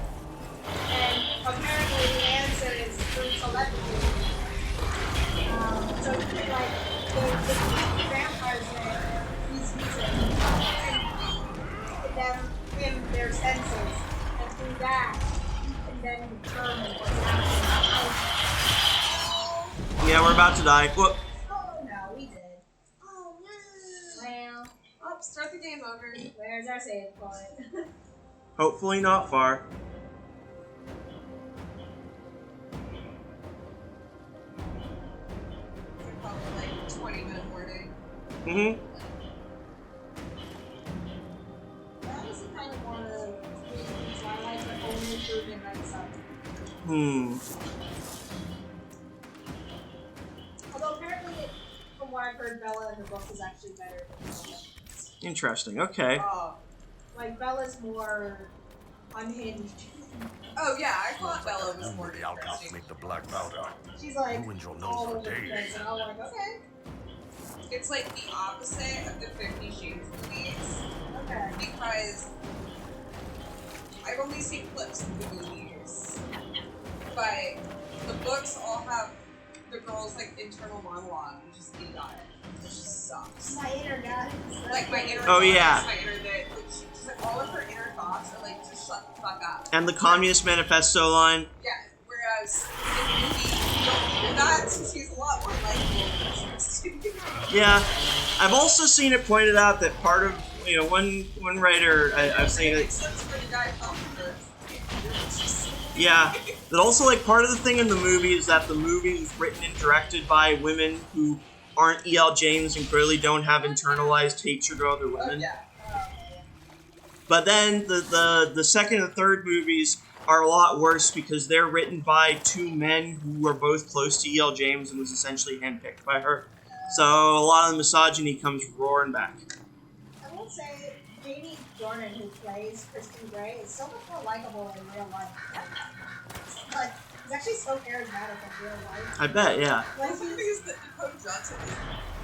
And apparently the answer is through telepathy. So it's like, the vampires there, he's using them in their senses. And through that, you can then determine what's happening. Yeah, we're about to die. Whoop. Oh no, we did. Oh no. Well, Start the game over. where's our save point? Hopefully not far. Probably like 20-minute warning. That was kind of one of the reasons why I like the home improvement myself. Although apparently, from what I've heard, Bella in the book is actually better than Bella. Interesting. Okay. Like, Bella's more unhinged. Oh yeah, I thought Bella was When more the outcasts interesting. make the black powder. She's like, Ruins your nose all for over the days. place, and I'm like, okay. It's like the opposite of the 50 Shades movies. Okay. Because I've only seen clips of the movies, but the books all have the girl's like internal monologue, which is idiotic. It just sucks. My inner guy. Like my inner Oh, yeah. my inner that like, she's like, all of her inner thoughts are like, just shut the fuck up. And the Communist Manifesto line. Yeah, whereas in the movie, you don't hear that, so she's a lot more likable than she used to be. Yeah. I've also seen it pointed out that part of, one writer, I've seen it. Except for the guy talking to her. Yeah. That also, like, part of the thing in the movie is that the movie is written and directed by women who aren't E.L. James and clearly don't have internalized hatred of other women. Yeah. But then the second and third movies are a lot worse because they're written by two men who were both close to E.L. James and was essentially handpicked by her. So a lot of the misogyny comes roaring back. I will say, Jamie Dornan, who plays Kristen Grey, is so much more likable in real life. Like, he's actually so charismatic in real life. I bet, yeah. Like, The thing is that Dakota Johnson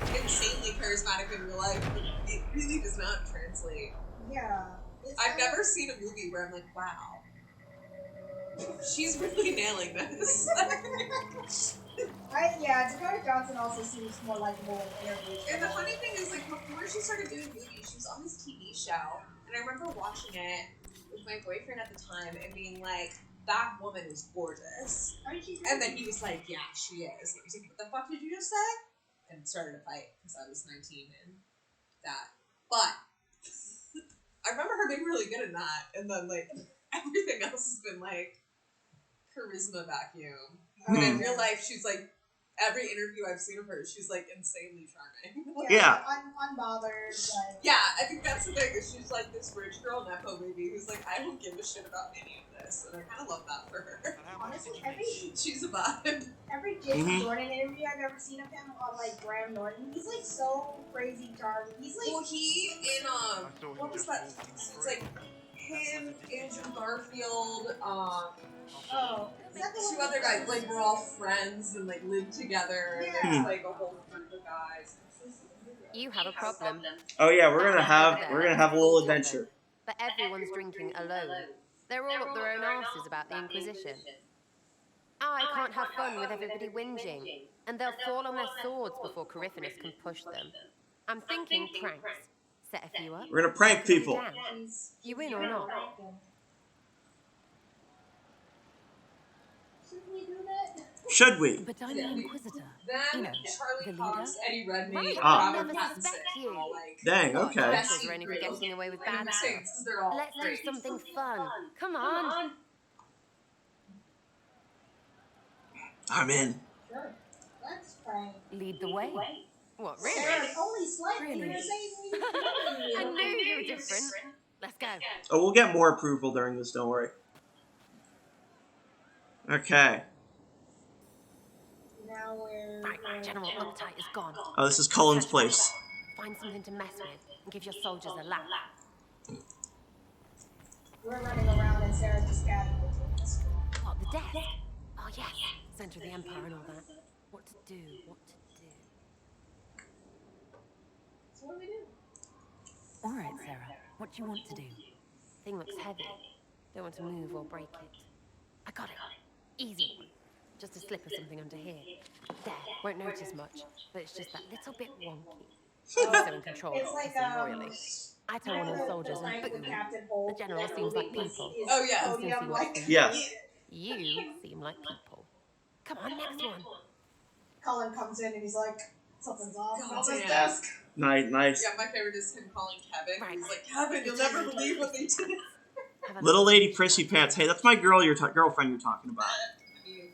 is insanely charismatic in real life, but it really does not translate. yeah. I've never seen a movie where I'm like, wow, she's really nailing this. Dakota Johnson also seems more likable in interviews. And the funny thing is, like, before she started doing movies, she was on this TV show, and I remember watching it with my boyfriend at the time and being like, that woman is gorgeous. And then he was like, yeah, she is. And I was like, what the fuck did you just say? And started a fight because I was 19 and that. But I remember her being really good in that, and then like everything else has been like charisma vacuum. But in real life, she's like every interview I've seen of her, she's like insanely charming. Yeah. Unbothered. Like, Yeah, I think that's the thing. Is she's like this rich girl nepo baby who's like, I don't give a shit about any of this, and I kind of love that for her. honestly, She's a vibe. every James Jordan interview I've ever seen of him on like Graham Norton, he's like so crazy charming. He's like, Well, he in what was that? It's like him, Andrew Garfield, is that the two one other guys. Like we're all friends and like live together. And Yeah. there's like a whole group of guys. You have a problem. Oh yeah, we're gonna have a little adventure. But everyone's drinking alone. They're all up their own asses about the Inquisition. I can't have fun with everybody whinging, and they'll fall on their swords before Corypheus can push them. I'm thinking pranks. Set a few up. We're gonna prank people. You win or not? should we do that? Should we? But I'm the Inquisitor. Then You know, Charlie the Cox, Eddie Redmayne, Right, Robert I'll never Pattinson, suspect you. all like Dang, okay. Assholes are only for getting away with bad stuff. saints. They're all Let's do great. something fun. Come on. I'm in. Sure. Let's pray. Lead the way. What, really? Sarah, only slightly. Really? You're saying we I knew you were different. Let's go. Oh, we'll get more approval during this, don't worry. Okay. Now we're Right, General Uptight is gone. Oh, this is Cullen's place. Find something to mess with and give your soldiers a laugh. we're running around and Sarah's just gathering between us. What, the death? Oh, yes. Center of the Empire and all that. What to do, what to do. So what do we do? All right, Sarah. What do you want to do? Thing looks heavy. Don't want to move or break it. I got it. Easy one. Just a slip or something under here. There, won't notice much, but it's just that little bit wonky. Also in control, It's like royally. I tell one of the soldiers and boom, the general seems like people. Oh yeah. Podium, like, Yes. You seem like people. Come on, next one. Cullen comes in and he's like, something's off. God On his damn. desk. Nice. Yeah, my favorite is him calling Kevin. Right. He's like, Kevin, you'll never believe what they did. Have a Little look. lady prissy pants. Hey, that's my girlfriend you're talking about. I mean,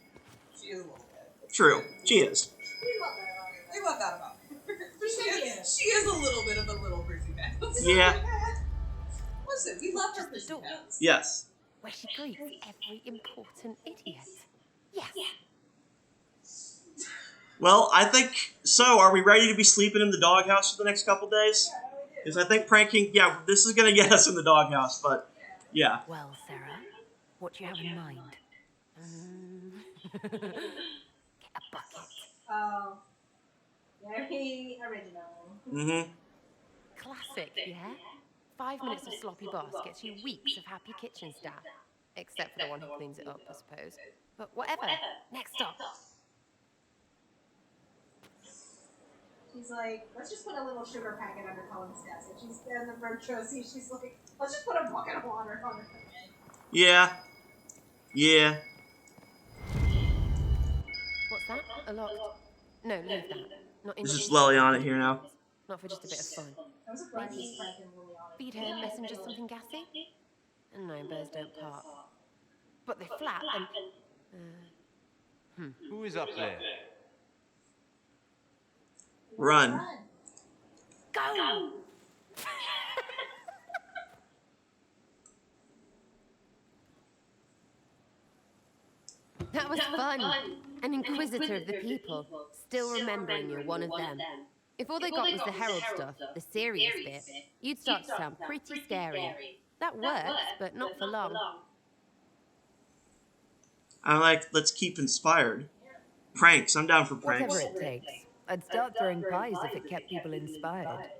she is a little bit. True. She is. We love that about her. She is a little bit of a little prissy pants. Yeah. Listen, we love her prissy pants. Yes. Where she greets every important idiot. Yes. Well, I think so. Are we ready to be sleeping in the doghouse for the next couple days? Because I think pranking, this is gonna get us in the doghouse, but yeah. Well, Sarah, what do you have in mind? Get a bucket. Oh. Very original. Mm-hmm. Classic, yeah? 5 minutes of sloppy boss gets you weeks of happy kitchen staff. Except for the one who cleans it up, I suppose. But whatever. Next stop. She's like, let's just put a little sugar packet under Colin's desk. And she's in the virtuosi. She's like, let's just put a bucket of water on her. Yeah. Yeah. What's that? A lock? No, leave that. Not There's just interested. Leliana here now. Not for just a bit of fun. I was surprised Maybe this Frank and Liliana. feed her messengers something gassy? No, birds don't part. But they flap and... Who is up there? Run. Go! That was fun. An inquisitor of the people, still remembering you're one of them. If all they got was the herald stuff, the serious bit, you'd start to sound pretty scary. That works, but not for long. I'm like, let's keep inspired. Pranks. I'm down for pranks. Whatever it takes. I'd start throwing pies if it kept people inspired.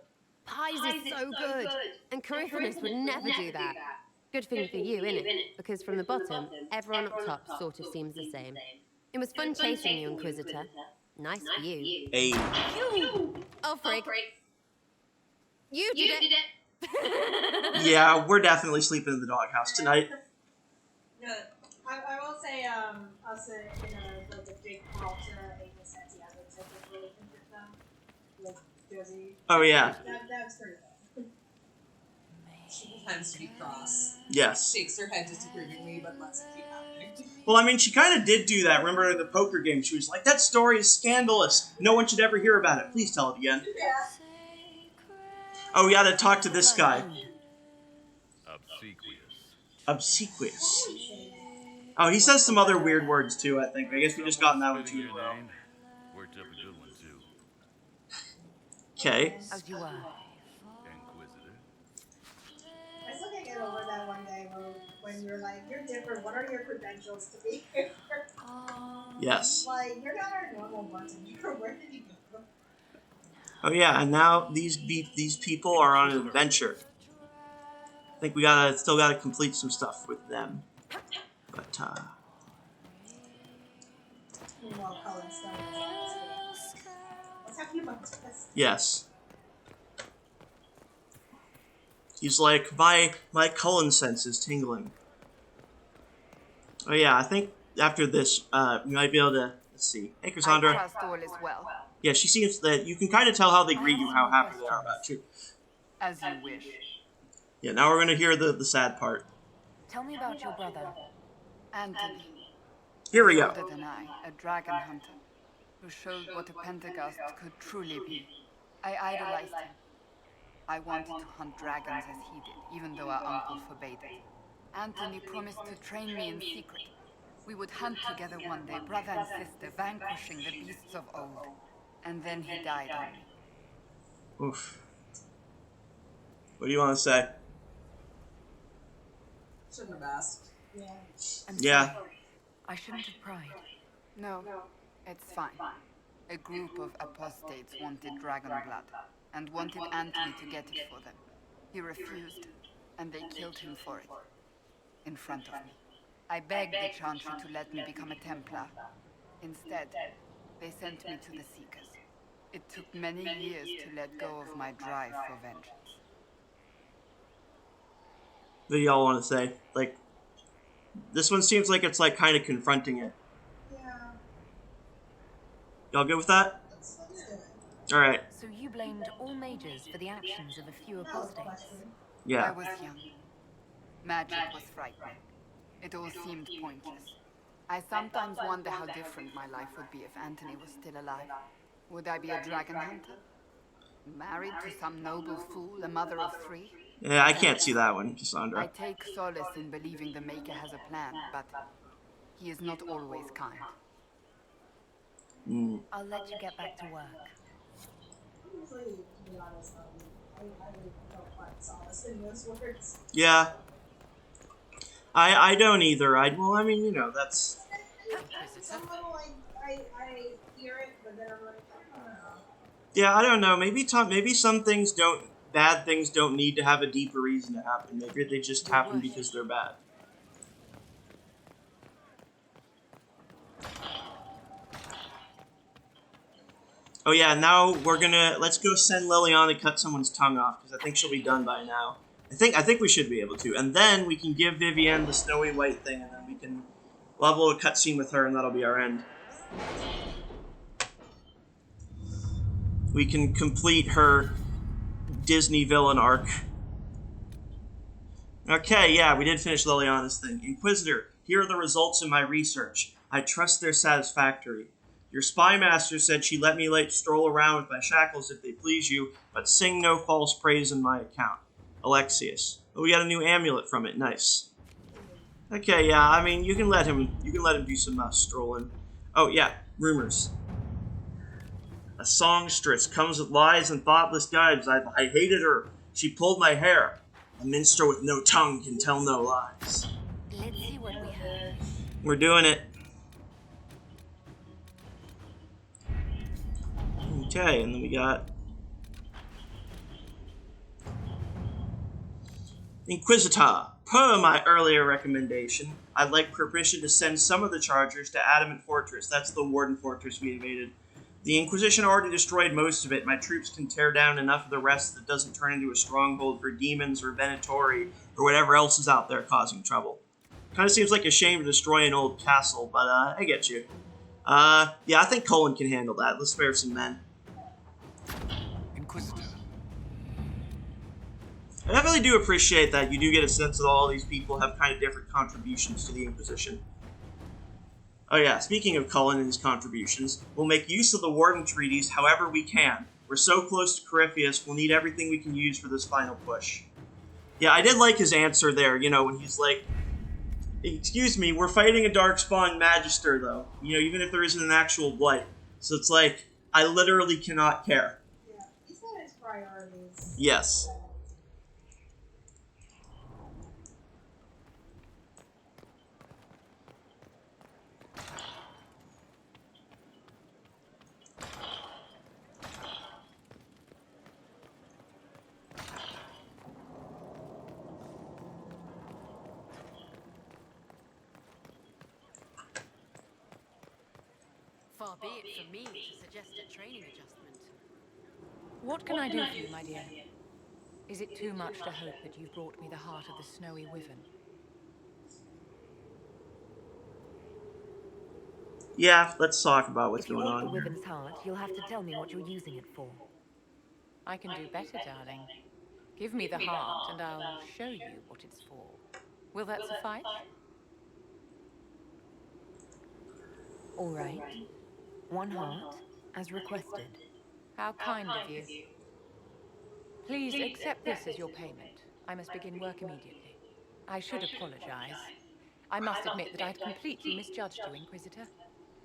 Pies is so good, and Coryphanus would never do that. Good thing for you, innit? Because from the bottom, everyone up top sort of seems the same. It was fun chasing you, Inquisitor. Nice for you. Hey. You! Oh, frig. You did it! Yeah, we're definitely sleeping in the doghouse tonight. No, I will say, us in the big culture, Ava says he has a type of relationship with them. Like, Josie. Oh, yeah. That's pretty good. She pretends to be cross. Yes. Shakes her head disapprovingly, but lets it keep happening. Well, I mean, she kind of did do that. Remember in the poker game, she was like, that story is scandalous. No one should ever hear about it. Please tell it again. Yeah. Oh, we gotta talk to this guy. Obsequious. Obsequious. Oh, he says some other weird words, too, I think. I guess we just gotten that one, too. Worked up a good one, too. Okay. As you are. Inquisitor. I still can't get over that one day when you're like, you're different. What are your credentials to be here? Yes. Like, you're not our normal bartender. Where did you go? Oh, yeah, and now these people are on an adventure. I think we still gotta complete some stuff with them. But, Meanwhile, Colin's stuff is what's happening about this? yes. He's like, my Cullen sense is tingling. Oh yeah, I think after this, we might be able to, let's see. Hey, I Cassandra. trust all is well. Yeah, she seems that you can kind of tell how they greet you, how happy they are about you. As you wish. Yeah, now we're gonna hear the sad part. Tell me about your brother. Anthony. Here we go. Older than I, a dragon hunter, who showed what a Pentagast could truly be. I idolized him. I wanted to hunt dragons as he did, even though our uncle forbade it. Anthony promised to train me in secret. We would hunt together one day, brother and sister, vanquishing the beasts of old. And then he died on me. Oof. What do you want to say? Shouldn't have asked. Yeah. I'm Yeah. sorry. I shouldn't have pried. No, it's fine. A group of apostates wanted dragon blood, and wanted Anthony to get it for them. He refused, and they killed him for it. In front of me. I begged the Chantry to let me become a Templar. Instead, they sent me to the Seekers. It took many years to let go of my drive for vengeance. What do y'all want to say? Like, this one seems like it's like kind of confronting it. Yeah. Y'all good with that? Let's do it. All right. So you blamed all mages for the actions of a few apostates. I Yeah. was young. Magic was frightening. It all seemed pointless. I sometimes wonder how different my life would be if Anthony was still alive. Would I be a dragon hunter? Married to some noble fool, a mother of 3? Yeah, I can't see that one, I Cassandra. take solace in believing the Maker has a plan, but he is not always kind. I'll let you get back to work. Usually, to be honest, I really don't find solace in those words. Yeah. I don't either. Well, I mean, you know, that's... Some little, I hear it, but then I'm like, I don't know. Yeah, I don't know. Maybe maybe some things don't. Bad things don't need to have a deeper reason to happen. Maybe they just Your happen worship. because they're bad. Oh yeah, now let's go send Liliana to cut someone's tongue off because I think she'll be done by now. I think we should be able to, and then we can give Vivienne the snowy white thing, and then we can level a cutscene with her, and that'll be our end. We can complete her Disney villain arc. Okay, yeah, we did finish Liliana's thing. Inquisitor, here are the results of my research. I trust they're satisfactory. Your spy master said she let me stroll around with my shackles if they please you, but sing no false praise in my account. Alexius. Oh, we got a new amulet from it. Nice. Okay, yeah, I mean, you can let him do some strolling. Oh, yeah, rumors. A songstress comes with lies and thoughtless gibes. I hated her. She pulled my hair. A minstrel with no tongue can tell no lies. Let's see what we heard. We're doing it. Okay, and then we got Inquisitor. Per my earlier recommendation, I'd like permission to send some of the chargers to Adamant Fortress. That's the Warden Fortress we invaded. The Inquisition already destroyed most of it. My troops can tear down enough of the rest that doesn't turn into a stronghold for demons or Venatori or whatever else is out there causing trouble. Kind of seems like a shame to destroy an old castle, but I get you. Yeah, I think Cullen can handle that. Let's spare some men. Inquisitor. I definitely do appreciate that you do get a sense that all these people have kind of different contributions to the Inquisition. Oh yeah, speaking of Cullen and his contributions, we'll make use of the Warden treaties however we can. We're so close to Corypheus, we'll need everything we can use for this final push. Yeah, I did like his answer there, when he's like, excuse me, we're fighting a Darkspawn Magister, though. Even if there isn't an actual blight. So it's like, I literally cannot care. Yeah, he said his priorities. Yes. Far be it from me to suggest a training adjustment. What can I do for you, my dear? Is it too much to hope that you've brought me the heart of the snowy wyvern? Yeah, let's talk about what's If you going want the on. wyvern's heart, you'll have to tell me what you're using it for. I can do better, darling. Give me the heart, and I'll show you what it's for. Will that suffice? All right. One heart, as requested. How kind of you. Please accept this as your payment. I must begin work immediately. I should apologize. I must admit that I'd completely misjudged you, Inquisitor.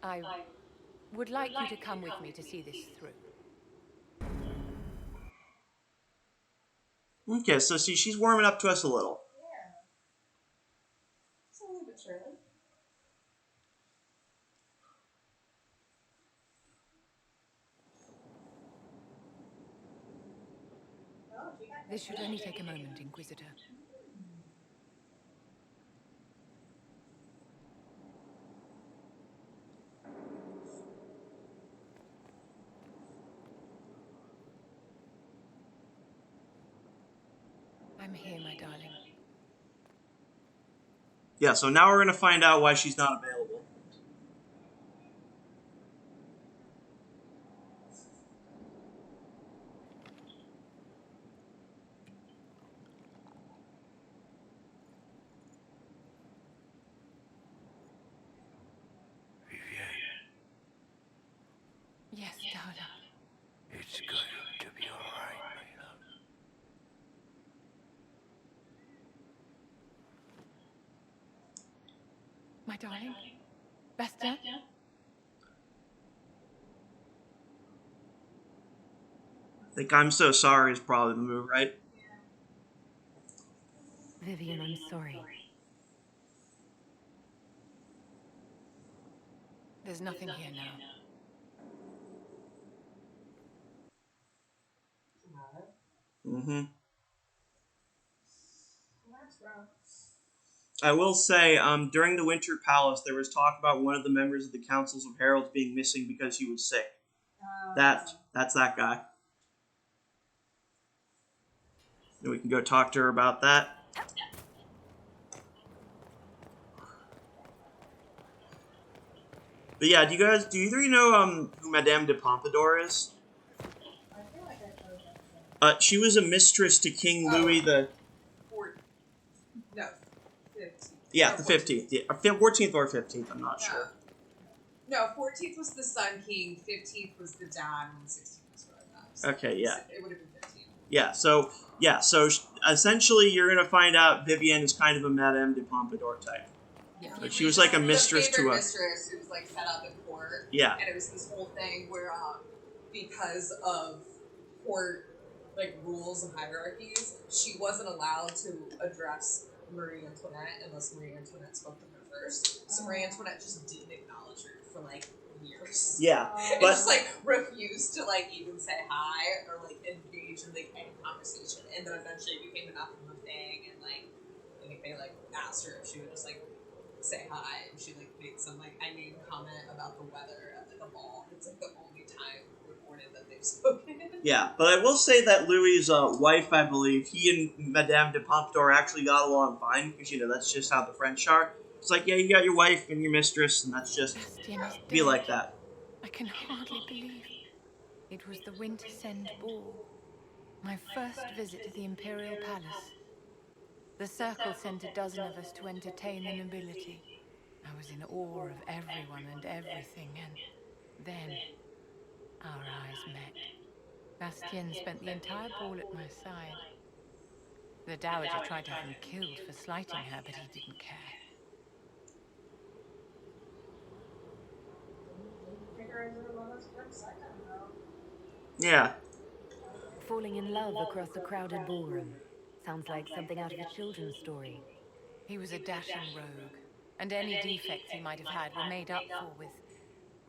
I would like you to come with me to see this through. Okay, so see, she's warming up to us a little. Yeah. Slowly but surely. This should only take a moment, Inquisitor. I'm here, my darling. Yeah, so now we're going to find out why she's not available. Yes, darling. It's good to be alright, my love. My darling? Bastien? I think I'm so sorry is probably the move, right? Vivienne, I'm sorry. There's nothing here now. Mm-hmm. That's rough. I will say, during the Winter Palace, there was talk about one of the members of the Councils of Heralds being missing because he was sick. That's that guy. And we can go talk to her about that. But yeah, do either of you know who Madame de Pompadour is? I feel like I've heard that. She was a mistress to King Louis the... 15th. Yeah, No, the 15th. Yeah, 14th or 15th, I'm not sure. No, 14th was the Sun King, 15th was the dad, and 16th was Rhoda. Okay, yeah. It would have been 15. So essentially you're going to find out Vivienne is kind of a Madame de Pompadour type. Yeah. Like she was like a mistress to us. Mistress who was like set up in court. Yeah. And it was this whole thing where because of court like rules and hierarchies, she wasn't allowed to address Marie Antoinette unless Marie Antoinette spoke to her first. So Marie Antoinette just didn't acknowledge her for like years. Yeah. And But just like refused to like even say hi or like engage in like any conversation. And then eventually it became enough of a thing, and like I think they like asked her if she would just like say hi, and she like made some like I made a comment about the weather at like a ball. It's like the only time recorded that they've spoken. yeah, but I will say that Louis' wife, I believe, he and Madame de Pompadour actually got along fine, because, you know, that's just how the French are. It's like, yeah, you got your wife and your mistress, and that's just be like that. I can hardly believe it was the Winter Send Ball. My first visit to the Imperial Palace. The Circle sent a dozen of us to entertain the nobility. I was in awe of everyone and everything, and then our eyes met. Bastien spent the entire ball at my side. The Dowager tried to have him killed for slighting her, but he didn't care. Yeah. Falling in love across a crowded ballroom. Sounds like something out of a children's story. He was a dashing rogue, and any defects he might have had were made up for with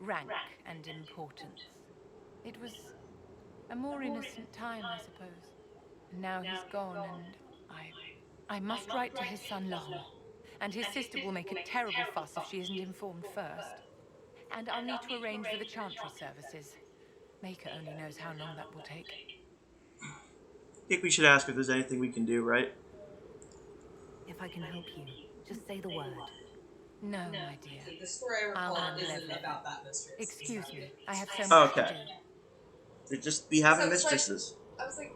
rank and importance. It was a more innocent time, I suppose. And now he's gone, and I must write to his son Laurent. And his sister will make a terrible fuss if she isn't informed first. And I'll need to arrange for the chantry services. Maker only knows how long that will take. I think we should ask if there's anything we can do, right? If I can help you, just say the word. No, my dear. The story I recall isn't about that mistress. Excuse me, I have so much to do. They'd just be having mistresses. I was like,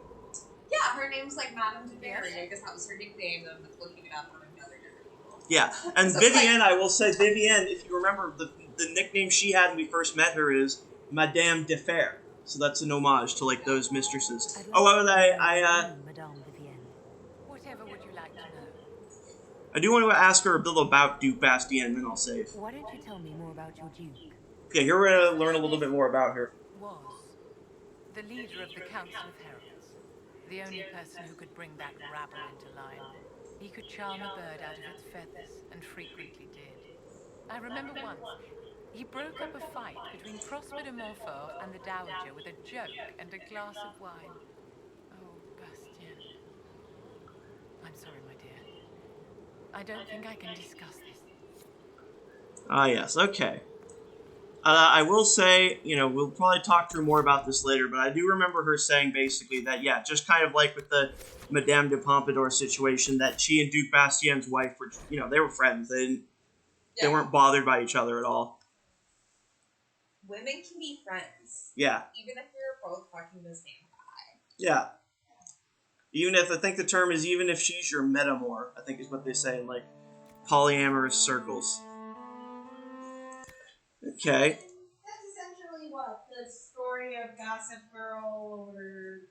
yeah, her name's like Madame de Berry. I guess that was her nickname, and I'm looking it up on another different people. Yeah, and So Vivienne, I will say, Vivienne, if you remember, the nickname she had when we first met her is Madame de Fer. So that's an homage to, like, those mistresses. Madame Vivienne. Whatever would you like to know? I do want to ask her a little about Duke Bastien, and then I'll save. Why don't you tell me more about your Duke? Yeah, here we're going to learn a little bit more about her. Was the leader of the Council of Heralds. The only person who could bring that rabble into line. He could charm a bird out of its feathers, and frequently did. I remember once, he broke up a fight between Prosper de Montfort and the Dowager with a joke and a glass of wine. Oh, Bastien. I'm sorry, my dear. I don't think I can discuss this. Ah, yes, okay. I will say, you know, we'll probably talk through more about this later, but I do remember her saying basically that, yeah, just kind of like with the Madame de Pompadour situation, that she and Duke Bastien's wife were, you know, they were friends. They weren't bothered by each other at all. Women can be friends. Yeah. Even if you're both fucking the same guy. Yeah. Even if, I think the term is even if she's your metamor, I think is what they say in, like, polyamorous circles. Okay. That's essentially what? The story of Gossip Girl or